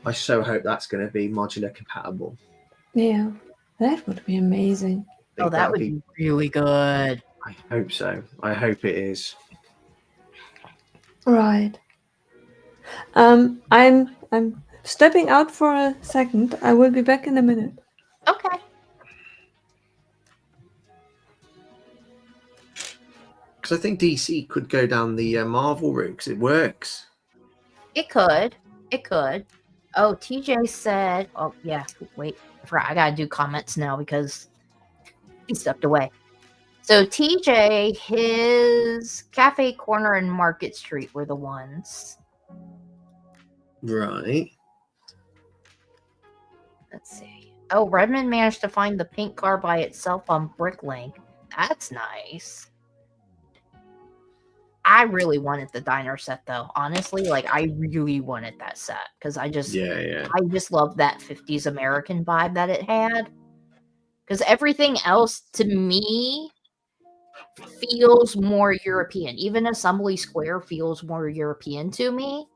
Speaker 2: I so hope that's going to be modular compatible.
Speaker 1: Yeah, that would be amazing.
Speaker 3: Oh, that would be really good.
Speaker 2: I hope so. I hope it is.
Speaker 1: Right. I'm stepping out for a second. I will be back in a minute.
Speaker 3: Okay.
Speaker 2: Because I think DC could go down the Marvel route because it works.
Speaker 3: It could. It could. Oh, TJ said, oh, yeah, wait. I forgot. I got to do comments now because he stepped away. So TJ, his Cafe Corner and Market Street were the ones.
Speaker 2: Right.
Speaker 3: Let's see. Oh, Redmond managed to find the pink car by itself on Bricklink. That's nice. I really wanted the diner set though. Honestly, like I really wanted that set because I just love that 50s American vibe that it had. Because everything else to me feels more European. Even Assembly Square feels more European to me,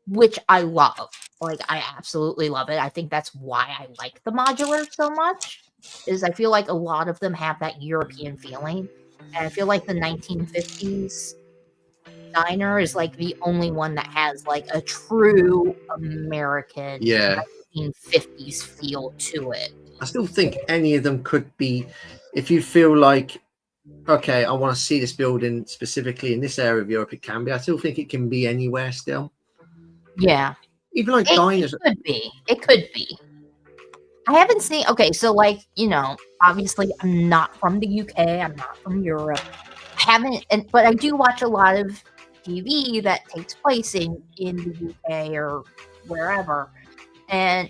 Speaker 3: which I love. Like I absolutely love it. I think that's why I like the modular so much. Is I feel like a lot of them have that European feeling, and I feel like the 1950s diner is like the only one that has like a true American 1950s feel to it.
Speaker 2: I still think any of them could be, if you feel like, okay, I want to see this building specifically in this area of Europe, it can be. I still think it can be anywhere still.
Speaker 3: Yeah.
Speaker 2: Even like diners.
Speaker 3: It could be. It could be. I haven't seen, okay, so like, you know, obviously I'm not from the UK, I'm not from Europe. I haven't, but I do watch a lot of TV that takes place in the UK or wherever, and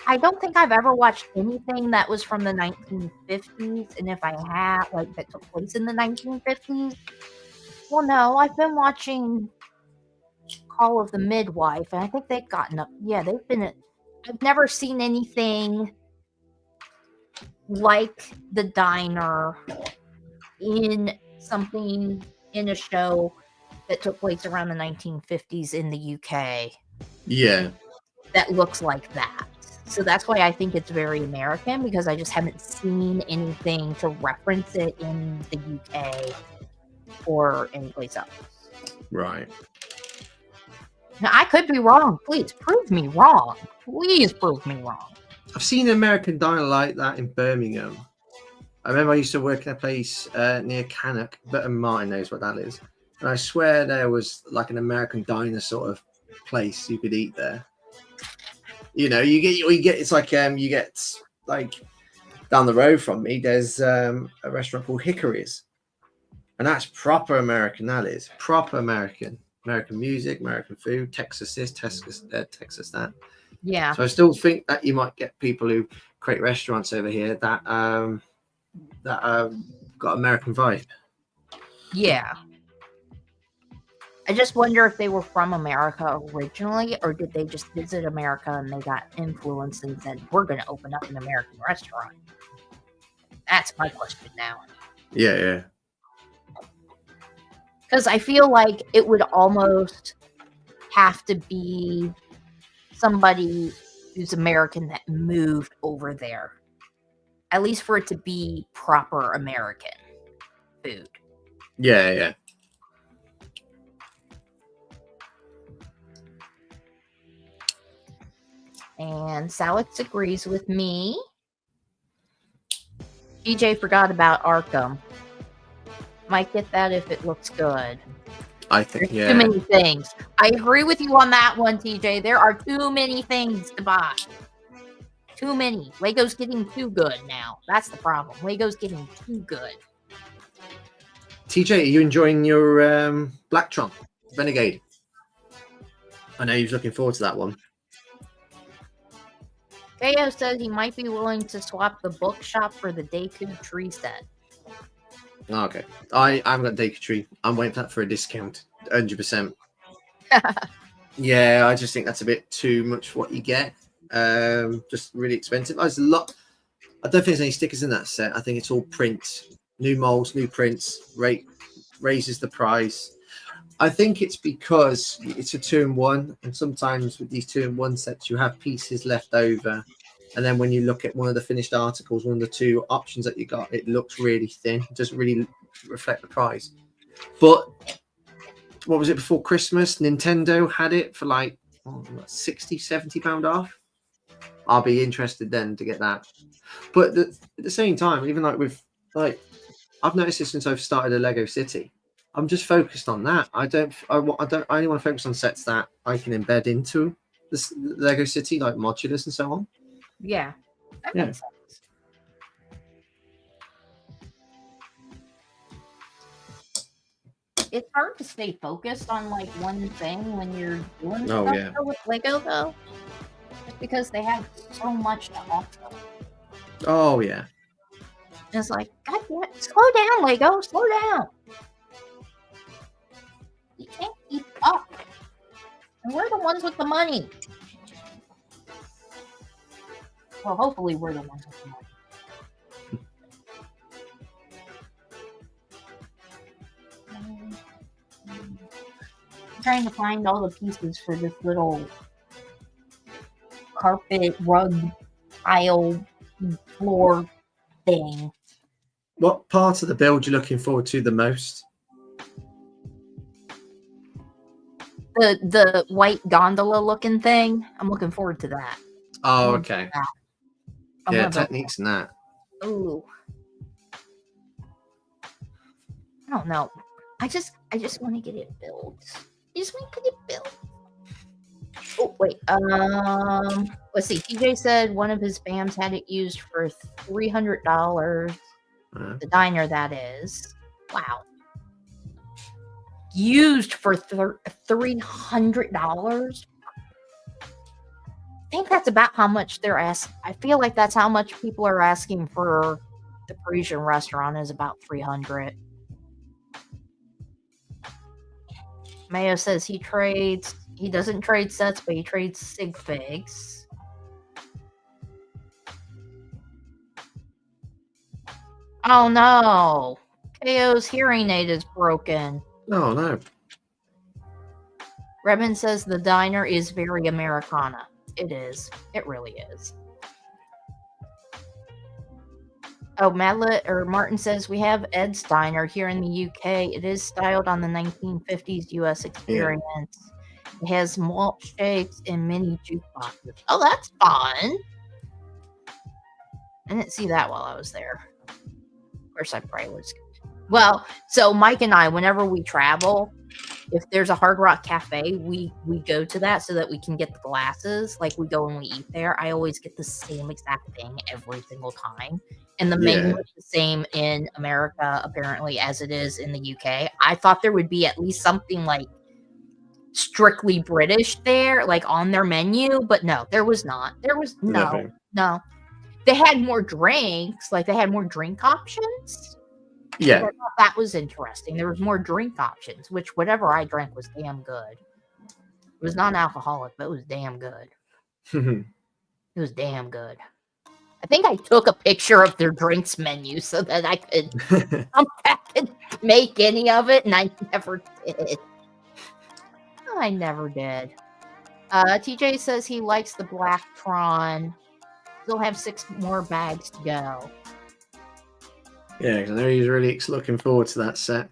Speaker 3: I don't think I've ever watched anything that was from the 1950s. And if I had, like, that took place in the 1950s, well, no, I've been watching Call of the Midwife, and I think they've gotten up. Yeah, they've been. I've never seen anything like the diner in something in a show that took place around the 1950s in the UK
Speaker 2: Yeah.
Speaker 3: that looks like that. So that's why I think it's very American, because I just haven't seen anything to reference it in the UK or anyplace else.
Speaker 2: Right.
Speaker 3: Now, I could be wrong. Please prove me wrong. Please prove me wrong.
Speaker 2: I've seen an American diner like that in Birmingham. I remember I used to work in a place near Cannock, but Martin knows what that is. And I swear there was like an American diner sort of place you could eat there. You know, you get it's like you get like down the road from me, there's a restaurant called Hickory's. And that's proper American, that is. Proper American. American music, American food, Texas this, Texas that.
Speaker 3: Yeah.
Speaker 2: So I still think that you might get people who create restaurants over here that got American vibe.
Speaker 3: Yeah. I just wonder if they were from America originally, or did they just visit America and they got influenced and said, we're going to open up an American restaurant? That's my question now.
Speaker 2: Yeah.
Speaker 3: Because I feel like it would almost have to be somebody who's American that moved over there, at least for it to be proper American food.
Speaker 2: Yeah.
Speaker 3: And Salix agrees with me. DJ forgot about Arkham. Might get that if it looks good.
Speaker 2: I think,
Speaker 3: There's too many things. I agree with you on that one, TJ. There are too many things to buy. Too many. Lego's getting too good now. That's the problem. Lego's getting too good.
Speaker 2: TJ, are you enjoying your Blacktron Renegade? I know you're looking forward to that one.
Speaker 3: KO says he might be willing to swap the bookshop for the Deku tree set.
Speaker 2: Okay. I haven't got Deku tree. I'm waiting for that for a discount. 100%. Yeah, I just think that's a bit too much for what you get. Just really expensive. There's a lot. I don't think there's any stickers in that set. I think it's all print. New molds, new prints, raises the price. I think it's because it's a 2-in-1, and sometimes with these 2-in-1 sets, you have pieces left over. And then when you look at one of the finished articles, one of the two options that you got, it looks really thin. It doesn't really reflect the price. But what was it before Christmas? Nintendo had it for like 60, 70 pound off. I'll be interested then to get that. But at the same time, even like with like, I've noticed this since I've started a Lego City. I'm just focused on that. I only want to focus on sets that I can embed into this Lego City, like modulars and so on.
Speaker 3: Yeah. That makes sense. It's hard to stay focused on like one thing when you're doing stuff with Lego, though. Just because they have so much to offer.
Speaker 2: Oh yeah.
Speaker 3: It's like, God damn it, slow down, Lego, slow down. You can't keep up. And we're the ones with the money. Well, hopefully we're the ones with the money. I'm trying to find all the pieces for this little carpet, rug, tile, floor thing.
Speaker 2: What part of the build you're looking forward to the most?
Speaker 3: The white gondola looking thing. I'm looking forward to that.
Speaker 2: Oh, okay. Yeah, techniques and that.
Speaker 3: Ooh. I don't know. I just want to get it built. I just want to get it built. Oh wait. Let's see. TJ said one of his fams had it used for $300. The diner, that is. Wow. used for $300. I think that's about how much they're asking. I feel like that's how much people are asking for the Parisian restaurant is about 300. Mayo says he doesn't trade sets, but he trades sig figs. Oh no. KO's hearing aid is broken.
Speaker 2: Oh no.
Speaker 3: Redmond says the diner is very Americana. It is. It really is. Oh, Martin says we have Ed's Diner here in the UK. It is styled on the 1950s US experience. Yeah. It has malt shakes and mini jukeboxes. Oh, that's fun. I didn't see that while I was there. Of course, I probably was. Well, so Mike and I, whenever we travel, if there's a Hard Rock Cafe, we go to that so that we can get the glasses. Like we go and we eat there. I always get the same exact thing every single time. And the menu is the same in America, apparently, as it is in the UK. I thought there would be at least something like strictly British there, like on their menu. But no, there was not. There was no. They had more drinks. Like they had more drink options.
Speaker 2: Yeah.
Speaker 3: I thought that was interesting. There was more drink options, which whatever I drank was damn good. It was non-alcoholic, but it was damn good. It was damn good. I think I took a picture of their drinks menu so that I could come back and make any of it, and I never did. I never did. TJ says he likes the Black Tron. He'll have 6 more bags to go.
Speaker 2: Yeah, because I know he's really looking forward to that set.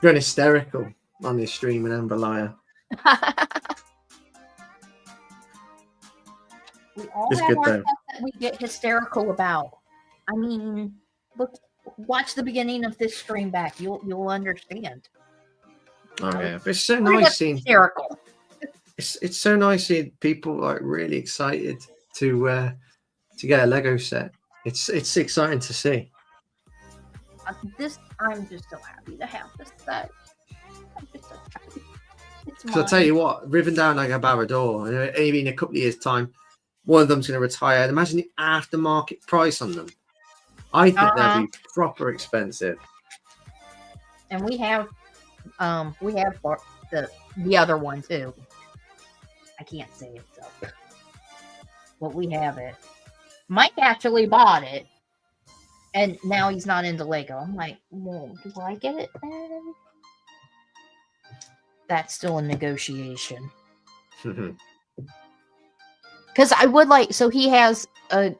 Speaker 2: Going hysterical on this stream with Amber Liar.
Speaker 3: We all
Speaker 2: it's
Speaker 3: have
Speaker 2: good,
Speaker 3: our
Speaker 2: though.
Speaker 3: stuff that we get hysterical about. I mean, watch the beginning of this stream back. You'll understand.
Speaker 2: Oh yeah, but it's so nice seeing
Speaker 3: hysterical.
Speaker 2: It's so nice seeing people like really excited to get a Lego set. It's exciting to see.
Speaker 3: I'm just so happy to have this set. I'm just so happy.
Speaker 2: Because I'll tell you what, ripping down like a Barrador, maybe in a couple of years' time, one of them's going to retire. And imagine the aftermarket price on them. I think they'll be proper expensive.
Speaker 3: And we have the other one too. I can't say it so, but we have it. Mike actually bought it, and now he's not into Lego. I'm like, well, do I get it then? That's still a negotiation. Because I would like, so he has a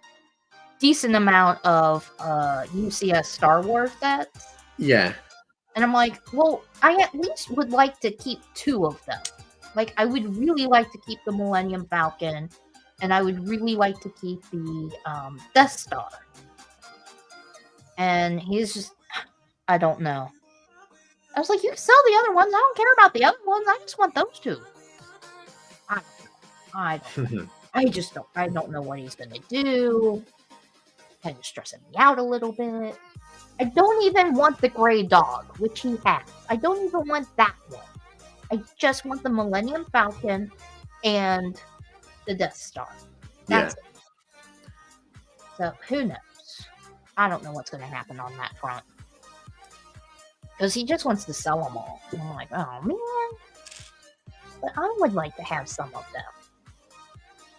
Speaker 3: decent amount of UCS Star Wars sets.
Speaker 2: Yeah.
Speaker 3: And I'm like, well, I at least would like to keep 2 of them. Like, I would really like to keep the Millennium Falcon, and I would really like to keep the Death Star. And he's just, I don't know. I was like, you can sell the other ones. I don't care about the other ones. I just want those 2. I don't know what he's gonna do. Kind of stressing me out a little bit. I don't even want the gray dog, which he has. I don't even want that one. I just want the Millennium Falcon and the Death Star. That's it. So who knows? I don't know what's going to happen on that front. Because he just wants to sell them all. And I'm like, oh man. But I would like to have some of them.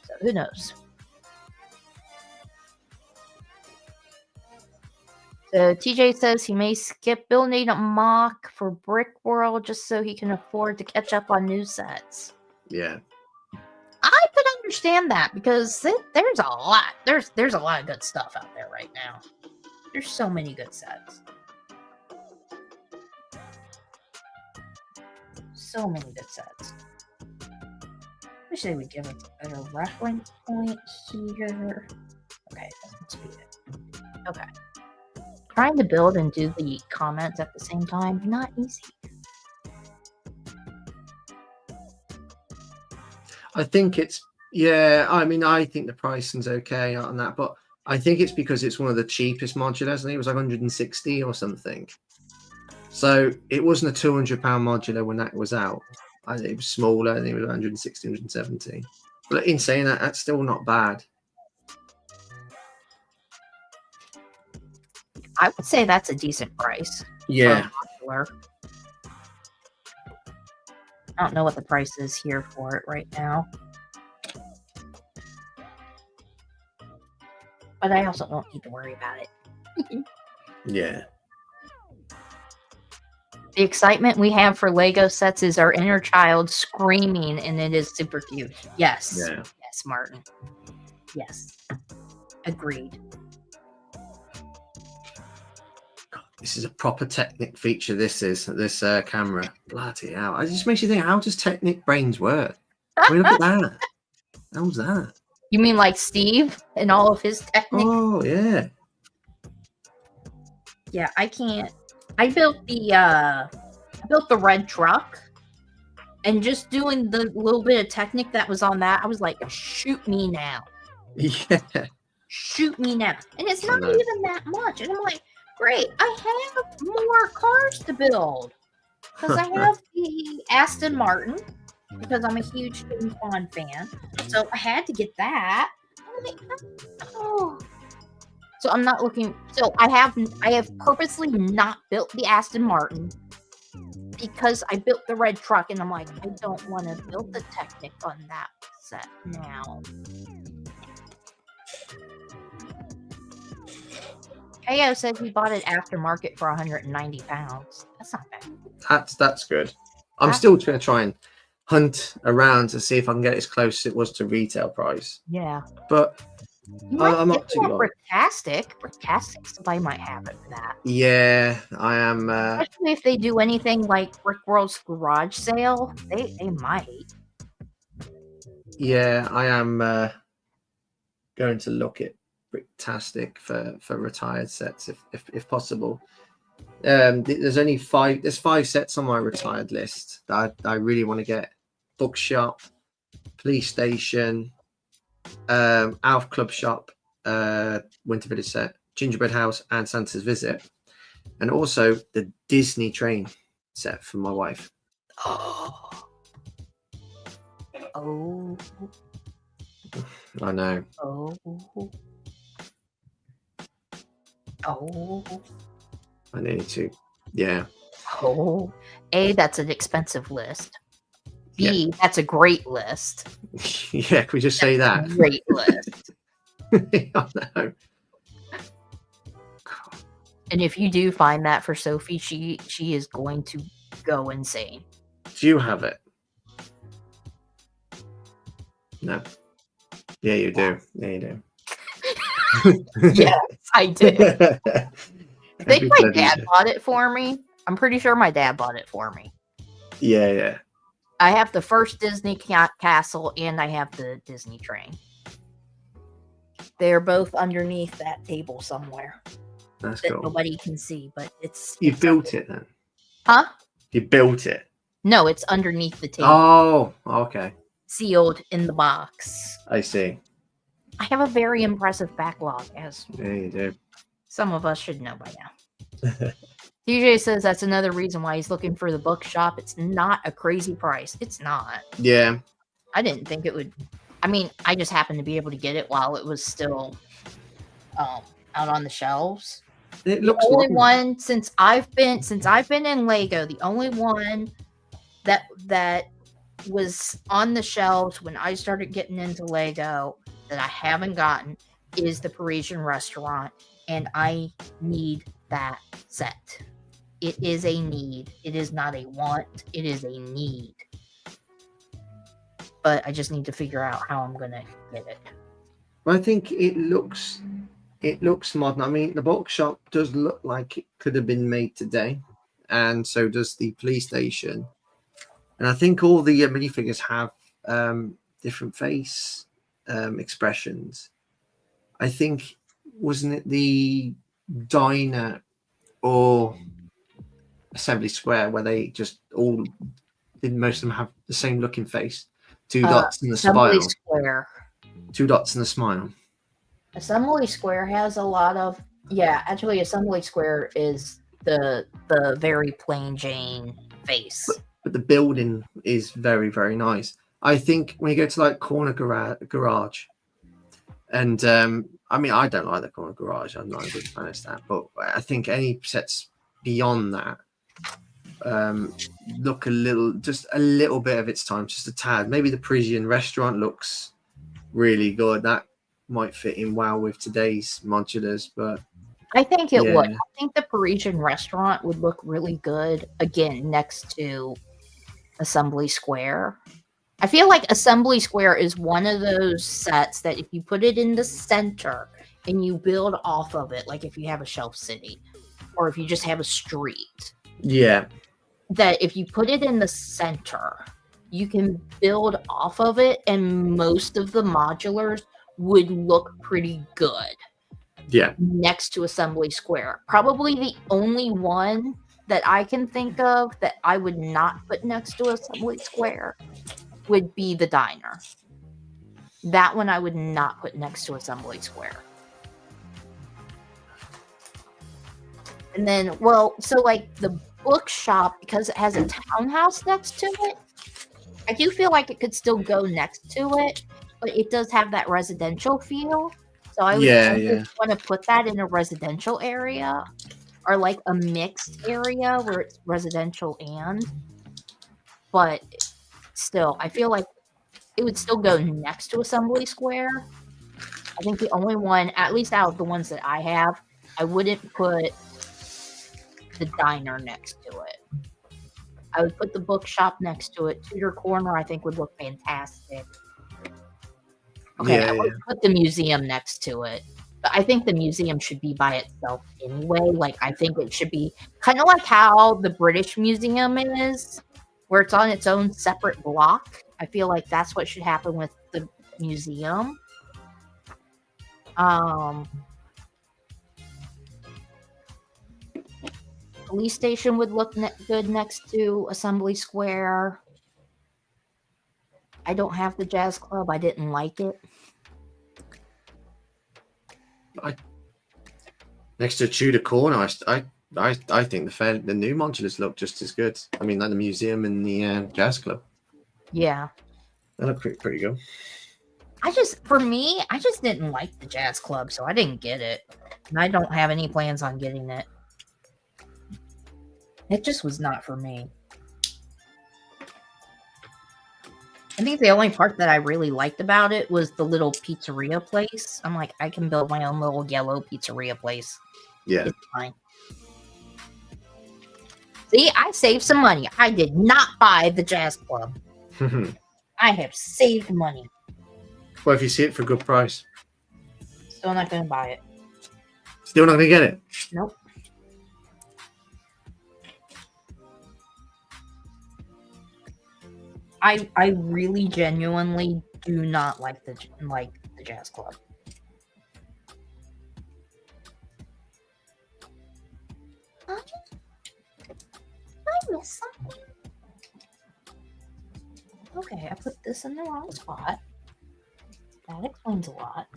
Speaker 3: So who knows? So TJ says he may skip building a mock for Brick World just so he can afford to catch up on new sets.
Speaker 2: Yeah.
Speaker 3: I could understand that because there's a lot. There's a lot of good stuff out there right now. There's so many good sets. So many good sets. Wish they would give us a better reference point here. Okay, let's do it. Okay. Trying to build and do the comments at the same time, not easy.
Speaker 2: I think it's, I mean, I think the pricing's okay on that, but I think it's because it's one of the cheapest modulars. I think it was like 160 or something. So it wasn't a £200 modular when that was out. I think it was smaller, and it was 160, 170. But in saying that, that's still not bad.
Speaker 3: I would say that's a decent price.
Speaker 2: Yeah.
Speaker 3: For a modular. I don't know what the price is here for it right now. But I also don't need to worry about it.
Speaker 2: Yeah.
Speaker 3: The excitement we have for Lego sets is our inner child screaming, and it is super cute. Yes.
Speaker 2: Yeah.
Speaker 3: Yes, Martin. Yes. Agreed.
Speaker 2: This is a proper Technic feature. This camera. Bloody hell! It just makes you think: how does Technic brains work? I mean, look at that. How's that?
Speaker 3: You mean like Steve and all of his techniques?
Speaker 2: Oh yeah.
Speaker 3: Yeah, I can't. I built the red truck, and just doing the little bit of Technic that was on that, I was like, shoot me now.
Speaker 2: Yeah.
Speaker 3: Shoot me now. And it's not even that much. And I'm like, great, I have more cars to build. Because I have the Aston Martin, because I'm a huge James Bond fan. So I had to get that. I'm like, oh. So I'm not looking. So I have purposely not built the Aston Martin because I built the red truck, and I'm like, I don't want to build the Technic on that set now. KO said he bought it aftermarket for £190. That's not bad.
Speaker 2: That's good. I'm still going to try and hunt around to see if I can get it as close as it was to retail price.
Speaker 3: Yeah.
Speaker 2: But
Speaker 3: You
Speaker 2: I'm not too long.
Speaker 3: Bricktastic. Somebody might have it for that.
Speaker 2: Yeah, I am.
Speaker 3: Especially if they do anything like Brick World's garage sale, they might.
Speaker 2: Yeah, I am going to look at Bricktastic for retired sets if possible. There's only 5. There's 5 sets on my retired list that I really want to get: Bookshop, Police Station, Alf Club Shop, Winter Village set, Gingerbread House, and Santa's Visit, and also the Disney Train set for my wife.
Speaker 3: Oh.
Speaker 2: I know.
Speaker 3: Oh.
Speaker 2: I need to. Yeah.
Speaker 3: Oh. A, that's an expensive list. B,
Speaker 2: Yeah.
Speaker 3: that's a great list.
Speaker 2: Yeah, can we just say that?
Speaker 3: Great list.
Speaker 2: I know.
Speaker 3: And if you do find that for Sophie, she is going to go insane.
Speaker 2: Do you have it? No. Yeah, you do. Yeah, you do.
Speaker 3: Yes, I do. I think my dad bought it for me. I'm pretty sure my dad bought it for me.
Speaker 2: Yeah.
Speaker 3: I have the first Disney castle and I have the Disney train. They're both underneath that table somewhere.
Speaker 2: That's
Speaker 3: that
Speaker 2: cool.
Speaker 3: Nobody can see, but
Speaker 2: You built it then?
Speaker 3: Huh?
Speaker 2: You built it?
Speaker 3: No, it's underneath the table.
Speaker 2: Oh, okay.
Speaker 3: Sealed in the box.
Speaker 2: I see.
Speaker 3: I have a very impressive backlog, as
Speaker 2: Yeah, you do.
Speaker 3: some of us should know by now. DJ says that's another reason why he's looking for the bookshop. It's not a crazy price. It's not.
Speaker 2: Yeah.
Speaker 3: I didn't think it would. I mean, I just happened to be able to get it while it was still out on the shelves.
Speaker 2: It looks
Speaker 3: the only
Speaker 2: modern.
Speaker 3: one since I've been in Lego, the only one that was on the shelves when I started getting into Lego that I haven't gotten is the Parisian Restaurant, and I need that set. It is a need. It is not a want. It is a need. But I just need to figure out how I'm gonna get it.
Speaker 2: I think it looks modern. I mean, the bookshop does look like it could have been made today, and so does the police station. And I think all the minifigures have different face expressions. I think, wasn't it the diner or Assembly Square where they just all did most of them have the same looking face? 2 dots and the
Speaker 3: Assembly
Speaker 2: smile.
Speaker 3: Square.
Speaker 2: 2 dots and the smile.
Speaker 3: Assembly Square has a lot of actually Assembly Square is the very plain Jane face.
Speaker 2: But the building is very, very nice. I think when you go to like corner garage, and I mean, I don't like the corner garage. I'm not a big fan of that, but I think any sets beyond that look just a little bit of its time, just a tad. Maybe the Parisian restaurant looks really good. That might fit in well with today's modulars, but
Speaker 3: I think it
Speaker 2: yeah.
Speaker 3: would. I think the Parisian restaurant would look really good again next to Assembly Square. I feel like Assembly Square is one of those sets that if you put it in the center and you build off of it, like if you have a shelf city or if you just have a street,
Speaker 2: Yeah.
Speaker 3: that if you put it in the center, you can build off of it and most of the modulars would look pretty good.
Speaker 2: Yeah.
Speaker 3: Next to Assembly Square. Probably the only one that I can think of that I would not put next to Assembly Square would be the diner. That one I would not put next to Assembly Square. And then, well, so like the bookshop, because it has a townhouse next to it, I do feel like it could still go next to it, but it does have that residential feel. So I would want to put that in a residential area or like a mixed area where it's residential but still, I feel like it would still go next to Assembly Square. I think the only one, at least out of the ones that I have, I wouldn't put the diner next to it. I would put the bookshop next to it. Tudor Corner, I think, would look fantastic. Okay, I would put the museum next to it. But I think the museum should be by itself anyway. Like, I think it should be kind of like how the British Museum is, where it's on its own separate block. I feel like that's what should happen with the museum. Police station would look good next to Assembly Square. I don't have the jazz club. I didn't like it.
Speaker 2: Next to Tudor Corner, I think the new modulars look just as good. I mean, like the museum and the jazz club.
Speaker 3: Yeah,
Speaker 2: they look pretty good.
Speaker 3: I just didn't like the jazz club, so I didn't get it, and I don't have any plans on getting it. It just was not for me. I think the only part that I really liked about it was the little pizzeria place. I'm like, I can build my own little yellow pizzeria place.
Speaker 2: Yeah.
Speaker 3: It's fine. See, I saved some money. I did not buy the jazz club. I have saved money.
Speaker 2: Well, if you see it for a good price.
Speaker 3: Still not going to buy it.
Speaker 2: Still not going to get it?
Speaker 3: Nope. I really genuinely do not like the jazz club. Did I miss something? Okay, I put this in the wrong spot. That explains a lot.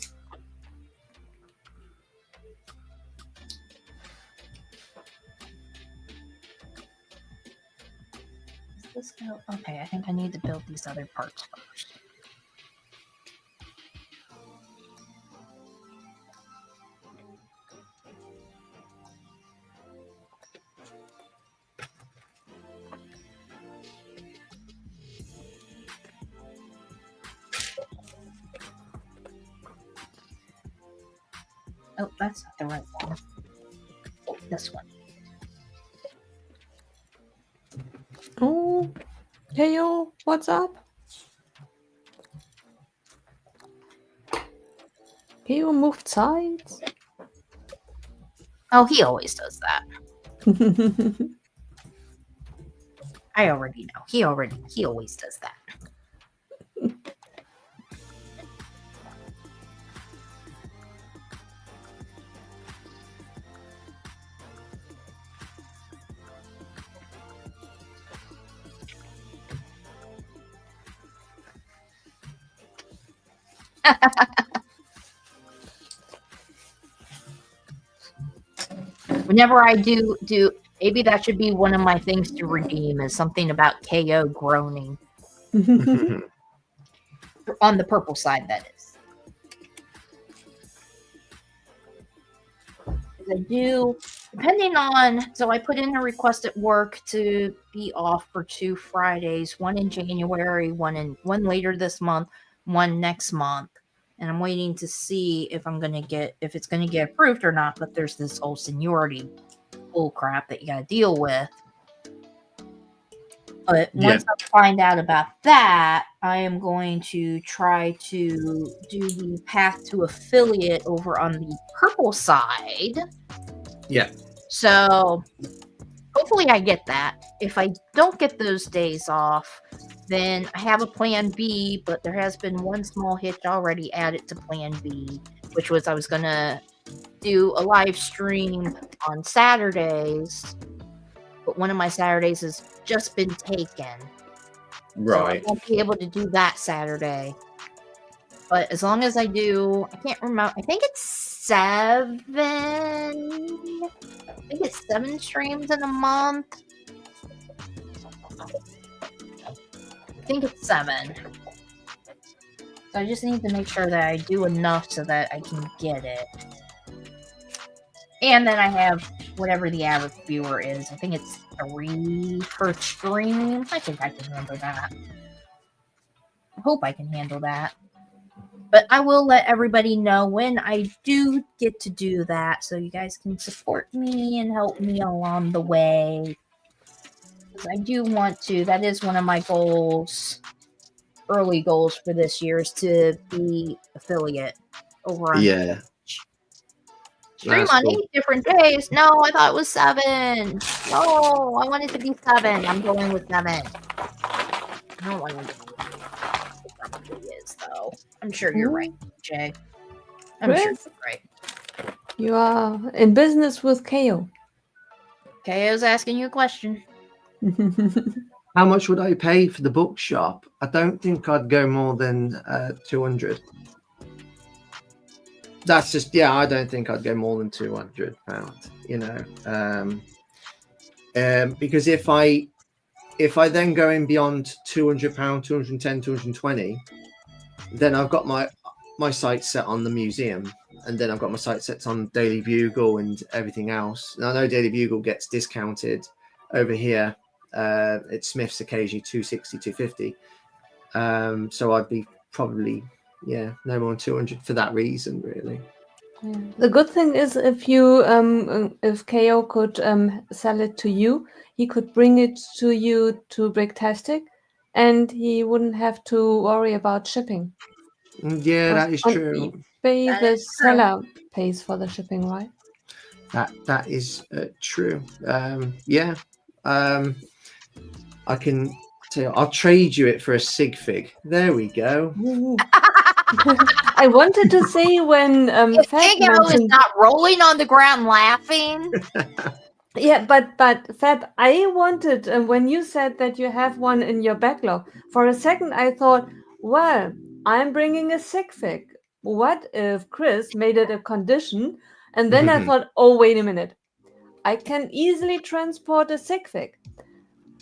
Speaker 3: Does this go? Okay, I think I need to build these other parts first. Oh, that's not the right one. Oh, this one.
Speaker 1: Oh, hey yo, what's up? Heyo moved sides.
Speaker 3: Oh, he always does that. I already know. He always does that. whenever I do, maybe that should be one of my things to redeem is something about KO groaning on the purple side. That is. I do, depending on, so I put in a request at work to be off for 2 Fridays, one in January, one later this month, one next month. And I'm waiting to see if it's gonna get approved or not. But there's this whole seniority bull crap that you gotta deal with. But once I find out about that, I am going to try to do the path to affiliate over on the purple side.
Speaker 2: Yeah.
Speaker 3: So hopefully I get that. If I don't get those days off, then I have a plan B, but there has been one small hitch already added to plan B, which was I was going to do a live stream on Saturdays, but one of my Saturdays has just been taken.
Speaker 2: Right.
Speaker 3: So I won't be able to do that Saturday. But as long as I do, I can't remember. I think it's 7. I think it's 7 streams in a month. I think it's 7. So I just need to make sure that I do enough so that I can get it. And then I have whatever the average viewer is. I think it's 3 per stream. I think I can handle that. I hope I can handle that. But I will let everybody know when I do get to do that so you guys can support me and help me along the way. Because I do want to. That is one of my goals, early goals for this year, is to be affiliate over on Stream on 8 different days. No, I thought it was 7. No, I want it to be 7. I'm going with 7. I don't want it to be. It probably is, though. I'm sure you're right, Jay. I'm sure you're right.
Speaker 1: You are in business with KO.
Speaker 3: KO's asking you a question.
Speaker 2: How much would I pay for the bookshop? I don't think I'd go more than 200. That's just, I don't think I'd go more than £200, you know. Because if I then go in beyond £200, 210, 220, then I've got my sight set on the museum, and then I've got my sight set on Daily Bugle and everything else. And I know Daily Bugle gets discounted over here. It's Smith's occasionally 260, 250. So I'd be probably no more than 200 for that reason, really.
Speaker 1: Yeah. The good thing is if KO could sell it to you, he could bring it to you to Bricktastic, and he wouldn't have to worry about shipping.
Speaker 2: Yeah, that is true.
Speaker 1: The seller pays for the shipping, right?
Speaker 2: That is true. I can tell you, I'll trade you it for a sig fig. There we go.
Speaker 1: I wanted to say when Fab
Speaker 3: is not rolling on the ground laughing.
Speaker 1: Yeah, but Fab, I wanted when you said that you have one in your backlog. For a second, I thought, well, I'm bringing a sig fig. What if Chris made it a condition? And then I thought, oh, wait a minute. I can easily transport a sig fig.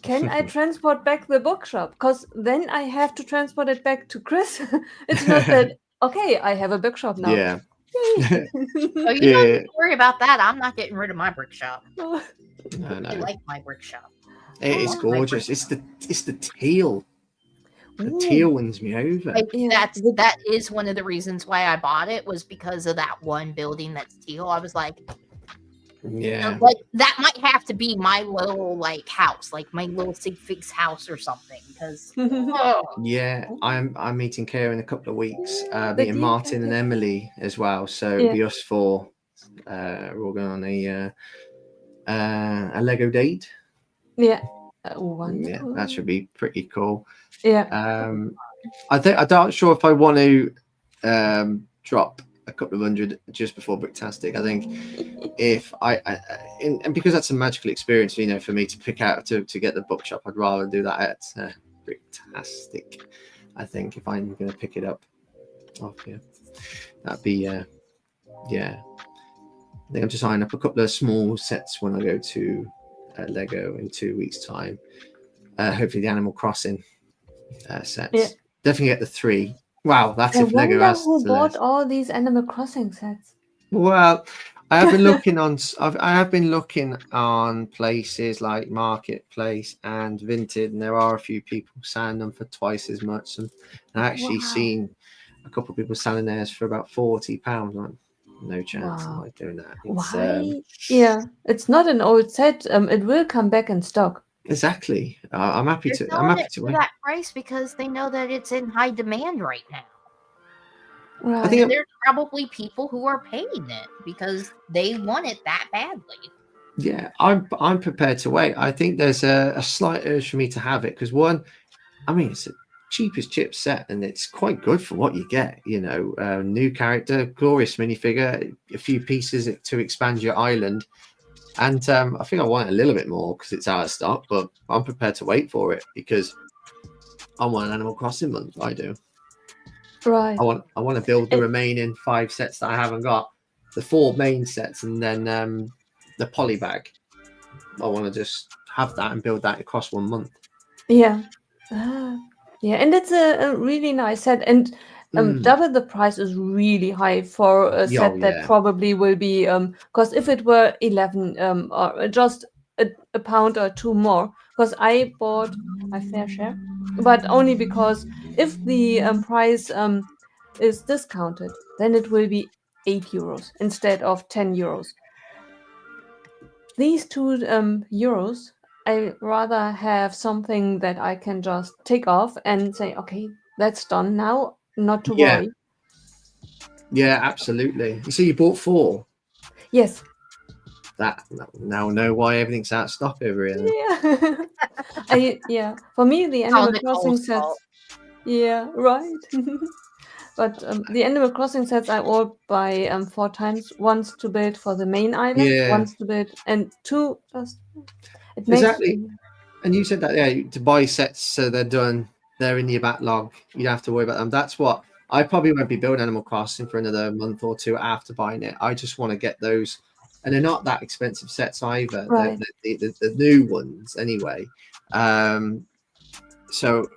Speaker 1: Can I transport back the bookshop? Because then I have to transport it back to Chris. It's not that, okay, I have a bookshop now.
Speaker 2: Yeah.
Speaker 3: You don't have to worry about that. I'm not getting rid of my brick shop.
Speaker 2: No.
Speaker 3: I like my brick shop.
Speaker 2: It is gorgeous. It's the teal. The teal wins me over.
Speaker 3: That is one of the reasons why I bought it, was because of that one building that's teal. I was like, like that might have to be my little house, like my little sig fig's house or something. Because
Speaker 2: I'm meeting Kara in a couple of weeks. Meeting Martin and Emily as well. So it'll be us 4. We're all going on a Lego date.
Speaker 1: Yeah.
Speaker 2: That should be pretty cool.
Speaker 1: Yeah.
Speaker 2: I'm not sure if I want to drop a couple of hundred just before Bricktastic. I think if and because that's a magical experience, for me to pick out to get the bookshop, I'd rather do that at Bricktastic. I think if I'm going to pick it up off here, that'd be I think I'm just eyeing up a couple of small sets when I go to Lego in 2 weeks' time. Hopefully, the Animal Crossing sets.
Speaker 1: Yeah.
Speaker 2: Definitely get the 3. Wow, that's
Speaker 1: I
Speaker 2: if Lego
Speaker 1: wonder
Speaker 2: has
Speaker 1: who
Speaker 2: to
Speaker 1: bought
Speaker 2: list.
Speaker 1: all these Animal Crossing sets.
Speaker 2: Well, I have been looking on. I have been looking on places like Marketplace and Vinted, and there are a few people selling them for twice as much. And I actually
Speaker 1: Wow.
Speaker 2: seen a couple of people selling theirs for about £40. Like, no chance am
Speaker 1: Wow.
Speaker 2: I doing that.
Speaker 1: Why? Yeah, it's not an old set. It will come back in stock.
Speaker 2: Exactly. I'm happy
Speaker 3: They're
Speaker 2: to. I'm
Speaker 3: selling
Speaker 2: happy
Speaker 3: it
Speaker 2: to
Speaker 3: for
Speaker 2: wait.
Speaker 3: that price because they know that it's in high demand right now.
Speaker 2: I
Speaker 1: Right.
Speaker 2: think.
Speaker 3: There's probably people who are paying it because they want it that badly.
Speaker 2: Yeah, I'm prepared to wait. I think there's a slight urge for me to have it because one, I mean, it's the cheapest chip set and it's quite good for what you get. You know, new character, glorious minifigure, a few pieces to expand your island, and I think I want a little bit more because it's out of stock. But I'm prepared to wait for it because I want an Animal Crossing month. I do.
Speaker 1: Right.
Speaker 2: I want to build the
Speaker 1: It-
Speaker 2: remaining 5 sets that I haven't got, the 4 main sets, and then the polybag. I want to just have that and build that across 1 month.
Speaker 1: Yeah. Ah, yeah, and it's a really nice set. And double the price is really high for a
Speaker 2: Oh
Speaker 1: set that
Speaker 2: yeah,
Speaker 1: probably will be because if it were 11 or just a pound or two more, because I bought my fair share, but only because if the price is discounted, then it will be €8 instead of €10. These €2, I rather have something that I can just take off and say, okay, that's done now, not to
Speaker 2: yeah,
Speaker 1: worry.
Speaker 2: yeah, absolutely. You see, you bought 4.
Speaker 1: Yes.
Speaker 2: That now know why everything's out of stock over here.
Speaker 1: Yeah. Yeah. For me, the
Speaker 3: Oh,
Speaker 1: Animal Crossing
Speaker 3: Nicole's fault.
Speaker 1: sets. Yeah, right. But the Animal Crossing sets I all buy 4 times. Once to build for the main island,
Speaker 2: Yeah,
Speaker 1: once to build, and 2 just it makes.
Speaker 2: exactly. And you said that, yeah, to buy sets so they're done, they're in your backlog. You don't have to worry about them. That's what I probably won't be building Animal Crossing for another month or two after buying it. I just want to get those, and they're not that expensive sets either.
Speaker 1: Right.
Speaker 2: The new ones anyway. So,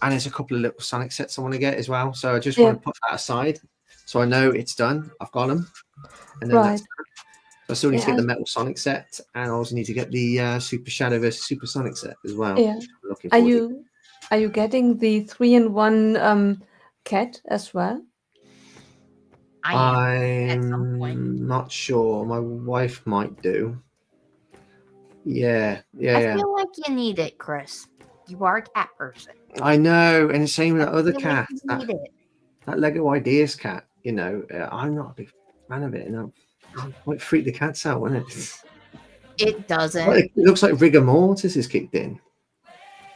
Speaker 2: and there's a couple of little Sonic sets I want to get as well. So I just
Speaker 1: Yeah.
Speaker 2: want to put that aside, so I know it's done. I've got them, and then
Speaker 1: Right.
Speaker 2: that's. I still need to
Speaker 1: Yeah.
Speaker 2: get the Metal Sonic set, and I also need to get the Super Shadow vs Super Sonic set as well.
Speaker 1: Yeah.
Speaker 2: I'm looking
Speaker 1: Are
Speaker 2: forward to.
Speaker 1: you getting the 3-in-1 cat as well?
Speaker 3: I am at some point.
Speaker 2: I'm not sure. My wife might do. Yeah, yeah,
Speaker 3: I
Speaker 2: yeah.
Speaker 3: feel like you need it, Chris. You are a cat person.
Speaker 2: I know, and the same with that other
Speaker 3: I feel like
Speaker 2: cat,
Speaker 3: you
Speaker 2: that,
Speaker 3: need it.
Speaker 2: that Lego Ideas cat. You know, I'm not a big fan of it. You know, it might freak the cats out, wouldn't it?
Speaker 3: It doesn't.
Speaker 2: Well, it looks like rigor mortis is kicked in.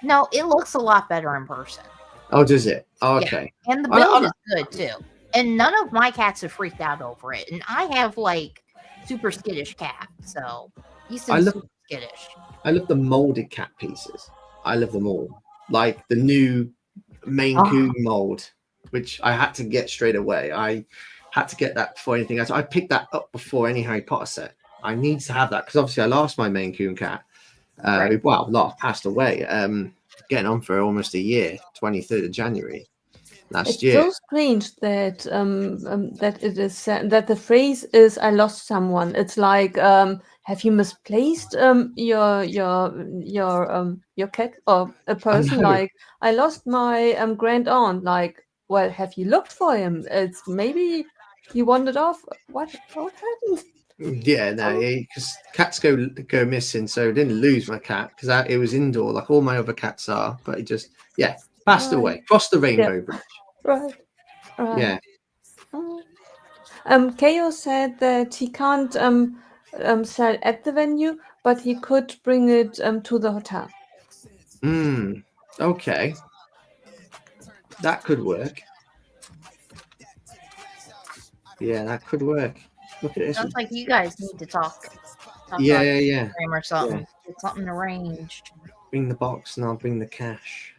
Speaker 3: No, it looks a lot better in person.
Speaker 2: Oh, does it? Oh, okay.
Speaker 3: And the
Speaker 2: I-
Speaker 3: build
Speaker 2: I-
Speaker 3: is good too. And none of my cats have freaked out over it. And I have like super skittish cat. So he's
Speaker 2: I love-
Speaker 3: super skittish.
Speaker 2: I love the molded cat pieces. I love them all. Like the new Maine
Speaker 1: Oh.
Speaker 2: Coon mold, which I had to get straight away. I had to get that before anything else. I picked that up before any Harry Potter set. I need to have that because obviously I lost my Maine Coon cat.
Speaker 3: Right.
Speaker 2: Well, passed away. Getting on for almost a year, 23rd of January last
Speaker 1: It's
Speaker 2: year.
Speaker 1: so strange that that it is that the phrase is "I lost someone." It's like, have you misplaced your cat or a person?
Speaker 2: know.
Speaker 1: Like, I lost my grand aunt. Like, well, have you looked for him? It's maybe he wandered off. What happened?
Speaker 2: Yeah, no, because cats go missing, so I didn't lose my cat because it was indoor, like all my other cats are. But it just, passed
Speaker 1: Right.
Speaker 2: away, crossed the rainbow bridge.
Speaker 1: Right. Right.
Speaker 2: Yeah,
Speaker 1: Oh. Keo said that he can't sell at the venue, but he could bring it to the hotel.
Speaker 2: okay, that could work. Yeah, that could work. Look at this.
Speaker 3: Sounds like you guys need to talk
Speaker 2: Yeah,
Speaker 3: about
Speaker 2: yeah.
Speaker 3: Instagram or something. Get something arranged.
Speaker 2: Bring the box and I'll bring the cash.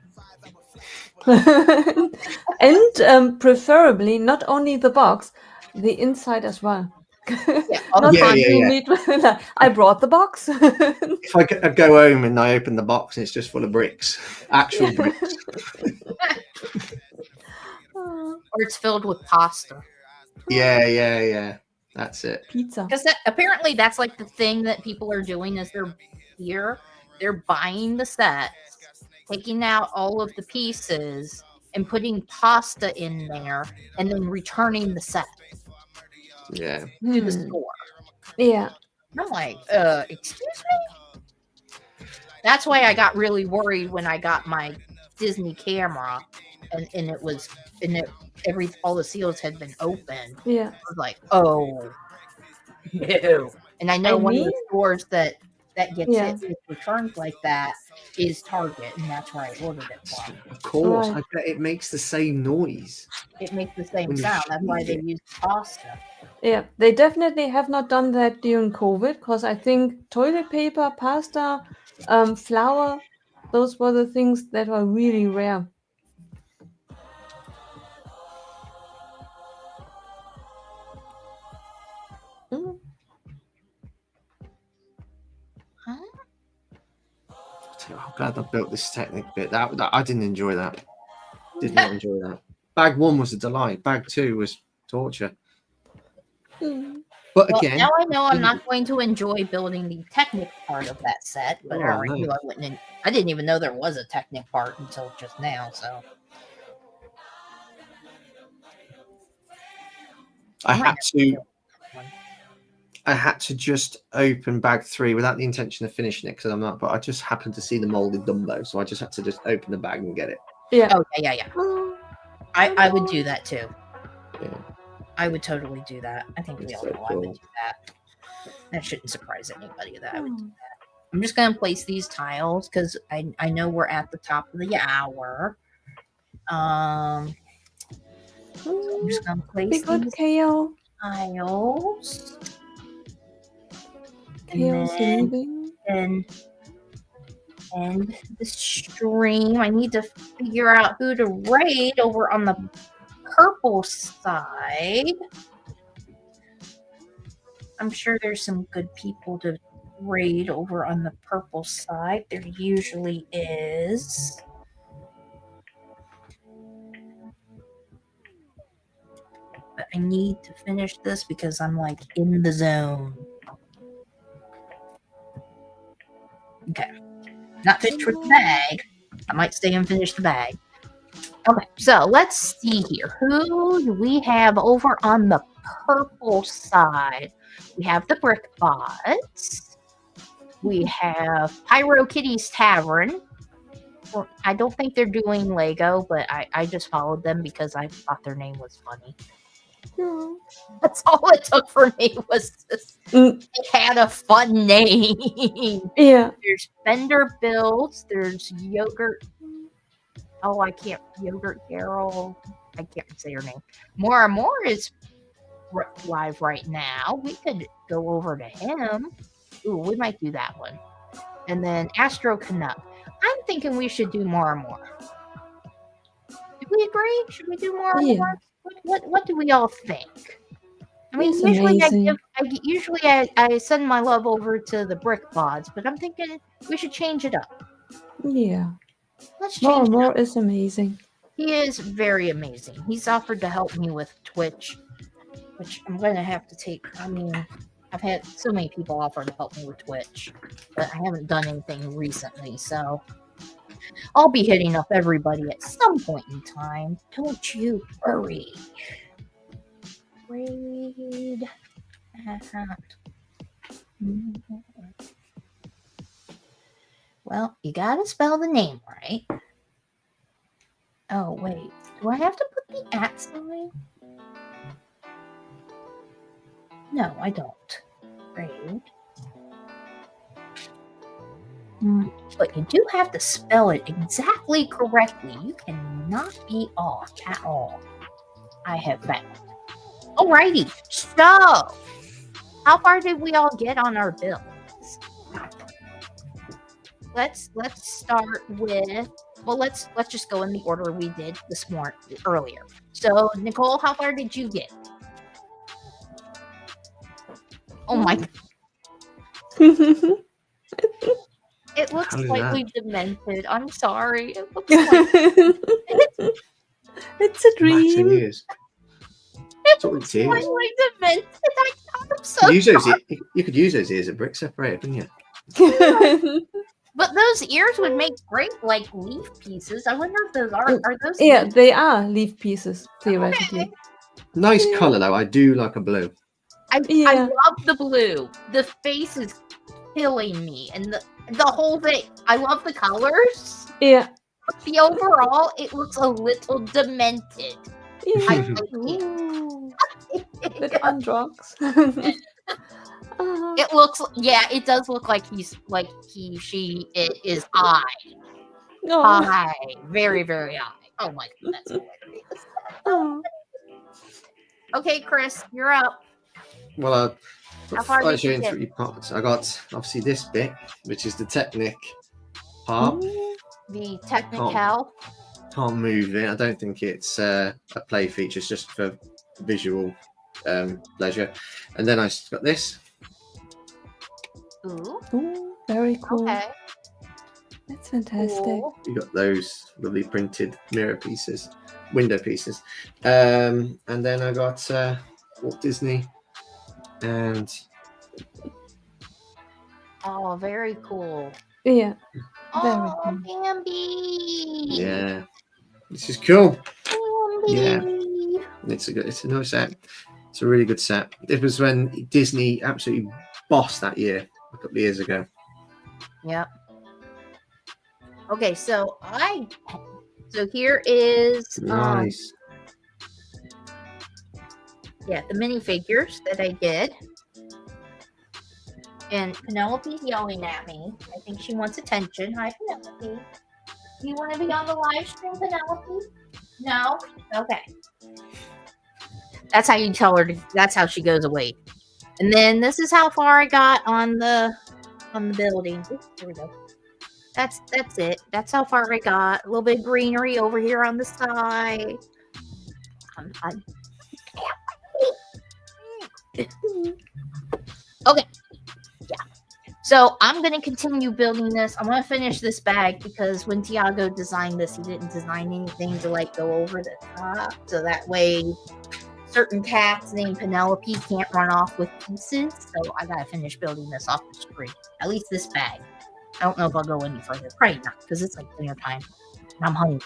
Speaker 1: And preferably not only the box, the inside as well.
Speaker 3: Yeah, all the
Speaker 1: Not
Speaker 2: Yeah,
Speaker 3: fun.
Speaker 2: yeah,
Speaker 1: you
Speaker 2: yeah.
Speaker 1: meet with, I brought the box.
Speaker 2: If I go home and I open the box and it's just full of bricks, actual bricks.
Speaker 1: Oh,
Speaker 3: Or it's filled with pasta.
Speaker 2: Yeah. That's it.
Speaker 1: pizza.
Speaker 3: Because apparently that's like the thing that people are doing is they're buying the sets, taking out all of the pieces and putting pasta in there and then returning the set
Speaker 2: Yeah.
Speaker 3: to the store.
Speaker 1: Yeah.
Speaker 3: And I'm like, excuse me? That's why I got really worried when I got my Disney camera and it was all the seals had been opened.
Speaker 1: Yeah.
Speaker 3: I was like, oh no. And I know
Speaker 1: I
Speaker 3: one of
Speaker 1: mean,
Speaker 3: the stores that gets
Speaker 1: yeah.
Speaker 3: hit with returns like that is Target, and that's where I ordered it from.
Speaker 2: Of course.
Speaker 1: Right.
Speaker 2: I bet it makes the same noise.
Speaker 3: It makes the same
Speaker 2: When you
Speaker 3: sound. That's why they
Speaker 2: squeeze it.
Speaker 3: use pasta.
Speaker 1: Yeah, they definitely have not done that during COVID because I think toilet paper, pasta, flour, those were the things that were really rare. Mm.
Speaker 3: Huh?
Speaker 2: I'm glad I built this Technic bit. That I didn't enjoy that. Did not enjoy that. Bag 1 was a delight. Bag 2 was torture.
Speaker 1: Mm.
Speaker 2: But
Speaker 3: Well,
Speaker 2: again,
Speaker 3: now I know I'm not going to enjoy building the Technic part of that set, but
Speaker 2: Oh,
Speaker 3: I already
Speaker 2: no.
Speaker 3: knew I wouldn't. I didn't even know there was a Technic part until just now. So
Speaker 2: I
Speaker 3: might
Speaker 2: had to just open bag 3 without the intention of finishing it because I'm not. But I just happened to see the molded Dumbo, so I just had to just open the bag and get it.
Speaker 1: Yeah.
Speaker 3: Oh yeah. I would do that too.
Speaker 2: Yeah.
Speaker 3: I would totally do that. I think we
Speaker 2: It's
Speaker 3: all
Speaker 2: so
Speaker 3: know I would
Speaker 2: cool.
Speaker 3: do that. That shouldn't surprise anybody that I would do
Speaker 1: Oh.
Speaker 3: that. I'm just gonna place these tiles because I know we're at the top of the hour. So I'm just gonna
Speaker 1: Be
Speaker 3: place
Speaker 1: good,
Speaker 3: these
Speaker 1: Kale.
Speaker 3: tiles.
Speaker 1: Kale's
Speaker 3: then-
Speaker 1: leaving.
Speaker 3: And the stream. I need to figure out who to raid over on the purple side. I'm sure there's some good people to raid over on the purple side. There usually is. But I need to finish this because I'm like in the zone. Okay. Not finished with the bag. I might stay and finish the bag. Okay, so let's see here. Who do we have over on the purple side? We have the Brick Bots. We have Pyro Kitty's Tavern. Well, I don't think they're doing Lego, but I just followed them because I thought their name was funny.
Speaker 1: Oh.
Speaker 3: That's all it took for me was this.
Speaker 1: Mm.
Speaker 3: It had a fun name.
Speaker 1: Yeah.
Speaker 3: There's Bender Builds. There's Yogurt. Oh, I can't. Yogurt Carol. I can't say her name. Mora is live right now. We could go over to him. Ooh, we might do that one. And then Astro Canuck. I'm thinking we should do more. Do we agree? Should we do more?
Speaker 1: Yeah.
Speaker 3: What do we all think? I mean,
Speaker 1: It's
Speaker 3: usually
Speaker 1: amazing.
Speaker 3: I send my love over to the Brick Pods, but I'm thinking we should change it up.
Speaker 1: Yeah.
Speaker 3: Let's change it up.
Speaker 1: More is amazing.
Speaker 3: He is very amazing. He's offered to help me with Twitch, which I'm going to have to take. I mean, I've had so many people offer to help me with Twitch, but I haven't done anything recently, so I'll be hitting up everybody at some point in time. Don't you worry. Raid. Well, you gotta spell the name right. Oh, wait. Do I have to put the @ sign? No, I don't. Raid. But you do have to spell it exactly correctly. You cannot be off at all. I have found. Alrighty. So, how far did we all get on our builds? Let's start with. Well, let's just go in the order we did this morning earlier. So, Nicole, how far did you get? Oh my god. It looks
Speaker 2: How is
Speaker 3: slightly
Speaker 2: that?
Speaker 3: demented. I'm sorry. It looks like
Speaker 1: It's a
Speaker 2: Max and
Speaker 1: dream.
Speaker 2: ears. That's what it is.
Speaker 3: slightly demented. I'm
Speaker 2: You
Speaker 3: so
Speaker 2: could use those. You could use those ears as brick separator, couldn't you?
Speaker 3: But those ears would make great like leaf pieces. I wonder if those are those
Speaker 1: Yeah,
Speaker 3: leaf?
Speaker 1: they are leaf pieces, theoretically.
Speaker 2: Nice
Speaker 1: Yeah.
Speaker 2: color though. I do like a blue.
Speaker 3: I
Speaker 1: Yeah.
Speaker 3: love the blue. The face is killing me, and the whole thing. I love the colors.
Speaker 1: Yeah.
Speaker 3: The overall, it looks a little demented.
Speaker 1: Yeah.
Speaker 3: I like
Speaker 1: Ooh,
Speaker 3: it.
Speaker 1: bit on drugs.
Speaker 3: It looks, yeah, it does look like she is high,
Speaker 1: No.
Speaker 3: high, very, very high. Oh my god, that's hilarious.
Speaker 1: Oh.
Speaker 3: Okay, Chris, you're up.
Speaker 2: Well,
Speaker 3: How far
Speaker 2: I'll
Speaker 3: did
Speaker 2: show
Speaker 3: you
Speaker 2: you in
Speaker 3: get?
Speaker 2: 3 parts. I got obviously this bit, which is the Technic part.
Speaker 3: The technical.
Speaker 2: Can't move it. I don't think it's a play feature. It's just for visual pleasure. And then I got this.
Speaker 3: Ooh,
Speaker 1: Ooh, very cool.
Speaker 3: okay.
Speaker 1: That's fantastic.
Speaker 3: Cool.
Speaker 2: You got those lovely printed mirror pieces, window pieces. And then I got Walt Disney and
Speaker 3: Oh, very cool.
Speaker 1: Yeah.
Speaker 3: Oh,
Speaker 1: cool.
Speaker 3: Bambi.
Speaker 2: yeah, this is cool.
Speaker 3: Bambi.
Speaker 2: Yeah. It's a nice set. It's a really good set. It was when Disney absolutely bossed that year a couple of years ago.
Speaker 3: Yep. Okay, so here is
Speaker 2: Nice.
Speaker 3: yeah, the minifigures that I did. And Penelope's yelling at me. I think she wants attention. Hi, Penelope. Do you want to be on the live stream, Penelope? No? Okay. That's how you tell her that's how she goes away. And then this is how far I got on the building. Oops, there we go. That's it. That's how far I got. A little bit of greenery over here on the side. Okay. Yeah. So I'm going to continue building this. I'm going to finish this bag because when Tiago designed this, he didn't design anything to like go over the top. So that way certain cats named Penelope can't run off with pieces. So I got to finish building this off the screen. At least this bag. I don't know if I'll go any further. Probably not because it's like dinner time and I'm hungry.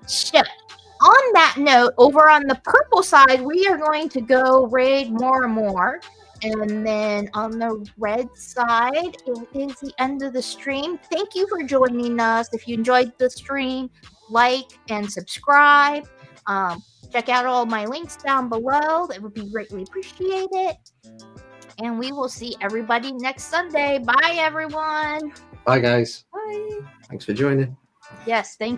Speaker 3: So on that note, over on the purple side, we are going to go raid more and more. And then on the red side, it is the end of the stream. Thank you for joining us. If you enjoyed the stream, like and subscribe. Check out all my links down below. That would be greatly appreciated. And we will see everybody next Sunday. Bye, everyone.
Speaker 2: Bye, guys.
Speaker 1: Bye.
Speaker 2: Thanks for joining.
Speaker 3: Yes, thank you.